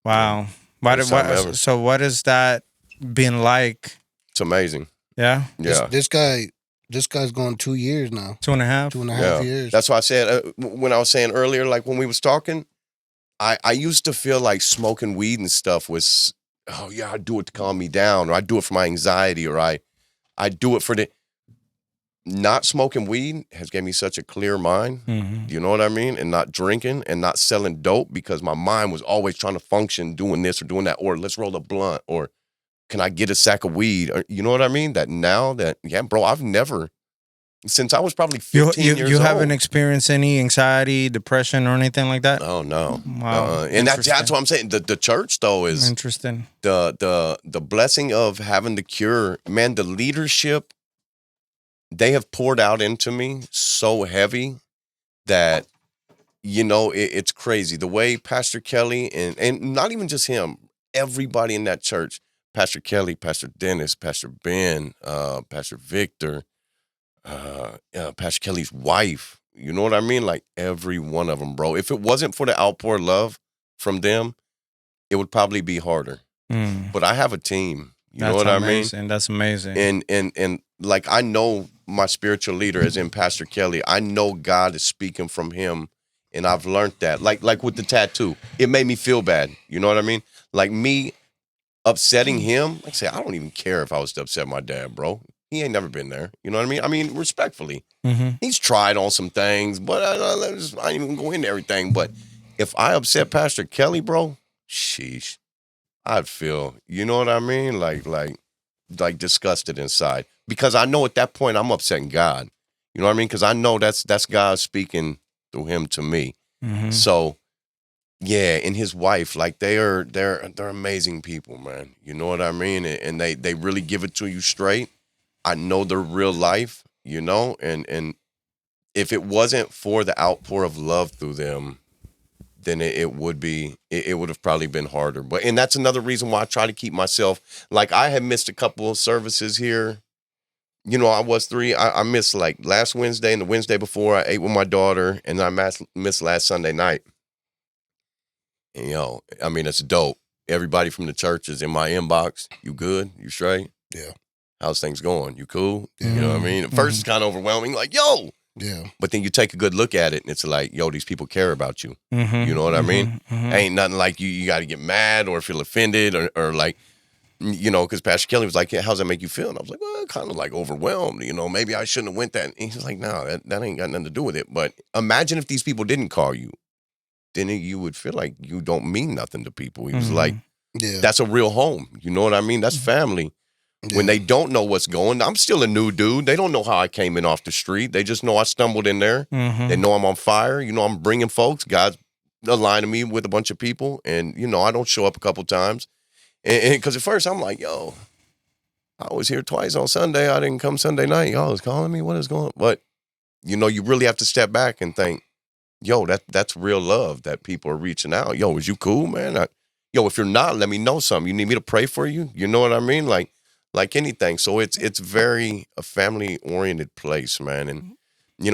Wow. First time ever. So what has that been like? It's amazing. Yeah. Yeah. This guy's going 2 years now. 2.5. 2.5 years. That's why I said, when I was saying earlier, like when we was talking, I used to feel like smoking weed and stuff was, oh yeah, I do it to calm me down, or I do it for my anxiety, or I do it for the, not smoking weed has gave me such a clear mind. Mm-hmm. You know what I mean? And not drinking and not selling dope, because my mind was always trying to function doing this or doing that, or let's roll a blunt, or can I get a sack of weed? Or, you know what I mean? That now that, yeah, bro, I've never, since I was probably 15 years old. You haven't experienced any anxiety, depression, or anything like that? Oh, no. Wow. And that's what I'm saying. The church, though, is interesting. The blessing of having the cure. Man, the leadership, they have poured out into me so heavy that, it's crazy. The way Pastor Kelly, and not even just him, everybody in that church, Pastor Kelly, Pastor Dennis, Pastor Ben, Pastor Victor, Pastor Kelly's wife, you know what I mean? Like every one of them, bro. If it wasn't for the outpour love from them, it would probably be harder. But I have a team. You know what I mean? That's amazing. And like I know my spiritual leader is in Pastor Kelly. I know God is speaking from him, and I've learned that. Like with the tattoo, it made me feel bad. You know what I mean? Like me upsetting him. Like I say, I don't even care if I was to upset my dad, bro. He ain't never been there. You know what I mean? I mean, respectfully. Mm-hmm. He's tried on some things, but I ain't even go into everything. But if I upset Pastor Kelly, bro, sheesh, I'd feel, you know what I mean? Like disgusted inside, because I know at that point I'm upsetting God. You know what I mean? Because I know that's God speaking through him to me. Mm-hmm. So yeah, and his wife, like they're amazing people, man. You know what I mean? And they really give it to you straight. I know their real life, and if it wasn't for the outpour of love through them, then it would have probably been harder. And that's another reason why I try to keep myself, like I had missed a couple of services here. I was 3. I missed like last Wednesday and the Wednesday before. I ate with my daughter, and I missed last Sunday night. And, I mean, it's dope. Everybody from the church is in my inbox. You good? You straight? Yeah. How's things going? You cool? Yeah. You know what I mean? At first, it's kind of overwhelming. Like, yo. Yeah. But then you take a good look at it, and it's like, yo, these people care about you. Mm-hmm. You know what I mean? Mm-hmm. Ain't nothing like you got to get mad or feel offended or like, because Pastor Kelly was like, yeah, how's that make you feel? And I was like, well, kind of like overwhelmed. Maybe I shouldn't have went that. And he's like, no, that ain't got nothing to do with it. But imagine if these people didn't call you. Then you would feel like you don't mean nothing to people. He was like, Yeah. that's a real home. You know what I mean? That's family. Yeah. When they don't know what's going, I'm still a new dude. They don't know how I came in off the street. They just know I stumbled in there. Mm-hmm. They know I'm on fire. I'm bringing folks. God's aligning me with a bunch of people. And, I don't show up a couple times. And because at first I'm like, yo, I was here twice on Sunday. I didn't come Sunday night. Y'all was calling me. What is going on? But, you really have to step back and think, yo, that's real love that people are reaching out. Yo, is you cool, man? If you're not, let me know something. You need me to pray for you? You know what I mean? Like anything. So it's very a family-oriented place, man. And,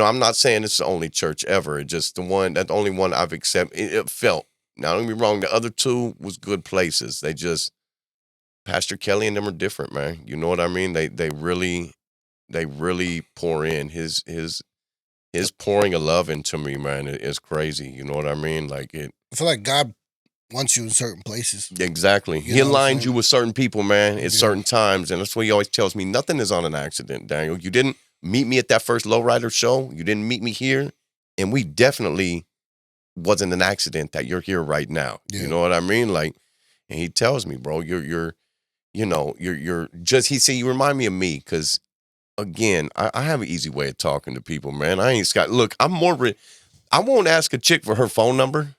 I'm not saying it's the only church ever. It's just the only one I've accepted. It felt. Now, don't get me wrong. The other 2 was good places. They just, Pastor Kelly and them are different, man. You know what I mean? They really pour in. His pouring of love into me, man, is crazy. You know what I mean? Like it. I feel like God wants you in certain places. Exactly. You He know what I'm aligned saying? you with certain people, man, at Yeah. certain times. And that's what he always tells me. Nothing is on an accident, Daniel. You didn't meet me at that first Lowrider show. You didn't meet me here. And we definitely wasn't an accident that you're here right now. Yeah. You know what I mean? Like, and he tells me, bro, you're just, he said, you remind me of me. Cause again, I have an easy way of talking to people, man. I ain't got, look, I won't ask a chick for her phone number,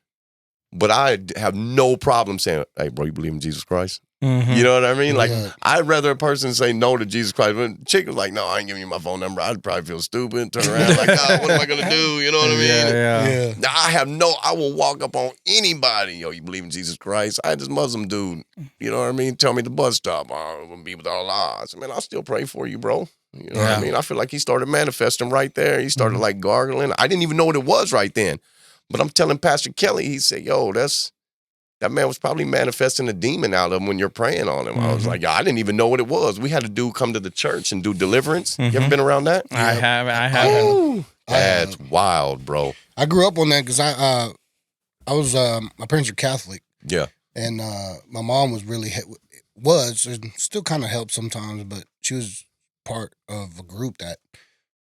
but I have no problem saying, hey, bro, you believe in Jesus Christ? Mhm. You know what I mean? Like, Yeah. I'd rather a person say no to Jesus Christ. When a chick was like, no, I ain't giving you my phone number, I'd probably feel stupid, turn around like, oh, what am I going to do? You know what I mean? Yeah. Now, I will walk up on anybody. Yo, you believe in Jesus Christ? I had this Muslim dude, you know what I mean? Tell me at the bus stop, oh, I'm going to be with Allah. I said, man, I'll still pray for you, bro. You know what I mean? I feel like he started manifesting right there. He started like gargling. I didn't even know what it was right then. But I'm telling Pastor Kelly, he said, yo, that man was probably manifesting a demon out of him when you're praying on him. I was like, I didn't even know what it was. We had a dude come to the church and do deliverance. You ever been around that? I haven't. Ooh, that's wild, bro. I grew up on that because I was my parents are Catholic. Yeah. And my mom was really and still kind of helped sometimes, but she was part of a group that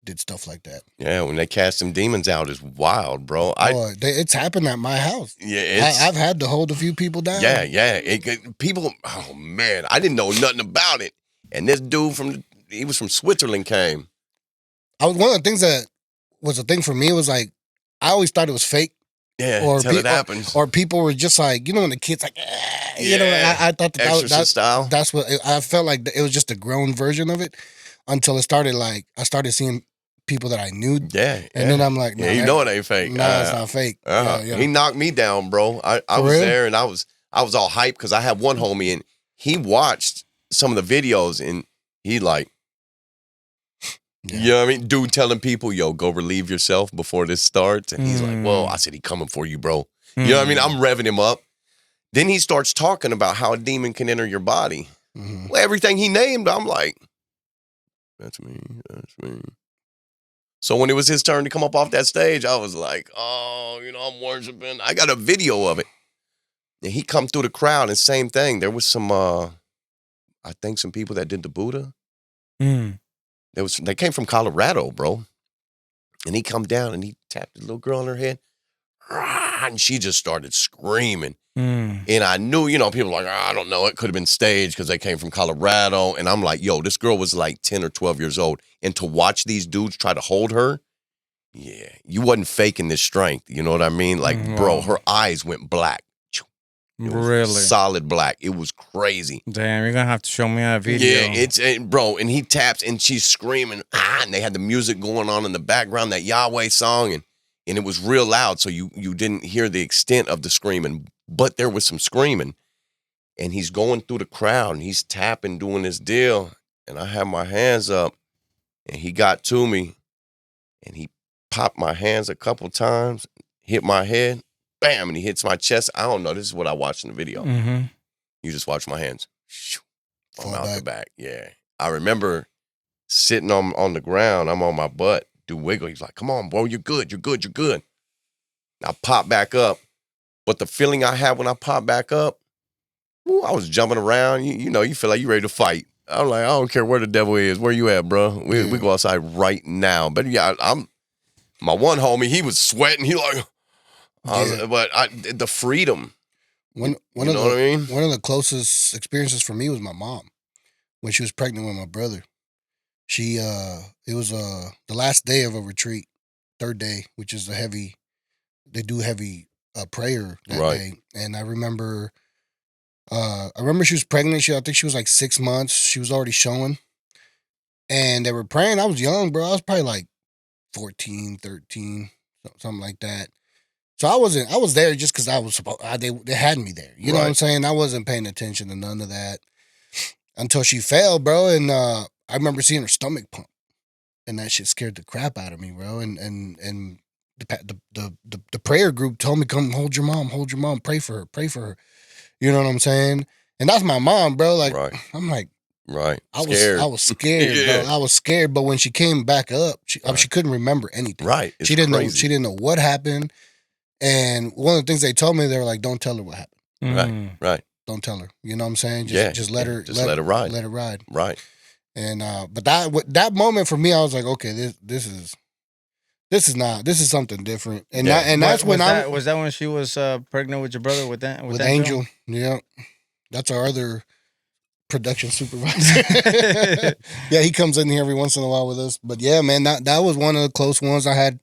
did stuff like that. Yeah, when they cast some demons out, it's wild, bro. It's happened at my house. Yeah, I've had to hold a few people down. Yeah. People, oh man, I didn't know nothing about it. And this dude he was from Switzerland came. One of the things that was a thing for me was like, I always thought it was fake. Yeah, until it happens. Or people were just like, when the kid's like, I thought Exorcist style. That's what I felt like. It was just a grown version of it until it started. Like I started seeing people that I knew. Yeah, and then I'm like, nah, you know it ain't fake. Nah, it's not fake. He knocked me down, bro. I was there and I was all hyped because I had one homie and he watched some of the videos and he like. Yeah. You know what I mean? Dude telling people, yo, go relieve yourself before this starts. And he's like, well, I said, he coming for you, bro. You know what I mean? I'm revving him up. Then he starts talking about how a demon can enter your body. Well, everything he named, I'm like, that's me. So when it was his turn to come up off that stage, I was like, oh, I'm worshiping. I got a video of it. And he come through the crowd and same thing. There was some, I think some people that did the Buddha. They came from Colorado, bro. And he come down and he tapped the little girl on her head. And she just started screaming. And I knew, people were like, I don't know. It could have been staged because they came from Colorado. And I'm like, yo, this girl was like 10 or 12 years old. And to watch these dudes try to hold her, yeah, you wasn't faking this strength. You know what I mean? Like, bro, her eyes went black. Really? Solid black. It was crazy. Damn, you're going to have to show me that video. Yeah, bro, and he taps and she's screaming, and they had the music going on in the background, that Yahweh song, and it was real loud, so you didn't hear the extent of the screaming, but there was some screaming. And he's going through the crowd, and he's tapping, doing this deal, and I have my hands up, and he got to me, and he popped my hands a couple times, hit my head, bam, and he hits my chest. I don't know. This is what I watched in the video. You just watch my hands. I'm out the back. Yeah. I remember sitting on the ground. I'm on my butt. Do wiggle. He's like, come on, bro. You're good. I pop back up. But the feeling I had when I popped back up, I was jumping around. You feel like you're ready to fight. I'm like, I don't care where the devil is. Where you at, bro? We go outside right now. But yeah, my one homie, he was sweating. He like... but the freedom. One of the closest experiences for me was my mom when she was pregnant with my brother. She it was the last day of a retreat, third day, which is they do heavy prayer that day. And I remember she was pregnant. I think she was like 6 months. She was already showing. And they were praying. I was young, bro. I was probably like 14, 13, something like that. So I was there just because I was they had me there. You know what I'm saying? I wasn't paying attention to none of that until she fell, bro. And I remember seeing her stomach pump, and that shit scared the crap out of me, bro. And the prayer group told me, come hold your mom, pray for her. You know what I'm saying? And that's my mom, bro. Like I'm like, I was scared, bro. I was scared, but when she came back up, she couldn't remember anything. She didn't know what happened. And one of the things they told me, they were like, don't tell her what happened. Right. Don't tell her. You know what I'm saying? Just let her. Just let it ride. Let it ride. Right. And but that moment for me, I was like, okay, this is something different. And that's when was that when she was pregnant with your brother with Angel. Yeah, that's our other production supervisor. Yeah, he comes in here every once in a while with us. But yeah, man, that was one of the close ones. I had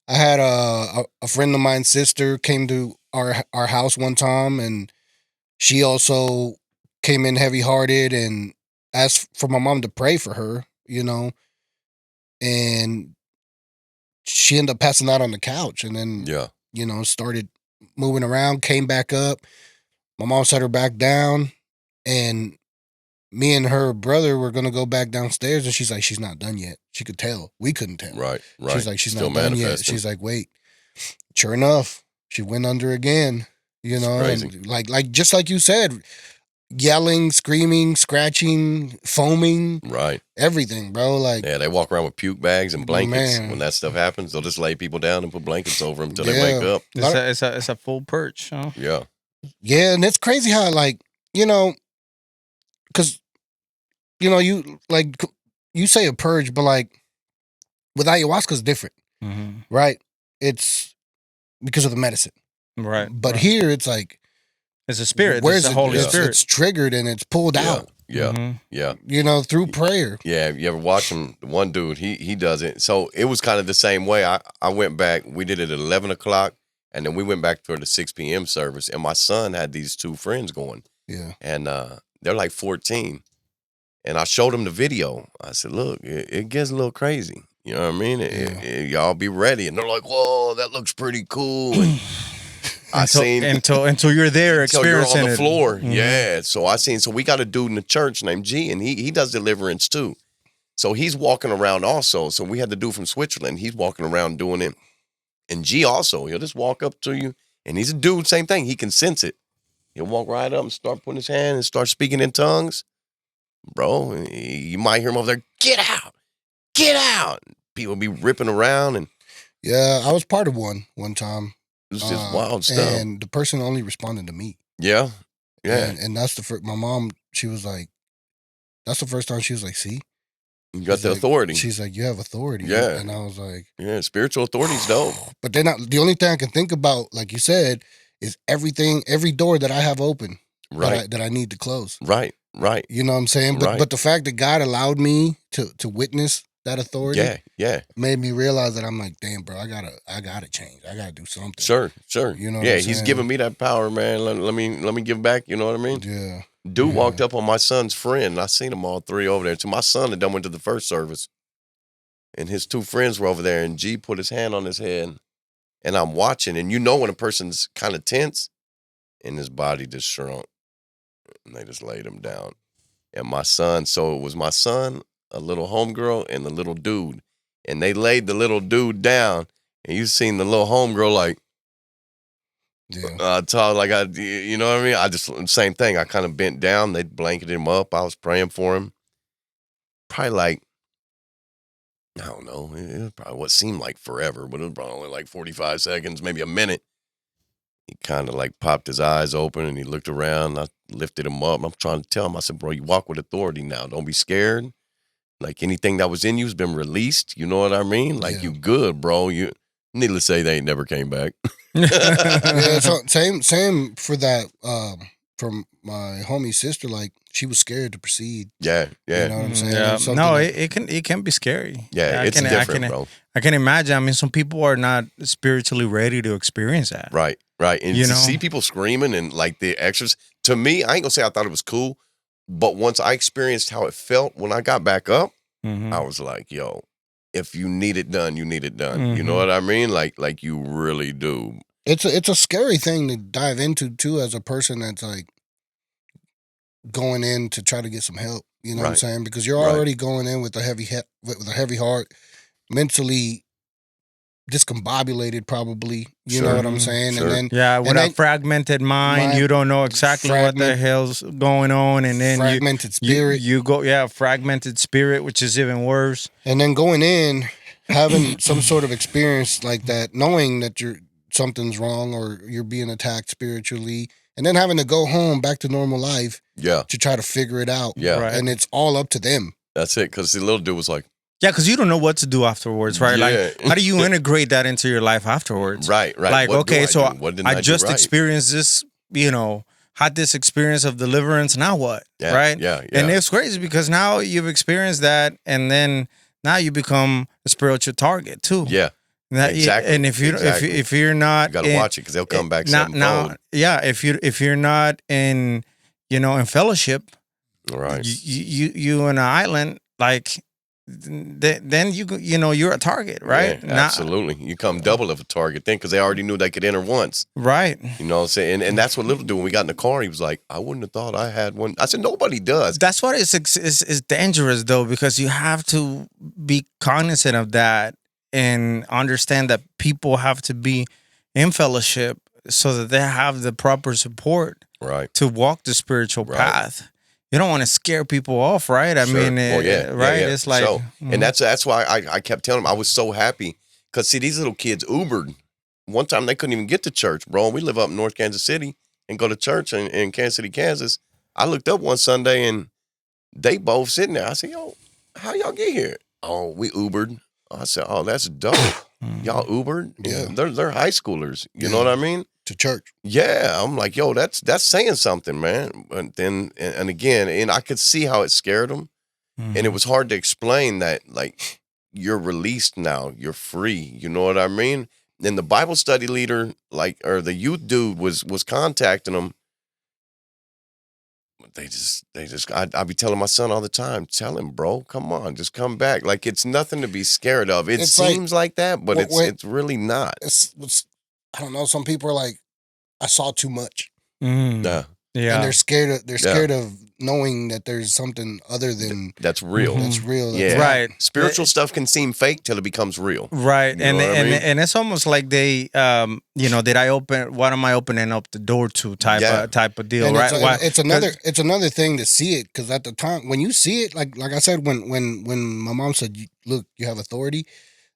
a friend of mine's sister came to our house one time, and she also came in heavy hearted and asked for my mom to pray for her, and she ended up passing out on the couch, and then started moving around, came back up. My mom set her back down, and me and her brother were gonna go back downstairs, and she's like, she's not done yet. She could tell. We couldn't tell. Right. She's like, she's Still not done yet. She's like, wait. Sure enough, she went under again. And like just like you said, yelling, screaming, scratching, foaming, right, everything, bro. Like, yeah, they walk around with puke bags and blankets. Man. When that stuff happens, they'll just lay people down and put blankets over them until they wake up. It's a full perch, huh? Yeah, and it's crazy how because you say a purge, but like with ayahuasca is different, right? It's because of the medicine, right? But here it's like. It's a spirit. Where's the Holy Spirit? It's triggered and it's pulled out. Yeah. Through prayer. Yeah, you ever watch him? One dude, he does it. So it was kind of the same way. I went back. We did it at 11 o'clock, and then we went back for the 6 p.m. service. And my son had these two friends going. Yeah. And they're like 14. And I showed them the video. I said, look, it gets a little crazy. You know what I mean? Y'all be ready. And they're like, whoa, that looks pretty cool. And until you're there experiencing you're on the floor. Yeah. So we got a dude in the church named G, and he does deliverance too. So he's walking around also. So we had the dude from Switzerland. He's walking around doing it. And G also, he'll just walk up to you, and he's a dude, same thing. He can sense it. He'll walk right up and start putting his hand and start speaking in tongues. Bro, you might hear him over there, get out. People be ripping around. And yeah, I was part of one time. It was just wild stuff. And the person only responded to me. Yeah. And that's the first, my mom, she was like, that's the first time she was like, see? You got the authority. She's like, you have authority. Yeah. And I was like. Yeah, spiritual authority's dope. But then the only thing I can think about, like you said, is every door that I have open. Right. That I need to close. Right. You know what I'm saying? But the fact that God allowed me to witness that authority, made me realize that I'm like, damn, bro, I gotta change. I gotta do something. Sure. You know what I'm saying? He's giving me that power, man. Let me give back. You know what I mean? Yeah. Dude walked up on my son's friend, and I seen them all three over there. So my son had done went to the first service, and his two friends were over there, and G put his hand on his head, and I'm watching, and when a person's kind of tense, and his body just shrunk, and they just laid him down. And my son, so it was my son, a little homegirl, and the little dude. And they laid the little dude down, and you seen the little homegirl like, you know what I mean? I just, same thing. I kind of bent down. They blanketed him up. I was praying for him. Probably like, I don't know. It was probably what seemed like forever, but it was probably only like 45 seconds, maybe a minute. He kind of like popped his eyes open and he looked around. I lifted him up. I'm trying to tell him, I said, bro, you walk with authority now. Don't be scared. Like anything that was in you has been released. You know what I mean? Like you good, bro. You needless to say, they ain't never came back. So same for that. From my homie sister, like she was scared to proceed. Yeah. You know what I'm saying? Yeah. No, it can be scary. Yeah, it's different, bro. I can imagine. I mean, some people are not spiritually ready to experience that. Right. And to see people screaming and like the extras, to me, I ain't gonna say I thought it was cool, but once I experienced how it felt when I got back up, I was like, yo, if you need it done, you need it done. You know what I mean? Like you really do. It's a scary thing to dive into too, as a person that's like going in to try to get some help. You know what I'm saying? Because you're already going in with a heavy heart, mentally discombobulated, probably. You know what I'm saying? Sure. And then with a fragmented mind, you don't know exactly what the hell's going on, and then fragmented spirit. You go, fragmented spirit, which is even worse. And then going in, having some sort of experience like that, knowing that something's wrong or you're being attacked spiritually, and then having to go home back to normal life Yeah. to try to figure it out. Yeah. Right. And it's all up to them. That's it. Because the little dude was like, Yeah, because you don't know what to do afterwards, right? Yeah. Like, how do you integrate that into your life afterwards? right. Like, What do okay, I so do? What didn't I do just right? experienced this, had this experience of deliverance. Now what? Yeah, Right? yeah, And yeah. it's crazy because now you've experienced that, and then now you become a spiritual target too. Yeah. That- Exactly, And if you exactly. if you're not, You got to watch it because they'll come back sevenfold. yeah, if you're not in in fellowship, Right. you in an island, like then you're a target, right? Yeah, absolutely. You come double of a target then because they already knew they could enter once. Right. You know what I'm saying? And that's what little dude, when we got in the car, he was like, I wouldn't have thought I had one. I said, nobody does. That's what is dangerous though, because you have to be cognizant of that and understand that people have to be in fellowship so that they have the proper support Right. to walk the spiritual Right. path. You don't want to scare people off, right? I Sure. mean, Well, yeah, right? yeah. It's like, So, and that's why I kept telling them I was so happy because see these little kids Ubered. One time they couldn't even get to church, bro. And we live up in North Kansas City and go to church in Kansas City, Kansas. I looked up one Sunday and they both sitting there. I said, "Yo, how y'all get here?" "Oh, we Ubered." I said, "Oh, that's dope. Y'all Ubered? Yeah. They're high schoolers. You know Yeah. what I mean?" To church. Yeah, I'm like, yo, that's saying something, man. But then, and again, and I could see how it scared them, and it was hard to explain that, like, you're released now, you're free. You know what I mean? And the Bible study leader, like, or the youth dude, was contacting them. I'd be telling my son all the time, tell him, bro, come on, just come back. Like, it's nothing to be scared of. It It's like- seems like that, but Wait. it's really not. It's I don't know. Some people are like, I saw too much, Yeah, and they're scared. They're Yeah. scared of knowing that there's something other than that's real. that's real. That's Yeah. not- Right. Spiritual stuff can seem fake till it becomes real. Right. You know what I mean? And it's almost like they what am I opening up the door to type of deal, And right? Why- it's another thing to see it, because at the time when you see it, like I said, when my mom said, "Look, you have authority,"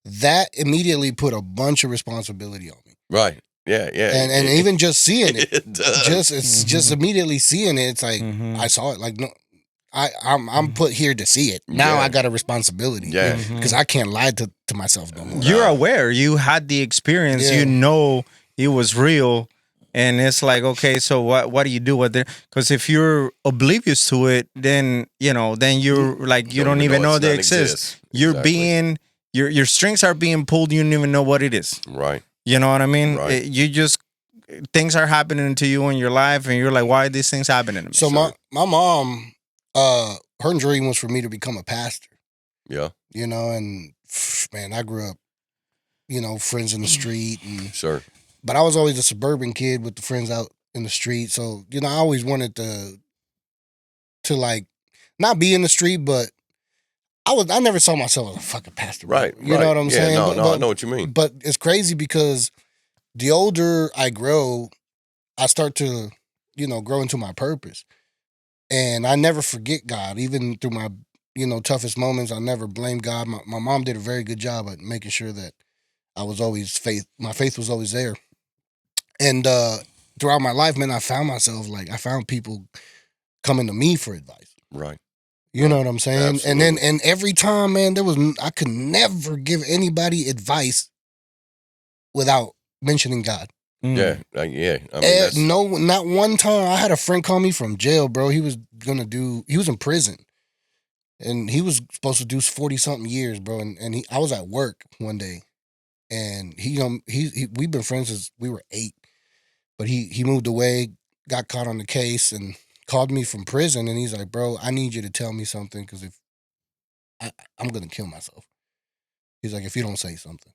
that immediately put a bunch of responsibility on me. Right. Yeah. Yeah. And even just seeing it, it does. just immediately seeing it, it's like I saw it. Like, no, I'm put here to see it. Now Yeah. I got a responsibility. Yeah. because I can't lie to myself no more. You're aware. You had the experience. Yeah. You know it was real. And it's like, okay, so what do you do with it? Because if you're oblivious to it, then you're like, you don't even know they exist. You're Exactly. being your strings are being pulled. You don't even know what it is. Right. You know what I mean? Right. You just things are happening to you in your life, and you're like, why are these things happening to me? So my mom, her dream was for me to become a pastor. Yeah. And man, I grew up, friends in the street, Sure. but I was always a suburban kid with the friends out in the street. So I always wanted to like not be in the street, but I never saw myself as a fucking pastor. bro. Right. You know what I'm yeah, saying? No, But- I know what you mean. But it's crazy because the older I grow, I start to, grow into my purpose. And I never forget God, even through my, toughest moments. I never blame God. My mom did a very good job at making sure that I was always my faith was always there. And throughout my life, man, I found people coming to me for advice. Right. You know what I'm saying? Absolutely. And every time, man, I could never give anybody advice without mentioning God. Yeah. Yeah. I mean, that's, No, not one time. I had a friend call me from jail, bro. He was in prison, and he was supposed to do 40-something years, bro. And I was at work one day, and we've been friends since we were 8, but he moved away, got caught on the case, and called me from prison, and he's like, bro, I need you to tell me something, because if I'm gonna kill myself. He's like, if you don't say something.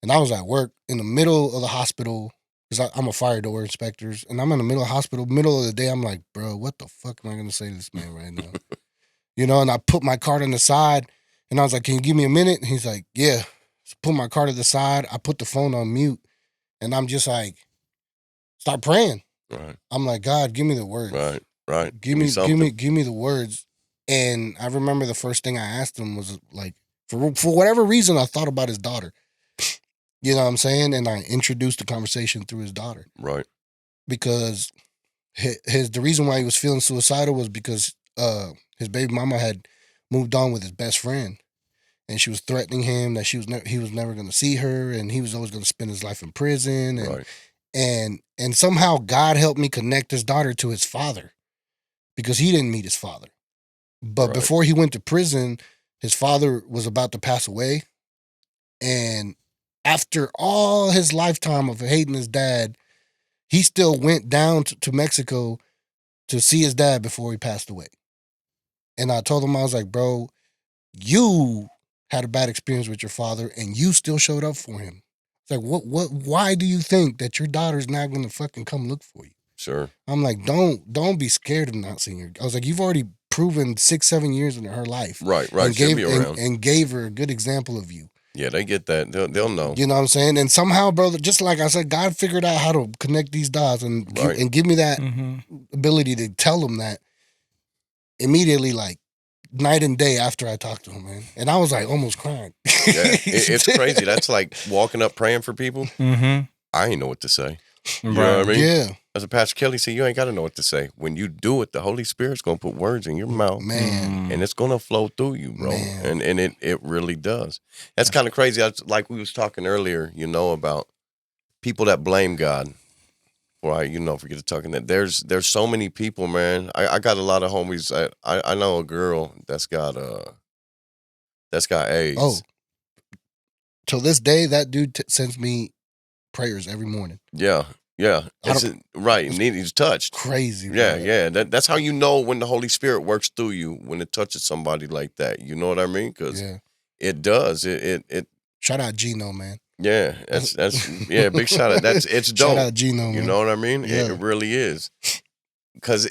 And I was at work in the middle of the hospital, because I'm a fire door inspector, and I'm in the middle of the hospital, middle of the day. I'm like, bro, what the fuck am I gonna say to this man right now? And I put my card on the side, and I was like, can you give me a minute? And he's like, yeah. So put my card to the side. I put the phone on mute, and I'm just like, start praying. right. I'm like, God, give me the words. Right. Right. Give me something. the words. And I remember the first thing I asked him was like, for whatever reason, I thought about his daughter. You know what I'm saying? And I introduced the conversation through his daughter, Right. because the reason why he was feeling suicidal was because his baby mama had moved on with his best friend, and she was threatening him that he was never going to see her, and he was always going to spend his life in prison, and Right. and somehow God helped me connect his daughter to his father because he didn't meet his father, but Right. before he went to prison, his father was about to pass away, and after all his lifetime of hating his dad, he still went down to Mexico to see his dad before he passed away. And I told him, I was like, bro, you had a bad experience with your father and you still showed up for him. It's like, why do you think that your daughter's not going to fucking come look for you? Sure. I'm like, don't be scared of not seeing her. I was like, you've already proven 6-7 years in her life. Right. And She'll be around. and gave her a good example of you. Yeah, they get that. They'll know. You know what I'm saying? And somehow, brother, just like I said, God figured out how to connect these dots and give me that ability to tell them that immediately, like night and day after I talked to him, man. And I was like almost crying. Yeah, it's crazy. That's like walking up praying for people. Mm-hmm. I ain't know what to say. You Right. know what I mean? Yeah. As a Pastor Kelly said, you ain't got to know what to say. When you do it, the Holy Spirit's going to put words in your mouth. Man. And it's going to flow through you, bro. Man. And it really does. That's kind of crazy. Like we was talking earlier, about people that blame God. Or forget to talking that. There's so many people, man. I got a lot of homies. I know a girl that's got AIDS. Oh. Till this day, that dude sends me prayers every morning. Yeah. Right. He's touched. Crazy. Yeah, bro. yeah. That's how you know when the Holy Spirit works through you, when it touches somebody like that. You know what I mean? Because it does. It. Shout out Gino, man. Yeah, that's big shout out. It's dope. Shout out Gino, man. You know what I mean? Yeah. It really is. Because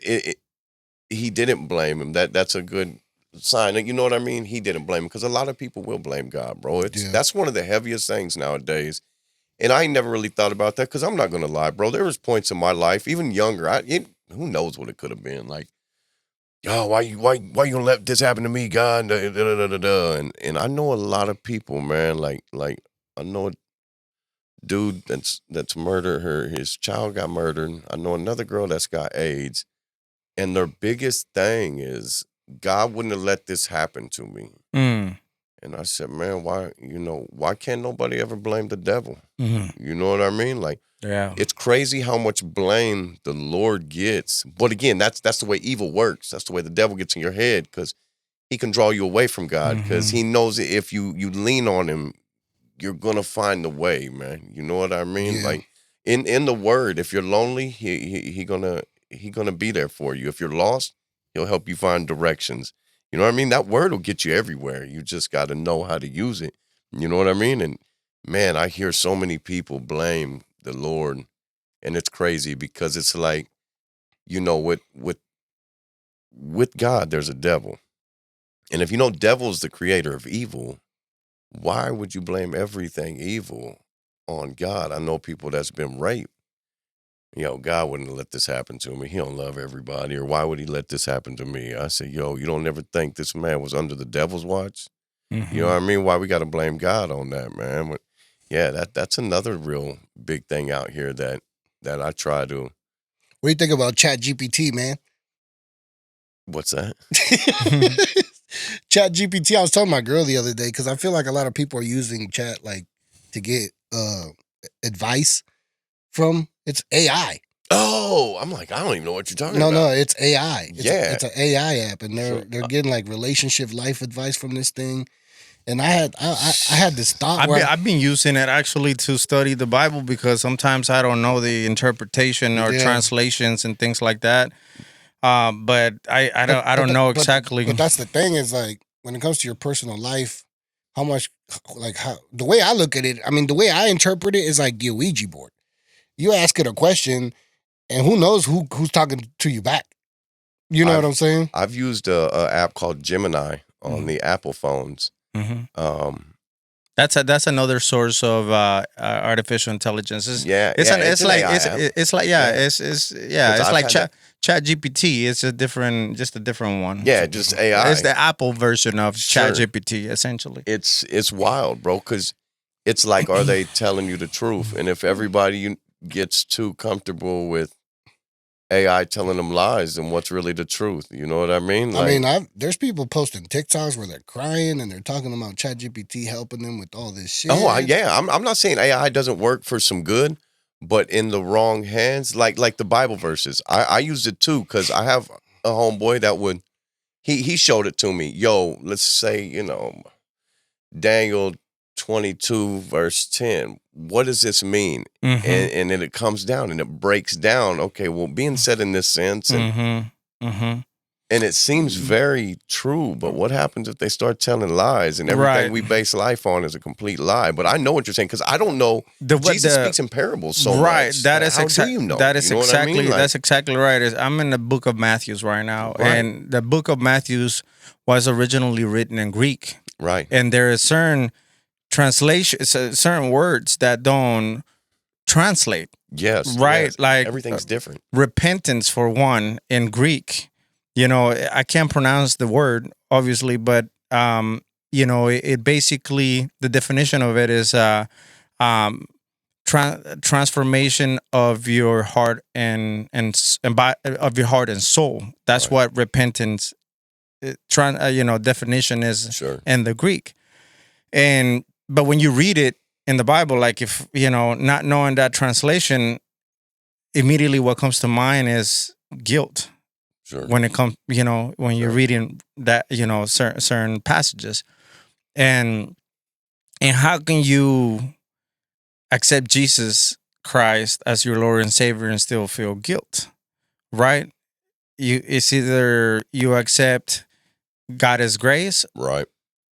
he didn't blame him. That's a good sign. You know what I mean? He didn't blame him because a lot of people will blame God, bro. That's one of the heaviest things nowadays. And I ain't never really thought about that because I'm not going to lie, bro. There was points in my life, even younger, who knows what it could have been. Like, yo, why you gonna let this happen to me, God? And I know a lot of people, man. Like I know a dude that's murdered his child got murdered. I know another girl that's got AIDS. And their biggest thing is God wouldn't have let this happen to me. And I said, man, why can't nobody ever blame the devil? Mm-hmm. You know what I mean? Like, Yeah. It's crazy how much blame the Lord gets. But again, that's the way evil works. That's the way the devil gets in your head because he can draw you away from God because he knows that if you lean on him, you're going to find the way, man. You know what I mean? Yeah. Like in the word, if you're lonely, he gonna be there for you. If you're lost, he'll help you find directions. You know what I mean? That word will get you everywhere. You just got to know how to use it. You know what I mean? And man, I hear so many people blame the Lord, and it's crazy because it's like, with God, there's a devil. And if devil is the creator of evil, why would you blame everything evil on God? I know people that's been raped. God wouldn't let this happen to me. He don't love everybody. Or why would he let this happen to me? I say, you don't ever think this man was under the devil's watch? Mm-hmm. You know what I mean? Why we got to blame God on that, man? But yeah, that's another real big thing out here that I try to. What do you think about Chat GPT, man? What's that? Chat GPT. I was telling my girl the other day because I feel like a lot of people are using chat like to get advice from. It's AI. Oh, I'm like, I don't even know what you're talking about. No, it's AI. It's an AI app, and they're getting like relationship life advice from this thing. And I had this thought. I've been using it actually to study the Bible because sometimes I don't know the interpretation or translations and things like that. But I don't know exactly. But that's the thing is like when it comes to your personal life, how much the way I look at it. I mean, the way I interpret it is like the Ouija board. You ask it a question, and who knows who's talking to you back. You know what I'm saying? I've used a app called Gemini on the Apple phones. Mm-hmm. That's another source of artificial intelligence. It's like Chat GPT. It's a different one. Yeah, just AI. It's the Apple version of Chat GPT, essentially. It's wild, bro, because it's like, are they telling you the truth? And if everybody gets too comfortable with AI telling them lies and what's really the truth. You know what I mean? There's people posting TikToks where they're crying and they're talking about ChatGPT helping them with all this shit. I'm not saying AI doesn't work for some good, but in the wrong hands, like the Bible verses. I use it too because I have a homeboy that would he showed it to me. Yo, let's say Daniel 22 verse 10. What does this mean? Mm-hmm. And then it comes down and it breaks down. Okay, well, being said in this sense, and it seems very true. But what happens if they start telling lies and everything we base life on is a complete lie? But I know what you're saying because I don't know. Jesus speaks in parables so much. That is exactly. You know? That is exactly. I mean? That's exactly right. I'm in the book of Matthews right now, and the book of Matthews was originally written in Greek. Right. And there is certain certain words that don't translate. Yes. Right. Yes. Like everything's different. Repentance, for one, in Greek. I can't pronounce the word, obviously, but it basically, the definition of it is transformation of your heart and of your heart and soul. That's what repentance, definition is in the Greek. But when you read it in the Bible, like if, not knowing that translation, immediately what comes to mind is guilt. Sure. When it comes, when you're reading that, certain passages, and how can you accept Jesus Christ as your Lord and Savior and still feel guilt, right? It's either you accept God as grace, right,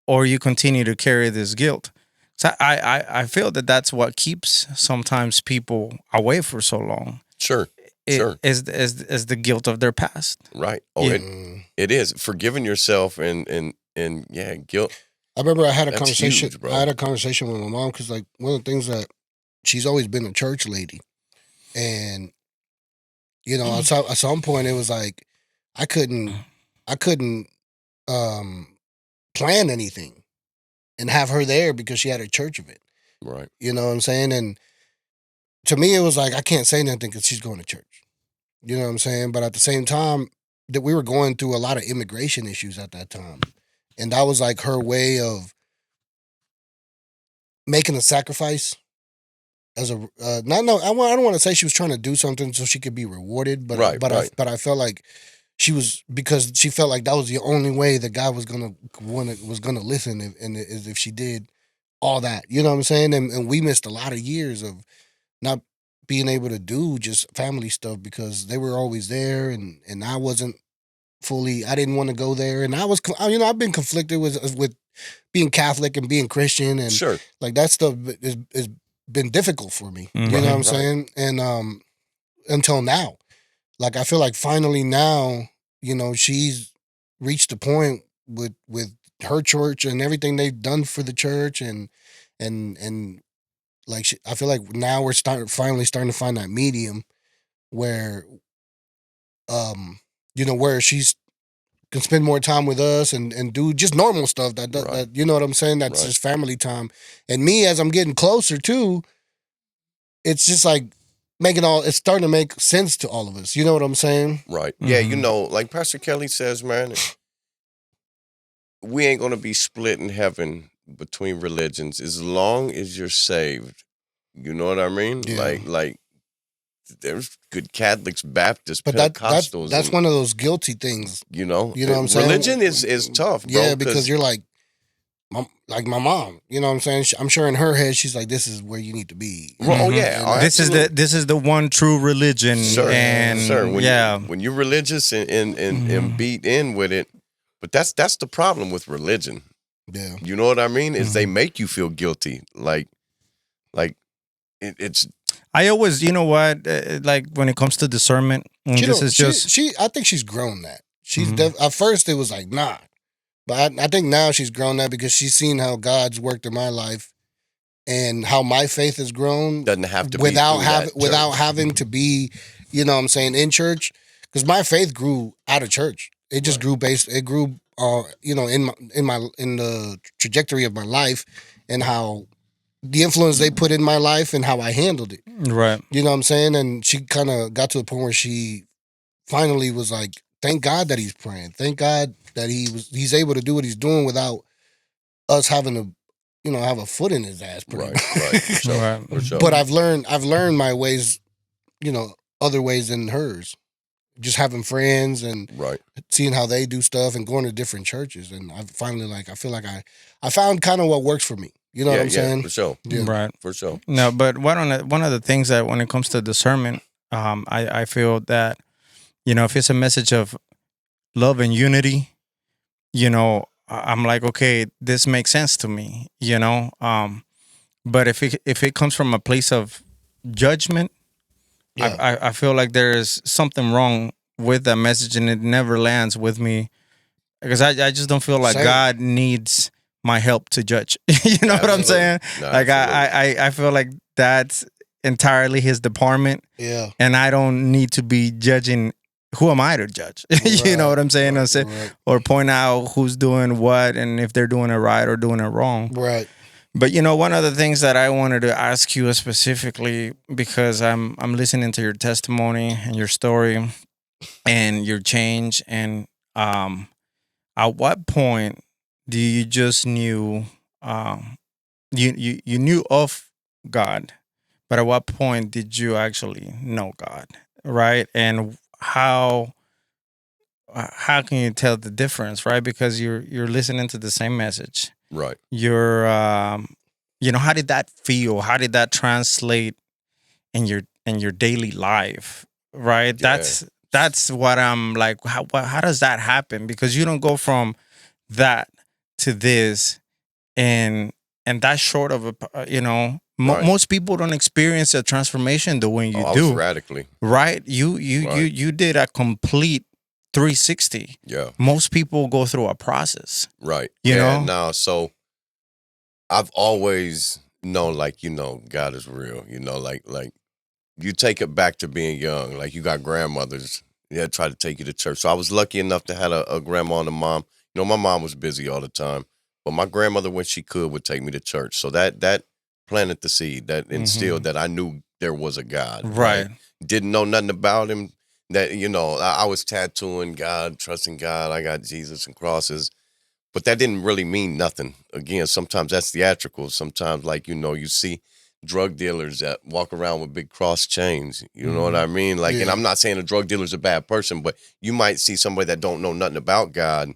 or you continue to carry this guilt. So I feel that that's what keeps sometimes people away for so long. Sure. Is the guilt of their past. Right. Oh, it is. Forgiving yourself and guilt. I remember I had a conversation. Huge, bro. I had a conversation with my mom because, like, one of the things that she's always been a church lady, and at some point it was like I couldn't plan anything and have her there because she had a church of it. Right. You know what I'm saying? And to me, it was like I can't say nothing because she's going to church. You know what I'm saying? But at the same time, that we were going through a lot of immigration issues at that time. And that was like her way of making a sacrifice as a I don't want to say she was trying to do something so she could be rewarded, but I felt like she was, because she felt like that was the only way that God was gonna listen, and is if she did all that. You know what I'm saying? And we missed a lot of years of not being able to do just family stuff because they were always there, and I wasn't fully. I didn't want to go there, and I've been conflicted with being Catholic and being Christian, and like that stuff is been difficult for me. You know what I'm saying? And until now, like I feel like finally now, she's reached a point with her church and everything they've done for the church, and like I feel like now we're finally starting to find that medium where where she's can spend more time with us and do just normal stuff that you know what I'm saying, that's just family time. And me, as I'm getting closer to, it's just like it's starting to make sense to all of us. You know what I'm saying? Right. Mm-hmm. Yeah, like Pastor Kelly says, man, we ain't gonna be split in heaven between religions as long as you're saved. You know what I mean? Yeah. Like there's good Catholics, Baptists, but Pentecostals. That's one of those guilty things. You know what I'm saying? Religion is tough, bro. Yeah, because you're like my mom. You know what I'm saying? I'm sure in her head she's like, this is where you need to be. Oh yeah, this is the one true religion. Sure. And when you're religious and beat in with it, but that's the problem with religion. Yeah, you know what I mean? Is they make you feel guilty, like it's. I always, like when it comes to discernment, I think she's grown that. She's at first it was like, nah. But I think now she's grown that because she's seen how God's worked in my life and how my faith has grown. Doesn't have to without having to be, you know what I'm saying, in church. Because my faith grew out of church. It just grew in the trajectory of my life and how the influence they put in my life and how I handled it. Right. You know what I'm saying? And she kind of got to the point where she finally was like, thank God that he's praying. Thank God that he's able to do what he's doing without us having to, have a foot in his ass. Pretty much. Right. For sure. Right. For sure. But I've learned my ways, other ways than hers. Just having friends and Right. seeing how they do stuff and going to different churches. And I finally I feel like I found kind of what works for me. You know what I'm saying? For sure. Yeah. Right. For sure. No, but one of the things that when it comes to discernment, I feel that, if it's a message of love and unity, I'm like, okay, this makes sense to me, but if it comes from a place of judgment, Yeah. I feel like there is something wrong with that message, and it never lands with me because I just don't feel like Same. God needs my help to judge. You know what I'm saying? No, Like absolutely. I feel like that's entirely his department, Yeah. and I don't need to be judging. Who am I to judge? You know what I'm saying? Right. Or point out who's doing what and if they're doing it right or doing it wrong. Right. But one of the things that I wanted to ask you specifically, because I'm listening to your testimony and your story and your change, and at what point do you just knew you knew of God, but at what point did you actually know God, right? And how can you tell the difference, right? Because you're listening to the same message. Right. You're how did that feel? How did that translate in your daily life, right? Yeah. That's what I'm like. How does that happen? Because you don't go from that to this, and that's short of Right. most people don't experience a transformation the way you I do. was radically. Right? You Right. you did a complete 360. Yeah. Most people go through a process. Right. You know? No, so I've always known, like, God is real. Like you take it back to being young. Like, you got grandmothers, try to take you to church. So I was lucky enough to have a grandma and a mom. My mom was busy all the time, but my grandmother, when she could, would take me to church. So that planted the seed, that instilled that I knew there was a God. Right. Didn't know nothing about him. That, I was tattooing God, trusting God. I got Jesus and crosses. But that didn't really mean nothing. Again, sometimes that's theatrical. Sometimes, like, you see drug dealers that walk around with big cross chains. You know what I mean? Like, and Yeah. I'm not saying a drug dealer's a bad person, but you might see somebody that don't know nothing about God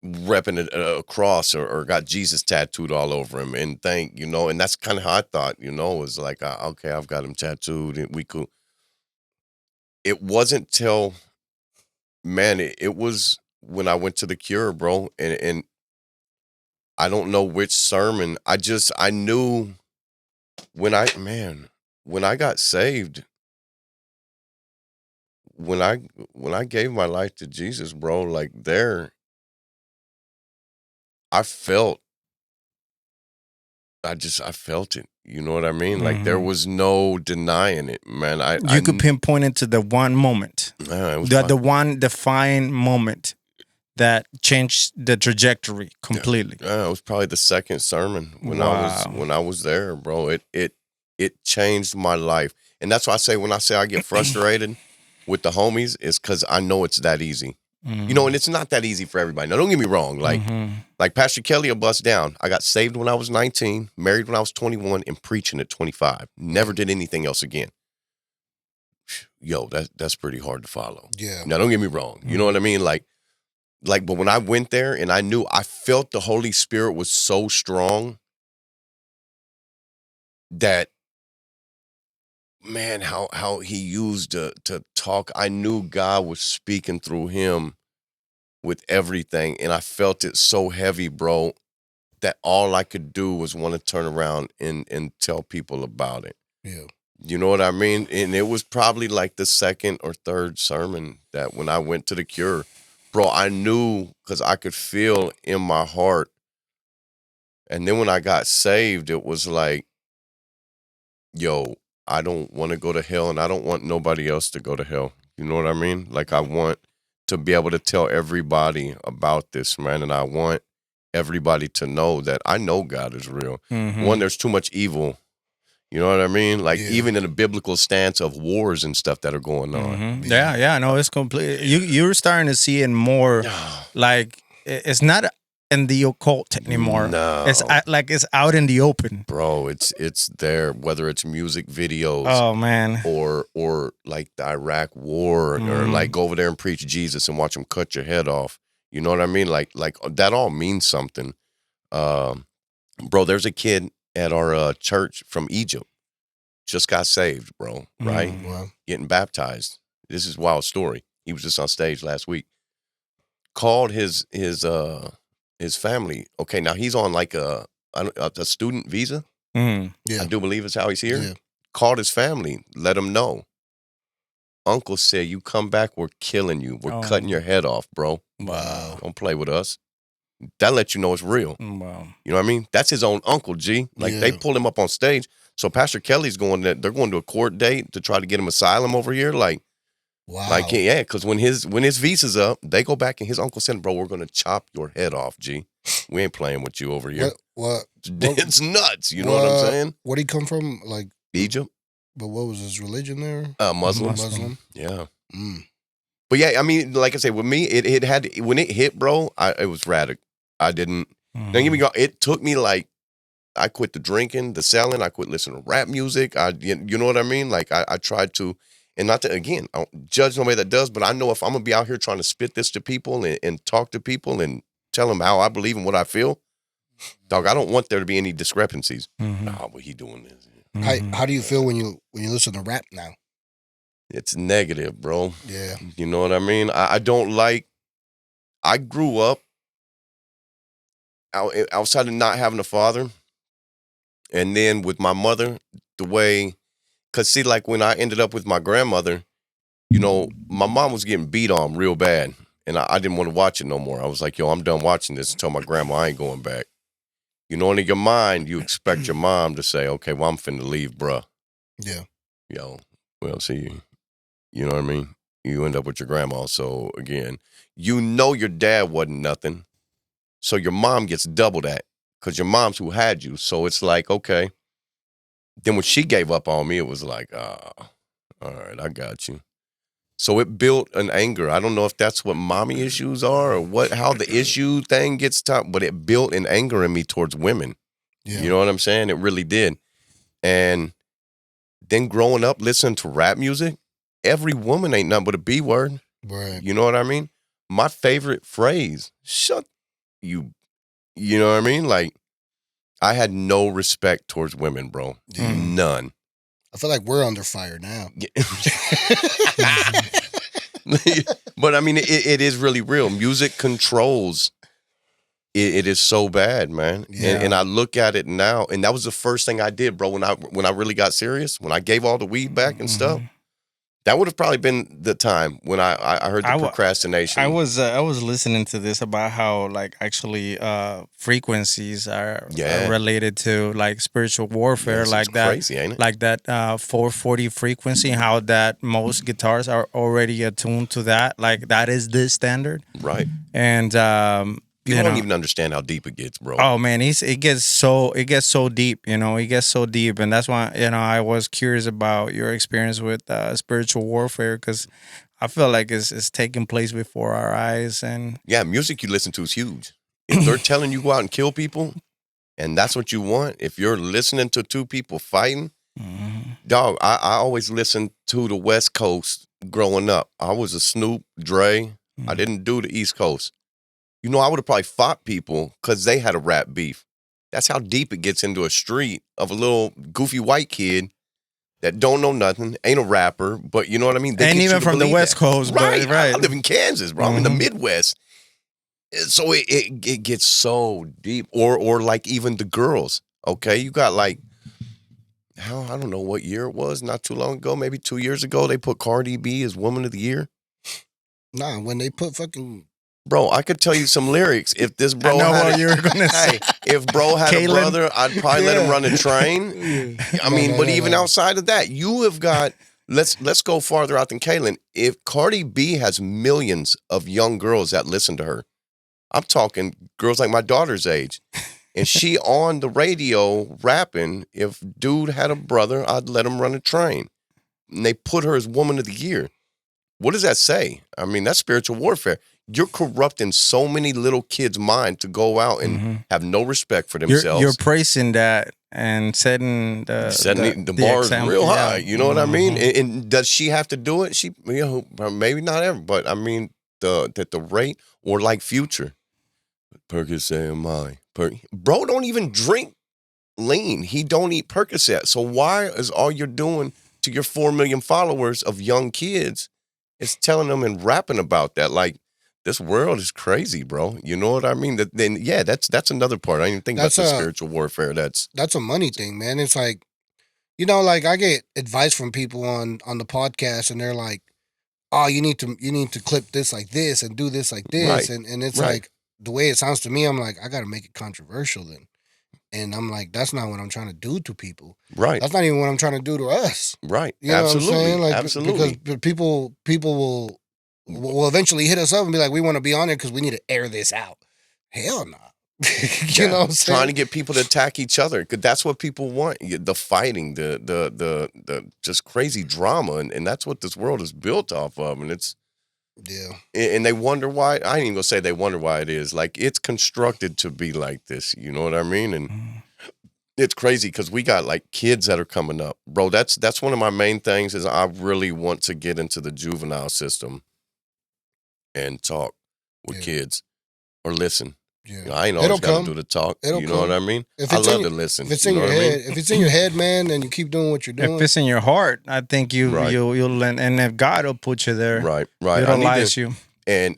repping a cross or got Jesus tattooed all over him and think, and that's kind of how I thought, was like, okay, I've got him tattooed and we cool. It wasn't till, man, it was when I went to the Cure, bro, and I don't know which sermon. I knew when I got saved, when I gave my life to Jesus, bro, like I felt I felt it. You know what I mean? Like, there was no denying it, man. You could pinpoint it to the one moment, it was the one defined moment that changed the trajectory completely. it was probably the second sermon when Wow. I was there, bro. It changed my life. And that's why I say, when I say I get frustrated with the homies, is because I know it's that easy. And it's not that easy for everybody. Now, don't get me wrong. Like Pastor Kelly will bust down. I got saved when I was 19, married when I was 21, and preaching at 25. Never did anything else again. Yo, that's pretty hard to follow. Yeah. Now, don't get me wrong. You know what I mean? Like, but when I went there and I felt the Holy Spirit was so strong that, man, how he used to talk. I knew God was speaking through him with everything, and I felt it so heavy, bro, that all I could do was want to turn around and tell people about it. Yeah. You know what I mean? And it was probably like the second or third sermon that when I went to the Cure, bro, I knew, because I could feel in my heart. And then when I got saved, it was like, yo, I don't want to go to hell, and I don't want nobody else to go to hell. You know what I mean? Like, I want to be able to tell everybody about this, man, and I want everybody to know that I know God is real. One, there's too much evil You know what I mean? Like Yeah. even in a biblical stance of wars and stuff that are going on. Mhm. Yeah. No, it's complete. You're starting to see it more. Like it's not in the occult anymore. No. It's like it's out in the open. Bro, it's there, whether it's music videos Oh man. or like the Iraq war or like go over there and preach Jesus and watch them cut your head off. You know what I mean? Like that all means something. Bro, there's a kid at our church from Egypt. Just got saved, bro, right? Wow. Getting baptized. This is a wild story. He was just on stage last week. Called his family. Okay, now he's on like a student visa. Mm. Yeah. I do believe it's how he's here. Yeah. Called his family, let him know. Uncle said, "You come back, we're killing you. We're cutting your head off, bro. Wow. Don't play with us." That lets you know it's real. Wow. You know what I mean? That's his own uncle, G. Like they Yeah. pulled him up on stage. So Pastor Kelly's going to, they're going to a court date to try to get him asylum over here. Like, Wow. like yeah, because when his visa's up, they go back and his uncle said, "Bro, we're going to chop your head off, G. We ain't playing with you over here." What? It's nuts. You know what I'm saying? Where'd he come from? Like, Egypt, but what was his religion there? Muslim. Muslim. Yeah. Mm. But yeah, I mean, like I said, with me, it had, when it hit, bro, it was radical. I didn't, don't get me wrong, it took me like, I quit the drinking, the selling, I quit listening to rap music. You know what I mean? Like I tried to, and not to, again, I don't judge nobody that does, but I know if I'm gonna be out here trying to spit this to people and talk to people and tell them how I believe and what I feel, dog, I don't want there to be any discrepancies. Nah, what he doing this. How do you feel when you listen to rap now? It's negative, bro. Yeah. You know what I mean? I don't like, I grew up outside of not having a father, and then with my mother, the way, because see, like when I ended up with my grandmother, you know, my mom was getting beat on real bad, and I didn't want to watch it no more. I was like, yo, I'm done watching this and tell my grandma I ain't going back. You know, in your mind, you expect your mom to say, okay, well, I'm finna leave, bruh. Yeah. Yo, well, see, you know what I mean? You end up with your grandma. So again, you know your dad wasn't nothing. So your mom gets double that because your mom's who had you. So it's like, okay. Then when she gave up on me, it was like, all right, I got you. So it built an anger. I don't know if that's what mommy issues are or how the issue thing gets top, but it built an anger in me towards women. Yeah. You know what I'm saying? It really did. And then growing up listening to rap music, every woman ain't nothing but a B word. Right. You know what I mean? My favorite phrase, shut you know what I mean? Like, I had no respect towards women, bro. Yeah. None. I feel like we're under fire now. But I mean, it is really real. Music controls. It is so bad, man. Yeah. And I look at it now, and that was the first thing I did, bro. When I really got serious, when I gave all the weed back and stuff. That would have probably been the time when I heard the procrastination. I was listening to this about how like actually frequencies are related to like spiritual warfare, Yes, like it's that, crazy, ain't it? like that 440 frequency, how that most guitars are already attuned to that, like that is the standard, Right. and People don't even understand how deep it gets, bro. Oh man, it gets so deep, you know, it gets so deep, and that's why, you know, I was curious about your experience with spiritual warfare, because I feel like it's taking place before our eyes, and Yeah, music you listen to is huge. If they're telling you go out and kill people, and that's what you want, if you're listening to two people fighting, dog, I always listened to the West Coast growing up. I was a Snoop, Dre. I didn't do the East Coast. You know, I would have probably fought people because they had a rap beef. That's how deep it gets into a street of a little goofy white kid that don't know nothing, ain't a rapper, but you know what I mean? They and get even you to from the believe West that. Coast, Right. but, right. I live in Kansas, bro. I'm in the Midwest. So it gets so deep. Or like even the girls, okay? You got like, I don't know what year it was, not too long ago, maybe 2 years ago, they put Cardi B as Woman of the Year. Nah, when they put fucking... Bro, I could tell you some lyrics. If this bro I know had what you were gonna say. If bro had Kalen. a brother, I'd probably let him run a train. I mean, but even outside of that, you have got, let's go farther out than Kalen. If Cardi B has millions of young girls that listen to her, I'm talking girls like my daughter's age. And she on the radio rapping, if dude had a brother, I'd let him run a train. And they put her as Woman of the Year. What does that say? I mean, that's spiritual warfare. You're corrupting so many little kids' mind to go out and have no respect for themselves. You're praising that and setting the bar is real high. You know what I mean? And does she have to do it? She, maybe not ever, but I mean, the rate, or like Future. Percocet and Molly. Bro don't even drink lean. He don't eat Percocet. So why is all you're doing to your 4 million followers of young kids is telling them and rapping about that? Like, this world is crazy, bro. You know what I mean? That's another part. I didn't even think about the spiritual warfare. That's a money thing, man. It's like, like I get advice from people on the podcast, and they're like, "Oh, you need to clip this like this and do this like this," Right. and it's like the way it sounds to me. I'm like, I got to make it controversial then, and I'm like, that's not what I'm trying to do to people. Right. That's not even what I'm trying to do to us. Right. You know Absolutely. what I'm saying? Like, Absolutely. Because people will eventually hit us up and be like, we want to be on there because we need to air this out. Hell no. You know what I'm saying? Trying to get people to attack each other, because that's what people want. The fighting, the just crazy drama, and that's what this world is built off of. And it's and they wonder why. I ain't even gonna say they wonder why it is. Like, it's constructed to be like this. You know what I mean? And it's crazy because we got like kids that are coming up, bro. That's one of my main things is I really want to get into the juvenile system and talk with kids or listen. Yeah. I ain't always got to do the talk. You know what I mean? I love to listen. If it's in your head, if it's in your head, man, and you keep doing what you're doing. If it's in your heart, I think you'll and if God will put you there, right. Utilize you and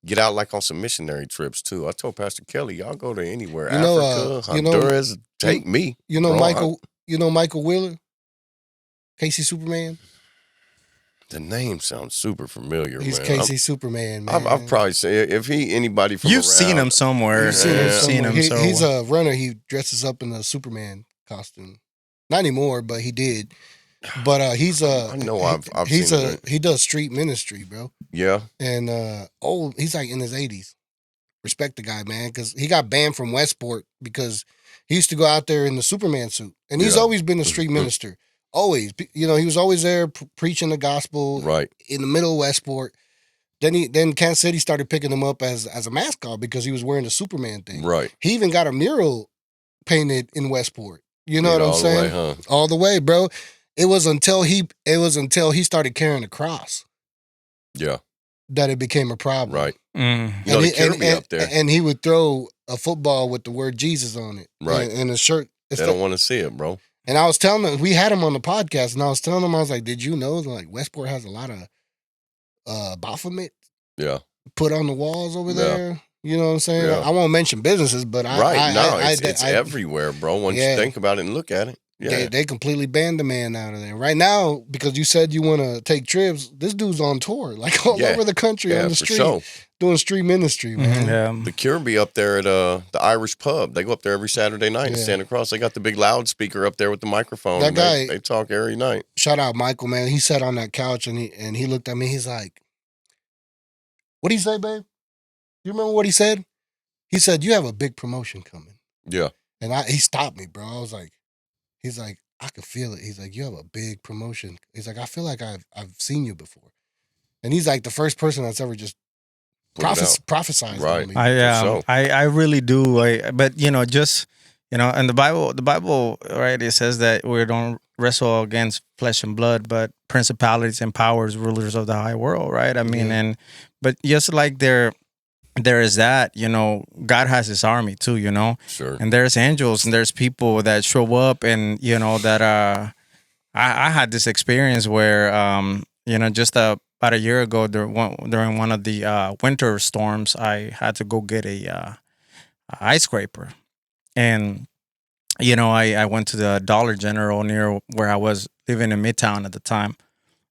get out like on some missionary trips too. I told Pastor Kelly, y'all go to anywhere, Africa, Honduras, take me. Michael Wheeler, Casey Superman. The name sounds super familiar. He's man. Casey Superman, man. I've probably seen if anybody from you've around, seen him somewhere. Seen him. He's a runner. He dresses up in a Superman costume. Not anymore, but he did. But he's I know I've seen him. He does street ministry, bro. Yeah. And he's like in his 80s. Respect the guy, man, because he got banned from Westport because he used to go out there in the Superman suit, and he's always been a street minister. Always, he was always there preaching the gospel, right, in the middle of Westport. Then Kansas City started picking him up as a mascot because he was wearing the Superman thing. Right. He even got a mural painted in Westport. You know what I'm saying? All the way, huh? All the way, bro. It was until he started carrying a cross. Yeah. That it became a problem. Right. They carry me up there. And he would throw a football with the word Jesus on it. Right. And a shirt. They don't want to see it, bro. And I was telling him, we had him on the podcast, and I was telling him, I was like, did you know that like Westport has a lot of Baphomet put on the walls over there? You know what I'm saying? Yeah. I won't mention businesses, but it's everywhere, bro. Once you think about it and look at it. Yeah. They completely banned the man out of there. Right now, because you said you want to take trips, this dude's on tour, like all over the country on the street, doing street ministry, man. Yeah. The Cure be up there at the Irish pub. They go up there every Saturday night and stand across. They got the big loudspeaker up there with the microphone. That guy, they talk every night. Shout out Michael, man. He sat on that couch and he looked at me. He's like, "What'd he say, babe? You remember what he said?" He said, "You have a big promotion coming." Yeah. And he stopped me, bro. I was like, he's like, I could feel it. He's like, you have a big promotion. He's like, I feel like I've seen you before. And he's like the first person that's ever just prophesied on me. I really do. But just in the Bible, right? It says that we don't wrestle against flesh and blood, but principalities and powers, rulers of the high world, right? I mean, but just like there is that, God has his army too, Sure. And there's angels and there's people that show up and, that I had this experience where, just about a year ago during one of the winter storms, I had to go get a ice scraper. And, I went to the Dollar General near where I was living in Midtown at the time,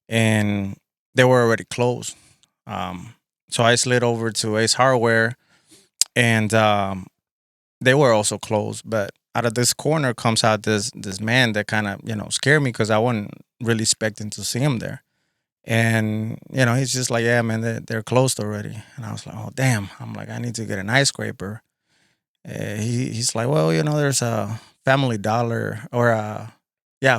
and they were already closed. So I slid over to Ace Hardware, and they were also closed. But out of this corner comes out this man that kind of scared me because I wasn't really expecting to see him there. And he's just like, "Yeah, man, they're closed already." And I was like, "Oh, damn!" I'm like, "I need to get an ice scraper." He's like, well, there's a Family Dollar or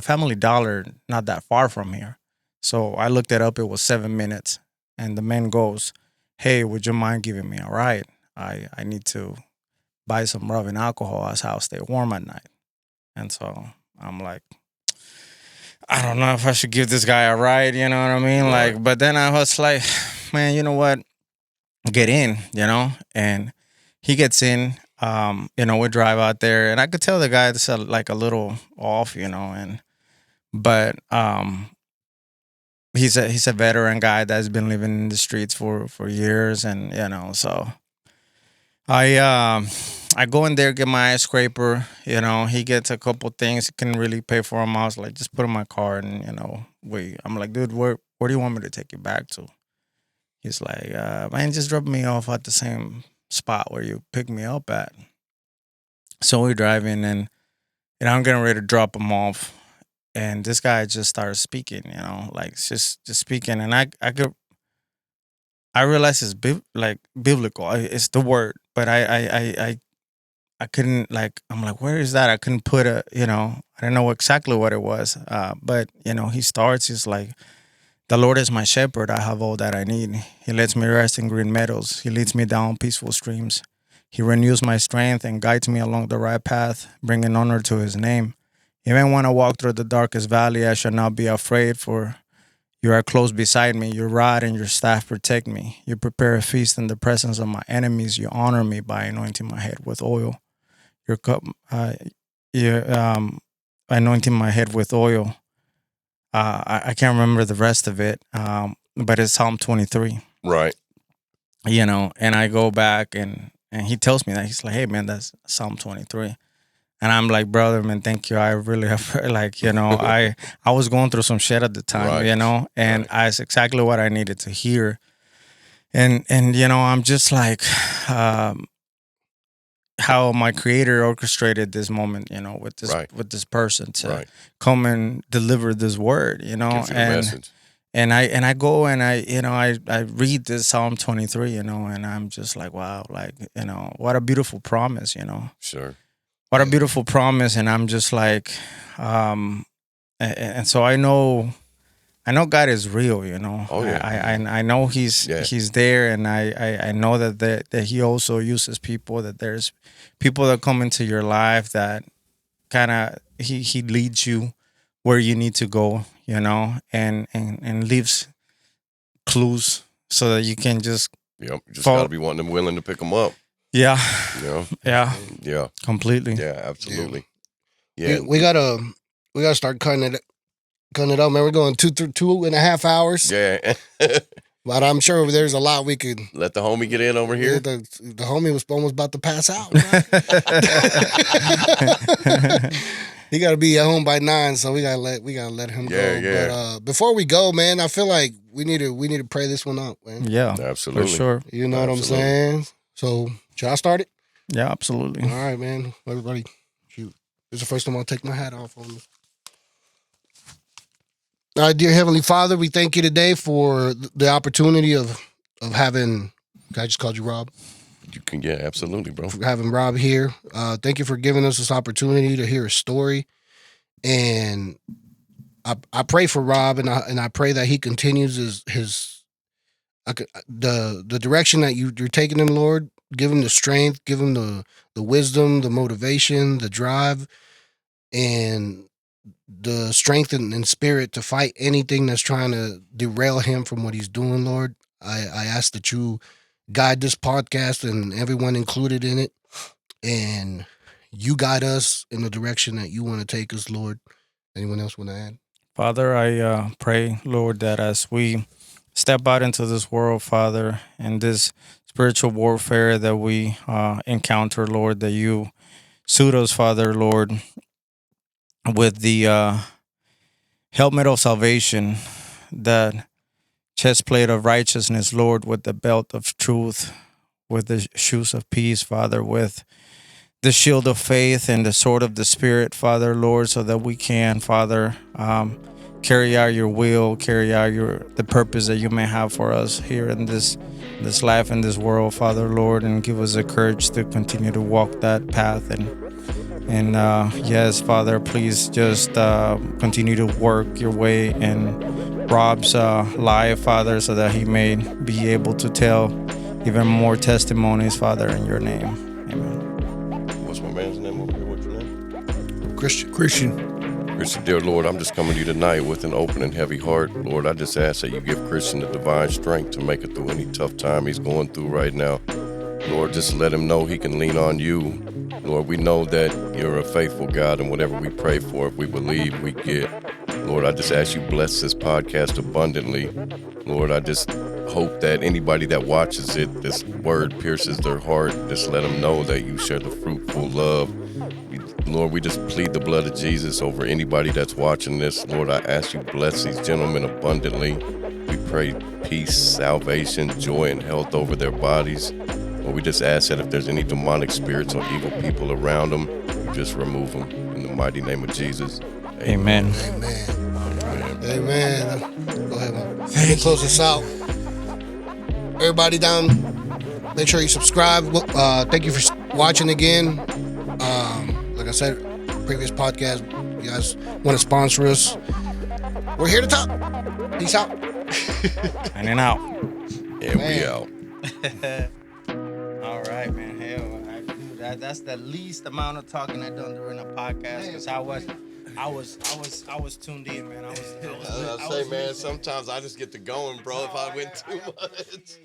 Family Dollar not that far from here. So I looked it up. It was 7 minutes, and the man goes, "Hey, would you mind giving me a ride? I need to buy some rubbing alcohol as I'll stay warm at night." And so I'm like, I don't know if I should give this guy a ride. You know what I mean? Right. Like, but then I was like, man, you know what? Get in, and he gets in. We drive out there, and I could tell the guy that's like a little off, but he's a veteran guy that's been living in the streets for years, and so I go in there, get my ice scraper. He gets a couple things. He couldn't really pay for them. I was like, just put in my car, and wait. I'm like, dude, where do you want me to take you back to? He's like, man, just drop me off at the same spot where you picked me up at. So we're driving, and I'm getting ready to drop him off, and this guy just started speaking, like just speaking, and I realize it's biblical. It's the word, but I couldn't, like, I'm like, where is that? I couldn't put I didn't know exactly what it was. But he starts. He's like, the Lord is my shepherd. I have all that I need. He lets me rest in green meadows. He leads me down peaceful streams. He renews my strength and guides me along the right path, bringing honor to his name. Even when I walk through the darkest valley, I shall not be afraid, for you are close beside me. Your rod and your staff protect me. You prepare a feast in the presence of my enemies. You honor me by anointing my head with oil. Your cup, anointing my head with oil. I can't remember the rest of it, but it's Psalm 23. Right. And I go back, and he tells me that. He's like, hey, man, that's Psalm 23. And I'm like, brother, man, thank you. I really have, I was going through some shit at the time, Right. and it's exactly what I needed to hear. And I'm just like, how my creator orchestrated this moment, with this Right. with this person to Right. come and deliver this word, Gives you a message. and I go and I read this Psalm 23, and I'm just like, wow, like, what a beautiful promise, Sure. what a beautiful promise. And I'm just like, and so I know God is real, Oh, yeah. I know he's there, and I know that he also uses people, that there's people that come into your life that kind of he leads you where you need to go, and leaves clues so that you can just Yep. Just Fall- got to be wanting them willing to pick them up. yeah Yeah. completely. Yeah. Absolutely. Yeah. We gotta start cutting it up, man. We're going 2.5 hours. Yeah. But I'm sure there's a lot we could. Let the homie get in over here. The homie was almost about to pass out. He got to be at home by 9, so we gotta let him go. Yeah. But before we go, man, I feel like we need to pray this one out, man. Yeah, Absolutely. for sure. You know what I'm Absolutely. saying? So should I start it? Yeah, absolutely. All right, man. Everybody, shoot. This is the first time I'll take my hat off on this. All right, dear Heavenly Father, we thank you today for the opportunity of having. I just called you Rob. You can. Yeah. Absolutely, bro. For having Rob here. Thank you for giving us this opportunity to hear a story, and I pray for Rob, and I pray that he continues the direction that you're taking him, Lord. Give him the strength, give him the wisdom, the motivation, the drive, and the strength and spirit to fight anything that's trying to derail him from what he's doing, Lord. I ask that you guide this podcast and everyone included in it, and you guide us in the direction that you want to take us, Lord. Anyone else want to add? Father, I pray, Lord, that as we step out into this world, Father, and this spiritual warfare that we encounter, Lord, that you suit us, Father, Lord, with the helmet of salvation, that chest plate of righteousness, Lord, with the belt of truth, with the shoes of peace, Father, with the shield of faith and the sword of the Spirit, Father, Lord, so that we can, Father, carry out your will, carry out the purpose that you may have for us here in this life, in this world, Father, Lord, and give us the courage to continue to walk that path. And yes, Father, please just continue to work your way in Rob's life, Father, so that he may be able to tell even more testimonies, Father, in your name. Amen. What's my man's name over here? What's your name? Christian. Christian, dear Lord, I'm just coming to you tonight with an open and heavy heart. Lord, I just ask that you give Christian the divine strength to make it through any tough time he's going through right now. Lord, just let him know he can lean on you. Lord, we know that you're a faithful God, and whatever we pray for, if we believe, we get. Lord, I just ask you bless this podcast abundantly. Lord, I just hope that anybody that watches it, this word pierces their heart. Just let them know that you share the fruitful love. Lord, we just plead the blood of Jesus over anybody that's watching this. Lord, I ask you bless these gentlemen abundantly. We pray peace, salvation, joy, and health over their bodies. Lord, we just ask that if there's any demonic spirits or evil people around them, you just remove them in the mighty name of Jesus. Amen. Amen. Go ahead, man. Let me close this out. Everybody down, make sure you subscribe. Thank you for watching again. Like I said, previous podcast, you guys want to sponsor us, we're here to talk. Peace out. And out. And we out. All right, man. Hell, that's the least amount of talking I done during a podcast, because I was tuned in, man. I say, man, sometimes I just get to going, bro, if I went too much.